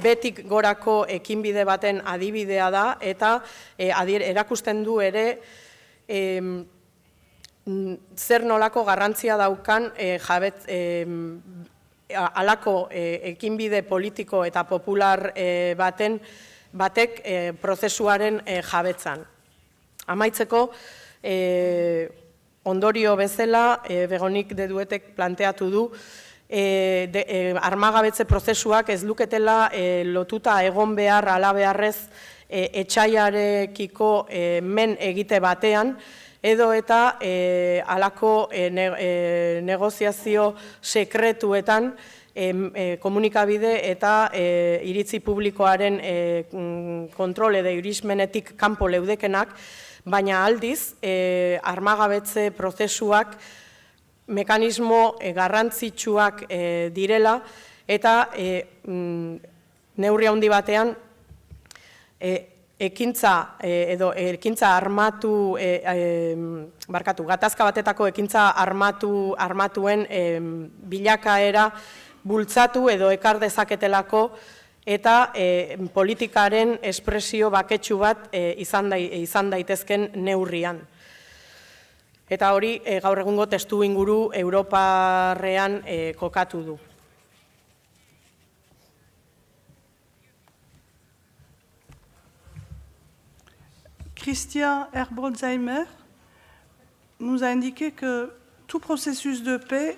betik gorako ekinbide baten adibidea da, eta erakusten du ere zer nolako garrantzia daukan halako ekinbide politiko eta popular batek prozesuaren jabetzan. Amaitzeko, ondorio bezala, Begonik Deduetek planteatu du, armagabetze prozesuak ez luketela lotuta egon behar alabeharrez etxaiarekiko men egite batean, edo eta halako negoziazio sekretuetan komunikabide eta iritzi publikoaren kontrol edo irismenetik kanpo leudekenak, baina aldiz, armagabetze prozesuak mekanismo garrantzitsuak direla eta neurri handi batean ekintza armatu, gatazka batetako ekintza armatuen bilakaera bultzatu edo ekar dezaketelako eta politikaren espresio baketsu bat izan daitezken neurrian. Eta hori gaur egungo testu inguru Europarrean kokatu du. Christian Herbolzheimer nous a indiqué que tout processus de paix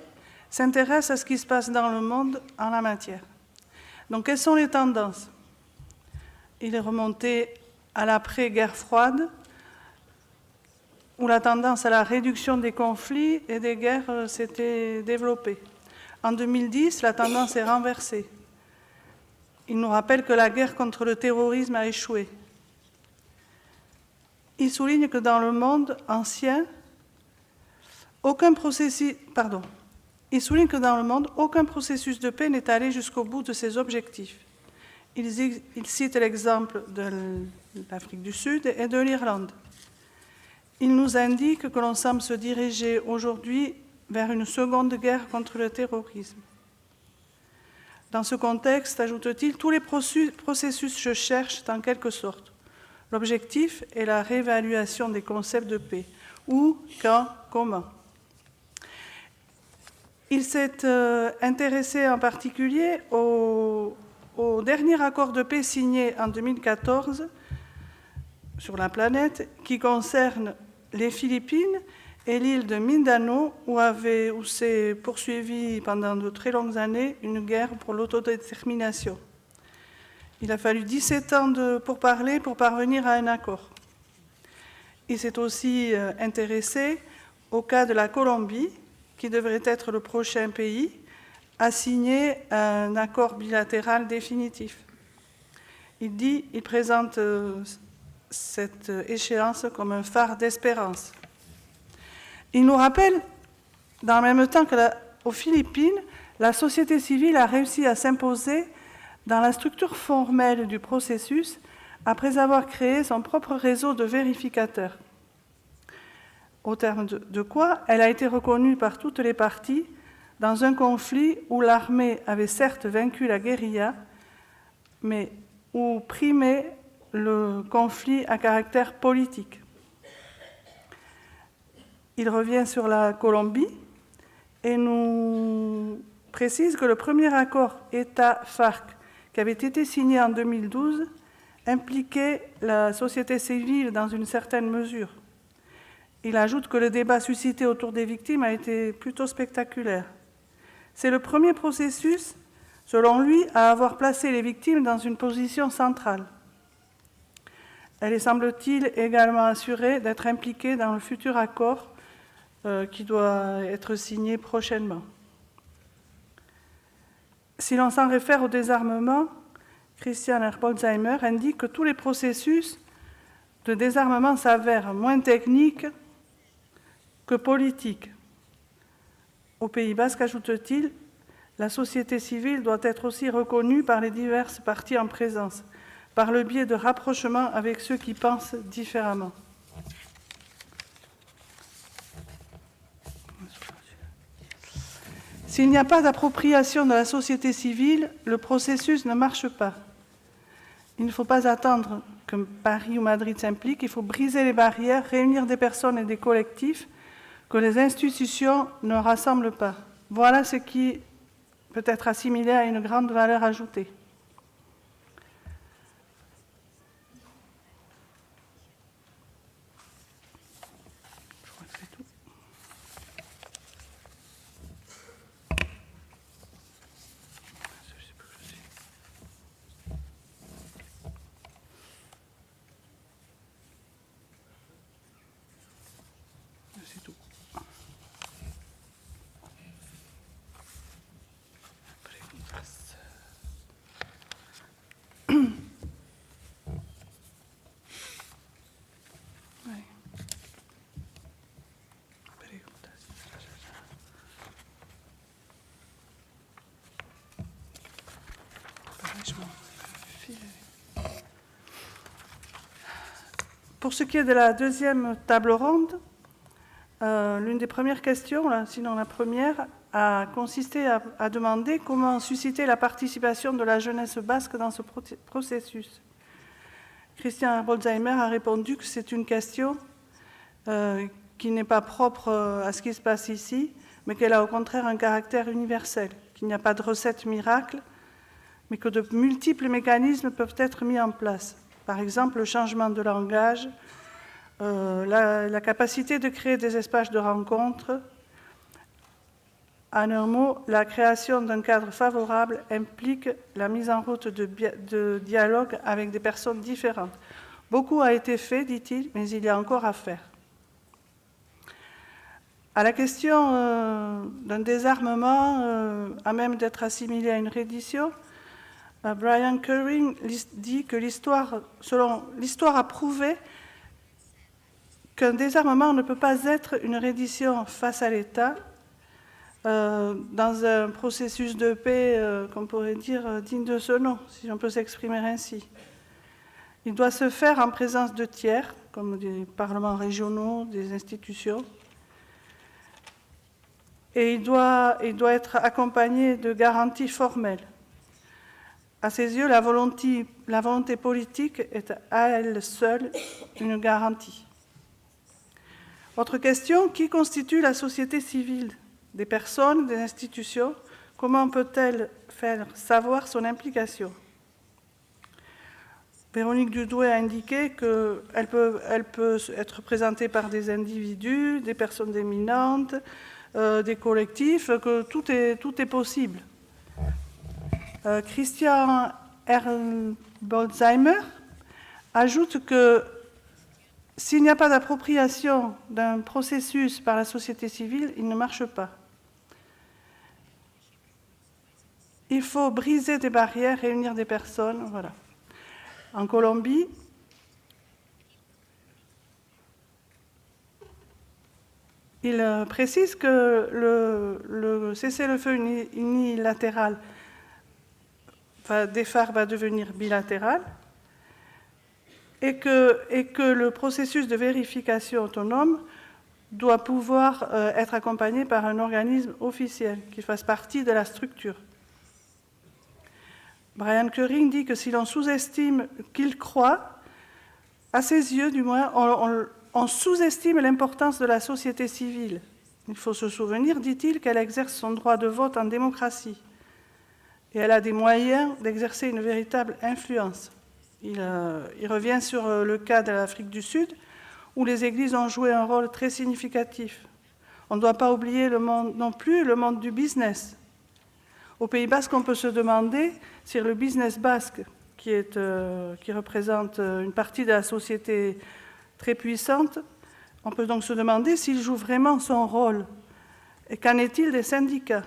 s'intéresse à ce qui se passe dans le monde en la matière. Donc, quelles sont les tendances? Il est remonté à l'après-guerre froide, où la tendance à la réduction des conflits et des guerres s'était développée. En 2010, la tendance est renversée. Il nous rappelle que la guerre contre le terrorisme a échoué. Il souligne que dans le monde ancien, aucun processus de paix n'est allé jusqu'au bout de ses objectifs. Il cite l'exemple de l'Afrique du Sud et de l'Irlande. Il nous indique que l'on semble se diriger aujourd'hui vers une seconde guerre contre le terrorisme. Dans ce contexte, ajoute-t-il, tous les processus se cherchent en quelque sorte. L'objectif est la réévaluation des concepts de paix. Où, quand, comment. Il s'est intéressé en particulier au dernier accord de paix signé en 2014 sur la planète qui concerne les Philippines et l'île de Mindanao où s'est poursuivie pendant de très longues années une guerre pour l'autodétermination. Il a fallu 17 ans pour parvenir à un accord. Il s'est aussi intéressé au cas de la Colombie, qui devrait être le prochain pays à signer un accord bilatéral définitif. Il présente cette échéance comme un phare d'espérance. Il nous rappelle, dans le même temps qu'aux Philippines, la société civile a réussi à s'imposer dans la structure formelle du processus après avoir créé son propre réseau de vérificateurs. Au terme de quoi, elle a été reconnue par toutes les parties dans un conflit où l'armée avait certes vaincu la guérilla, mais où primait le conflit à caractère politique. Il revient sur la Colombie et nous précise que le premier accord État-FARC qui avait été signé en 2012 impliquait la société civile dans une certaine mesure. Il ajoute que le débat suscité autour des victimes a été plutôt spectaculaire. C'est le premier processus, selon lui, à avoir placé les victimes dans une position centrale. Elle est, semble-t-il, également assurée d'être impliquée dans le futur accord qui doit être signé prochainement. Si l'on s'en réfère au désarmement, Christian Herbolzheimer indique que tous les processus de désarmement s'avèrent moins techniques que politiques. Au Pays basque, ajoute-t-il, la société civile doit être aussi reconnue par les diverses parties en présence, par le biais de rapprochements avec ceux qui pensent différemment. S'il n'y a pas d'appropriation de la société civile, le processus ne marche pas. Il ne faut pas attendre que Paris ou Madrid s'impliquent, il faut briser les barrières, réunir des personnes et des collectifs que les institutions ne rassemblent pas. Voilà ce qui peut être assimilé à une grande valeur ajoutée. Je crois que c'est tout. C'est tout. Pour ce qui est de la deuxième table ronde, l'une des premières questions, sinon la première, a consisté à demander comment susciter la participation de la jeunesse basque dans ce processus. Christian Bolzheimer a répondu que c'est une question qui n'est pas propre à ce qui se passe ici, mais qu'elle a au contraire un caractère universel, qu'il n'y a pas de recette miracle, mais que de multiples mécanismes peuvent être mis en place. Par exemple, le changement de langage, la capacité de créer des espaces de rencontre. En un mot, la création d'un cadre favorable implique la mise en route de dialogue avec des personnes différentes. Beaucoup a été fait, dit-il, mais il y a encore à faire. À la question d'un désarmement à même d'être assimilé à une reddition, Brian Curring dit que l'histoire a prouvé qu'un désarmement ne peut pas être une reddition face à l'État dans un processus de paix, qu'on pourrait dire, digne de ce nom, si on peut s'exprimer ainsi. Il doit se faire en présence de tiers, comme des parlements régionaux, des institutions, et il doit être accompagné de garanties formelles. À ses yeux, la volonté politique est à elle seule une garantie. Autre question, qui constitue la société civile? Des personnes, des institutions? Comment peut-elle faire savoir son implication? Véronique Dudoué a indiqué qu'elle peut être représentée par des individus, des personnes éminentes, des collectifs, que tout est possible. Christian Bolzheimer ajoute que s'il n'y a pas d'appropriation d'un processus par la société civile, il ne marche pas. Il faut briser des barrières, réunir des personnes, voilà. En Colombie, il précise que le cessez-le-feu unilatéral des FARC va devenir bilatéral et que le processus de vérification autonome doit pouvoir être accompagné par un organisme officiel qui fasse partie de la structure. Brian Curring dit que si l'on sous-estime qu'il croit, à ses yeux du moins, on sous-estime l'importance de la société civile. Il faut se souvenir, dit-il, qu'elle exerce son droit de vote en démocratie. Et elle a des moyens d'exercer une véritable influence. Il revient sur le cas de l'Afrique du Sud, où les églises ont joué un rôle très significatif. On ne doit pas oublier non plus le monde du business. Au Pays Basque, on peut se demander si le business basque, qui représente une partie de la société très puissante, on peut donc se demander s'il joue vraiment son rôle. Et qu'en est-il des syndicats?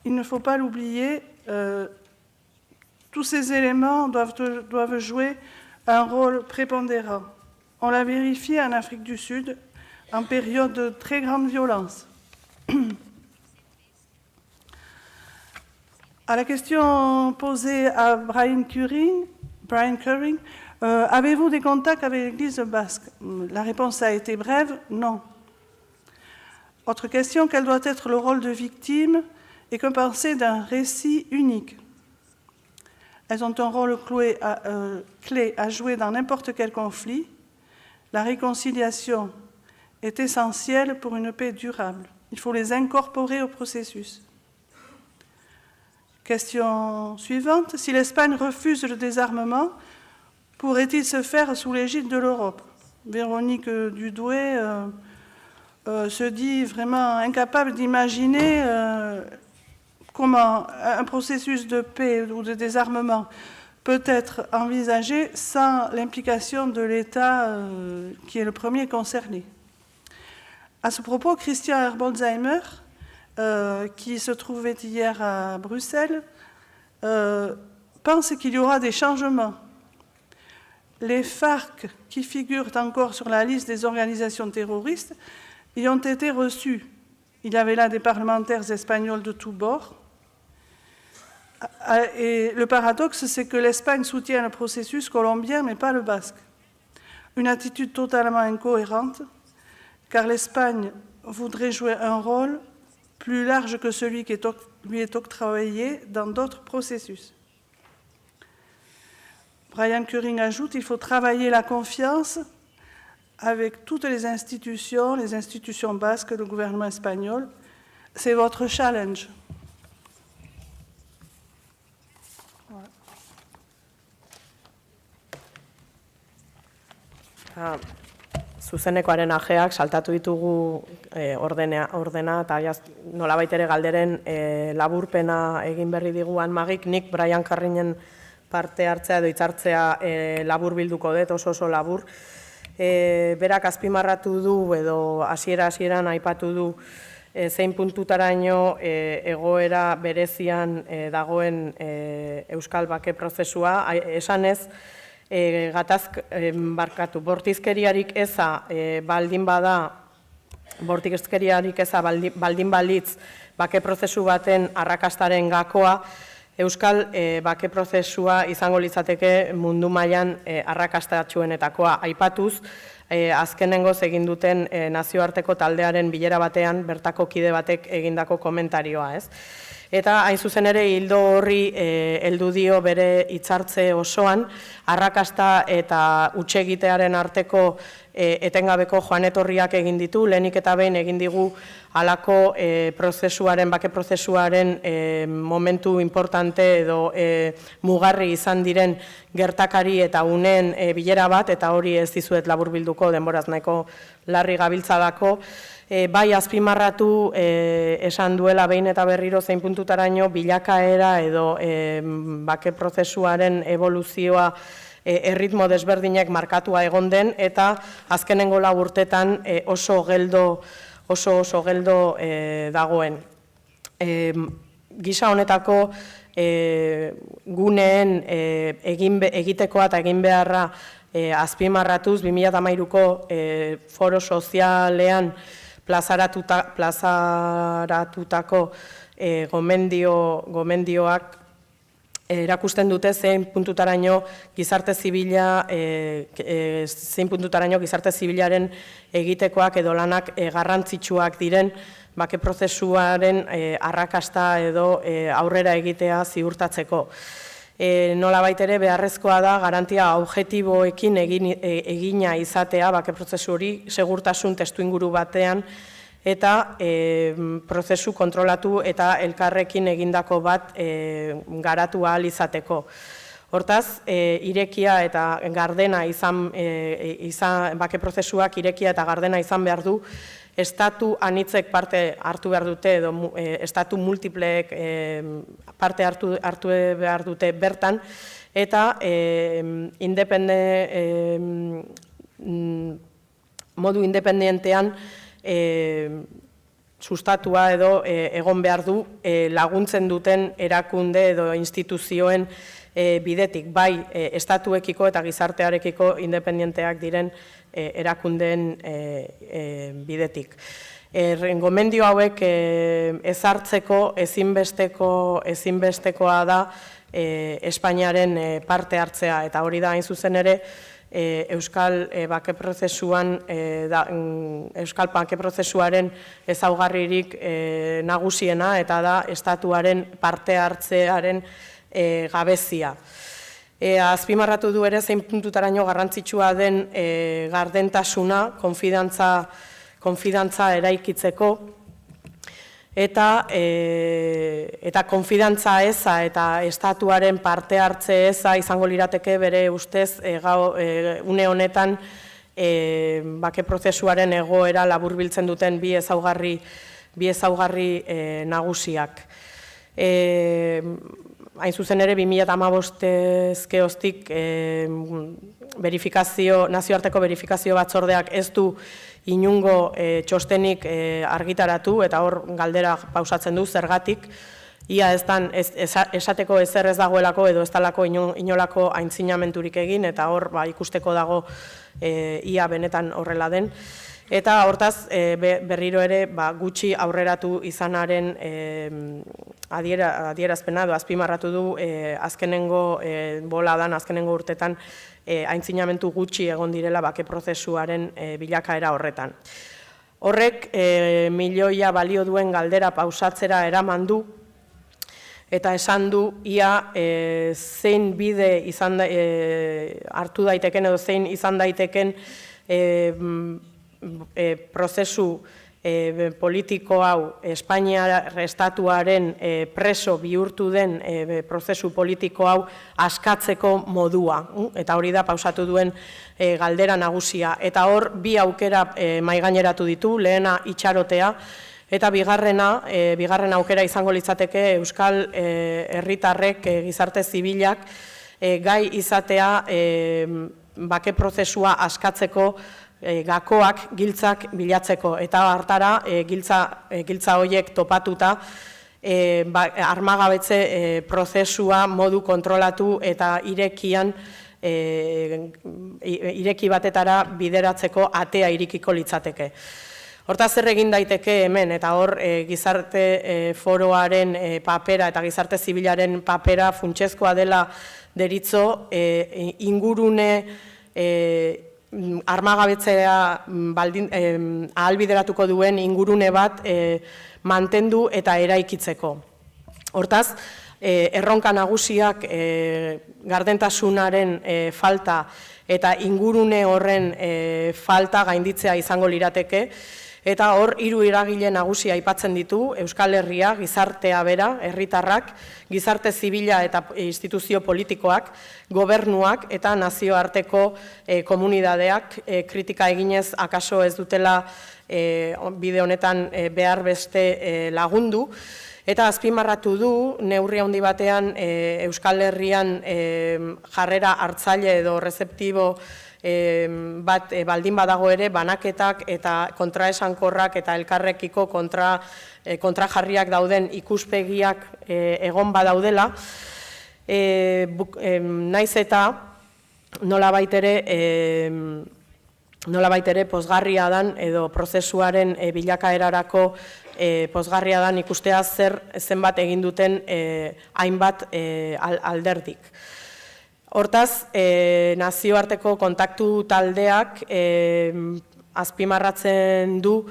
Il ne faut pas l'oublier, tous ces éléments doivent jouer un rôle prépondérant. On l'a vérifié en Afrique du Sud, en période de très grande violence. À la question posée à Brian Curring, avez-vous des contacts avec l'Église basque? La réponse a été brève, non. Autre question, quel doit être le rôle de victime et que penser d'un récit unique? Elles ont un rôle clé à jouer dans n'importe quel conflit. La réconciliation est essentielle pour une paix durable. Il faut les incorporer au processus. Question suivante. Si l'Espagne refuse le désarmement, pourrait-il se faire sous l'égide de l'Europe? Véronique Dudoué se dit vraiment incapable d'imaginer comment un processus de paix ou de désarmement peut être envisagé sans l'implication de l'État qui est le premier concerné. À ce propos, Christian Herbolzheimer, qui se trouvait hier à Bruxelles, pense qu'il y aura des changements. Les FARC, qui figurent encore sur la liste des organisations terroristes, y ont été reçus. Il y avait là des parlementaires espagnols de tous bords. Et le paradoxe, c'est que l'Espagne soutient le processus colombien, mais pas le basque. Une attitude totalement incohérente, car l'Espagne voudrait jouer un rôle plus large que celui qui lui est octroyé dans d'autres processus. Brian Curring ajoute qu'il faut travailler la confiance avec toutes les institutions basques, le gouvernement espagnol. C'est votre challenge. Zuzenekoaren ajeak saltatu ditugu ordena eta nolabait ere galderen laburpena egin berri digu Armagik, nik Brian Curringen parte hartzea edo hitzartzea labur bilduko dut, oso labur. Berak azpimarratu du edo hasieran aipatu du zein puntutaraino egoera berezian dagoen Euskal Bake Prozesua, esanez, bortizkeriarik eza baldin balitz bake prozesu baten arrakastaren gakoa, Euskal Bake Prozesua izango litzateke mundu mailan arrakastatsuenetakoa. Aipatuz, azkenengoz egin duten nazioarteko taldearen bilera batean bertako kide batek egindako komentarioa, ez? Eta hain zuzen ere hildo horri heldu dio bere hitzartze osoan, arrakasta eta hutsegitearen arteko etengabeko joan etorriak egin ditu, lehenik eta behin egin digu halako prozesuaren, bake prozesuaren momentu importante edo mugarri izan diren gertakari eta unen bilera bat, eta hori ez dizuet laburbilduko denboraz nahiko larri gabiltzalako, bai azpimarratu esan duela behin eta berriro zein puntutaraino bilakaera edo bake prozesuaren evoluzioa erritmo desberdinek markatua egon den, eta azkenengo 4 urtetan oso geldo dagoen. Gisa honetako guneen egitekoa eta egin beharra azpimarratuz 2013ko foro sozialean plazaratutako gomendioak erakusten dute zein puntutaraino Gizarte Zibilaren egitekoak edo lanak garrantzitsuak diren bake prozesuaren arrakasta edo aurrera egitea ziurtatzeko. Nolabait ere beharrezkoa da garantia objektiboekin egina izatea bake prozesu hori segurtasun testuinguru batean eta prozesu kontrolatu eta elkarrekin egindako bat garatu ahal izateko. Hortaz, irekia eta gardena bake prozesuak irekia eta gardena izan behar du, estatu anitzek parte hartu behar dute edo estatu multipleek parte hartu behar dute bertan, eta modu independentean sustatua edo egon behar du laguntzen duten erakunde edo instituzioen bidetik, bai estatuekiko eta gizartearekiko independenteak diren erakundeen bidetik. Gomendio hauek ezartzeko ezinbestekoa da Espainiaren parte hartzea, eta hori da hain zuzen ere Euskal Bake Prozesuaren ezaugarririk nagusiena, eta da estatuaren parte hartzearen gabezia. Azpimarratu du ere zein puntutaraino garrantzitsua den gardentasuna, konfidantza eraikitzeko, eta konfidantza eza eta estatuaren parte hartze eza izango lirateke bere ustez une honetan bake prozesuaren egoera laburbiltzen duten bi ezaugarri nagusiak. Hain zuzen ere, 2015 nazioarteko verifikazio batzordeak ez du inungo txostenik argitaratu, eta hor galdera pausatzen du zergatik, ia esateko ezer ez dagoelako edo ez dalako inolako aintzinamenturik egin, eta hor ikusteko dago ia benetan horrela den. Eta hortaz, berriro ere gutxi aurreratu izanaren adierazpena edo azpimarratu du azkenengo boladan, azkenengo urtetan aintzinamentu gutxi egon direla bake prozesuaren bilakaera horretan. Horrek milioia balio duen galdera pausatzera eraman du, eta esan du ia zein bide hartu daiteken edo zein izan daiteken prozesu politiko hau, Espainiar estatuaren preso bihurtu den prozesu politiko hau askatzeko modua. Eta hori da pausatu duen galdera nagusia. Eta hor, bi aukera maigaineratu ditu, lehena itxarotea, eta bigarren aukera izango litzateke Euskal herritarrek, Gizarte Zibilak, gai izatea bake prozesua askatzeko gakoak, giltzak bilatzeko, eta hartara giltza horiek topatuta Armagabetze prozesua modu kontrolatu eta ireki batetara bideratzeko atea irekiko litzateke. Hortaz zer egin daiteke hemen, eta hor Gizarte foroaren papera eta Gizarte Zibilaren papera funtsezkoa dela deritzo, ingurune Armagabetzea ahalbideratuko duen ingurune bat mantendu eta eraikitzeko. Hortaz, erronka nagusiak gardentasunaren falta eta ingurune horren falta gainditzea izango lirateke, eta hor hiru eragile nagusia aipatzen ditu, Euskal Herria, gizartea bera, herritarrak, Gizarte Zibila eta instituzio politikoak, gobernuak eta nazioarteko komunidadeak kritika eginez akaso ez dutela bide honetan behar beste lagundu, eta azpimarratu du neurri handi batean Euskal Herrian jarrera hartzaile edo rezeptibo bat baldin badago ere banaketak eta kontraesankorrak eta elkarrekiko kontrajarriak dauden ikuspegiak egon badaudela, naiz eta nolabait ere pozgarria dan edo prozesuaren bilakaerarako pozgarria dan ikustea zenbat egin duten hainbat alderdik. Hortaz, nazioarteko kontaktu taldeak azpimarratzen du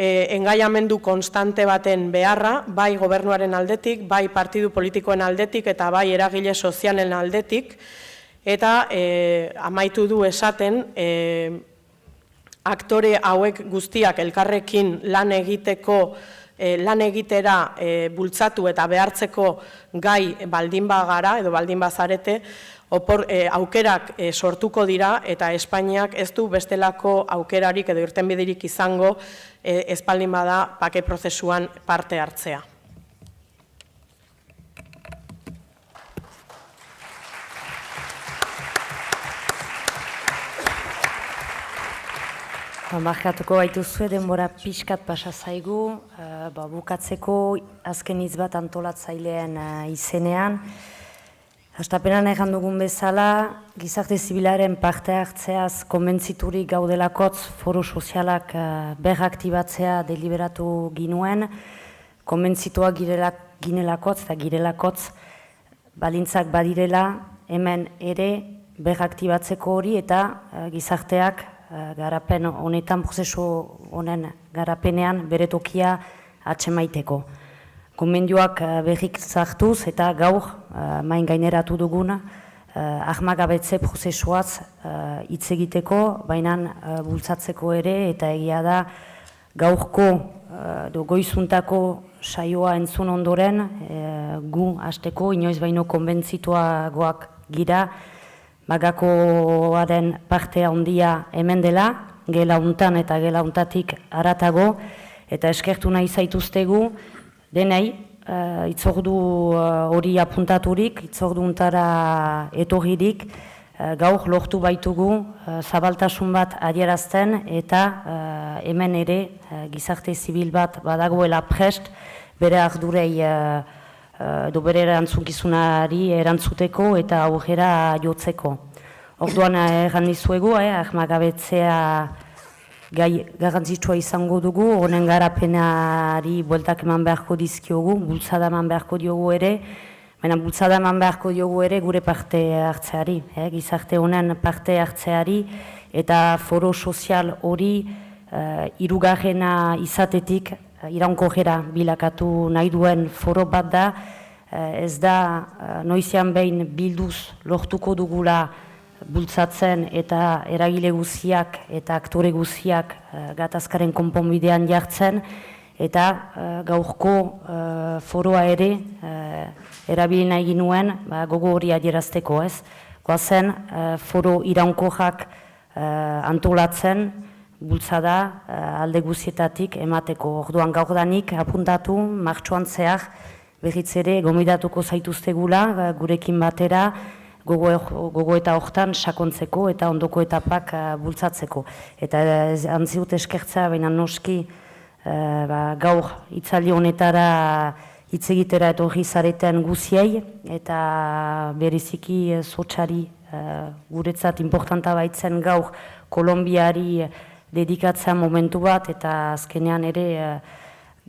engaiamendu konstante baten beharra, bai gobernuaren aldetik, bai partidu politikoen aldetik eta bai eragile sozialen aldetik, eta amaitu du esaten aktore hauek guztiak elkarrekin lan egitera bultzatu eta behartzeko gai baldin bagara edo baldin bazarete, aukerak sortuko dira eta Espainiak ez du bestelako aukerarik edo irtenbiderik izango ez baldin bada bake prozesuan parte hartzea. Barkatuko gaituzue, denbora pixkat pasa zaigu, bukatzeko azken hitz bat antolatzaileen izenean. Hastapenan egan dugun bezala, gizarte zibilaren parte hartzeaz konbentziturik gaudelakotz foro sozialak berraktibatzea deliberatu ginuen, konbentzituak ginelakotz eta girelakotz baldintzak badirela hemen ere berraktibatzeko hori eta gizarteak garapen honetan, prozesu honen garapenean bere tokia atsemaiteko. Konbendioak berrik zartuz eta gaur main gaineratu dugun Armagabetze prozesuaz hitz egiteko, baina bultzatzeko ere eta egia da gaurko goizuntako saioa entzun ondoren gu hasteko inoiz baino konbentzituagoak gira bagakoaren partea handia hemen dela, gela untan eta gela untatik haratago, eta eskertu nahi zaituztegu denei, itzordu hori apuntaturik, itzordu untara etorririk, gaur lortu baitugu zabaltasun bat adierazten eta hemen ere gizarte zibil bat badagoela prest bere ardurei edo bere erantzunkizunari erantzuteko eta aurrera jotzeko. Orduan erran dizuegu, Armagabetzea gai garrantzitsua izango dugu, honen garapenari bueltak eman beharko dizkiogu, bultzada eman beharko diogu ere, baina bultzada eman beharko diogu ere gure parte hartzeari, gizarte honen parte hartzeari, eta foro sozial hori hirugarrena izatetik iraunkorrera bilakatu nahi duen foro bat da, ez da noizean behin bilduz lortuko dugula bultzatzen eta eragile guziak eta aktore guziak gatazkaren konponbidean jartzen eta gaurko foroa ere erabili nahi ginuen gogo hori adierazteko, ez? Goazen foro iraunkorrak antolatzen bultzada alde guzietatik emateko. Orduan gaurdanik apuntatu martxoan zehar berriz ere gomidatuko zaituztegula gurekin batera gogo eta hortan sakontzeko eta ondoko etapak bultzatzeko. Eta antziut eskertza, baina noski gaur hitzaldi honetara hitz egitera etorri zareten guziei eta bereziki Sotsari guretzat importanta baitzen gaur Kolonbiari dedikatzea momentu bat eta azkenean ere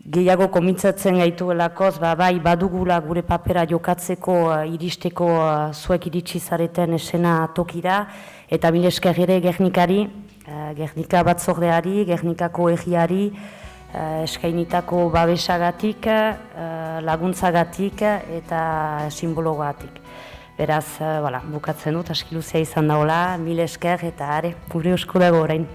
gehiago komitzatzen gaituelakoz, bai badugula gure papera jokatzeko iristeko zuek iritsi zareten esena tokira, eta mil esker ere Gernikari, Gernika batzordeari, Gernikako egiari, eskainitako babesagatik, laguntzagatik eta simbologatik. Beraz, bukatzen dut, askiluzia izan daola, mil esker eta are, gure esku dago orain.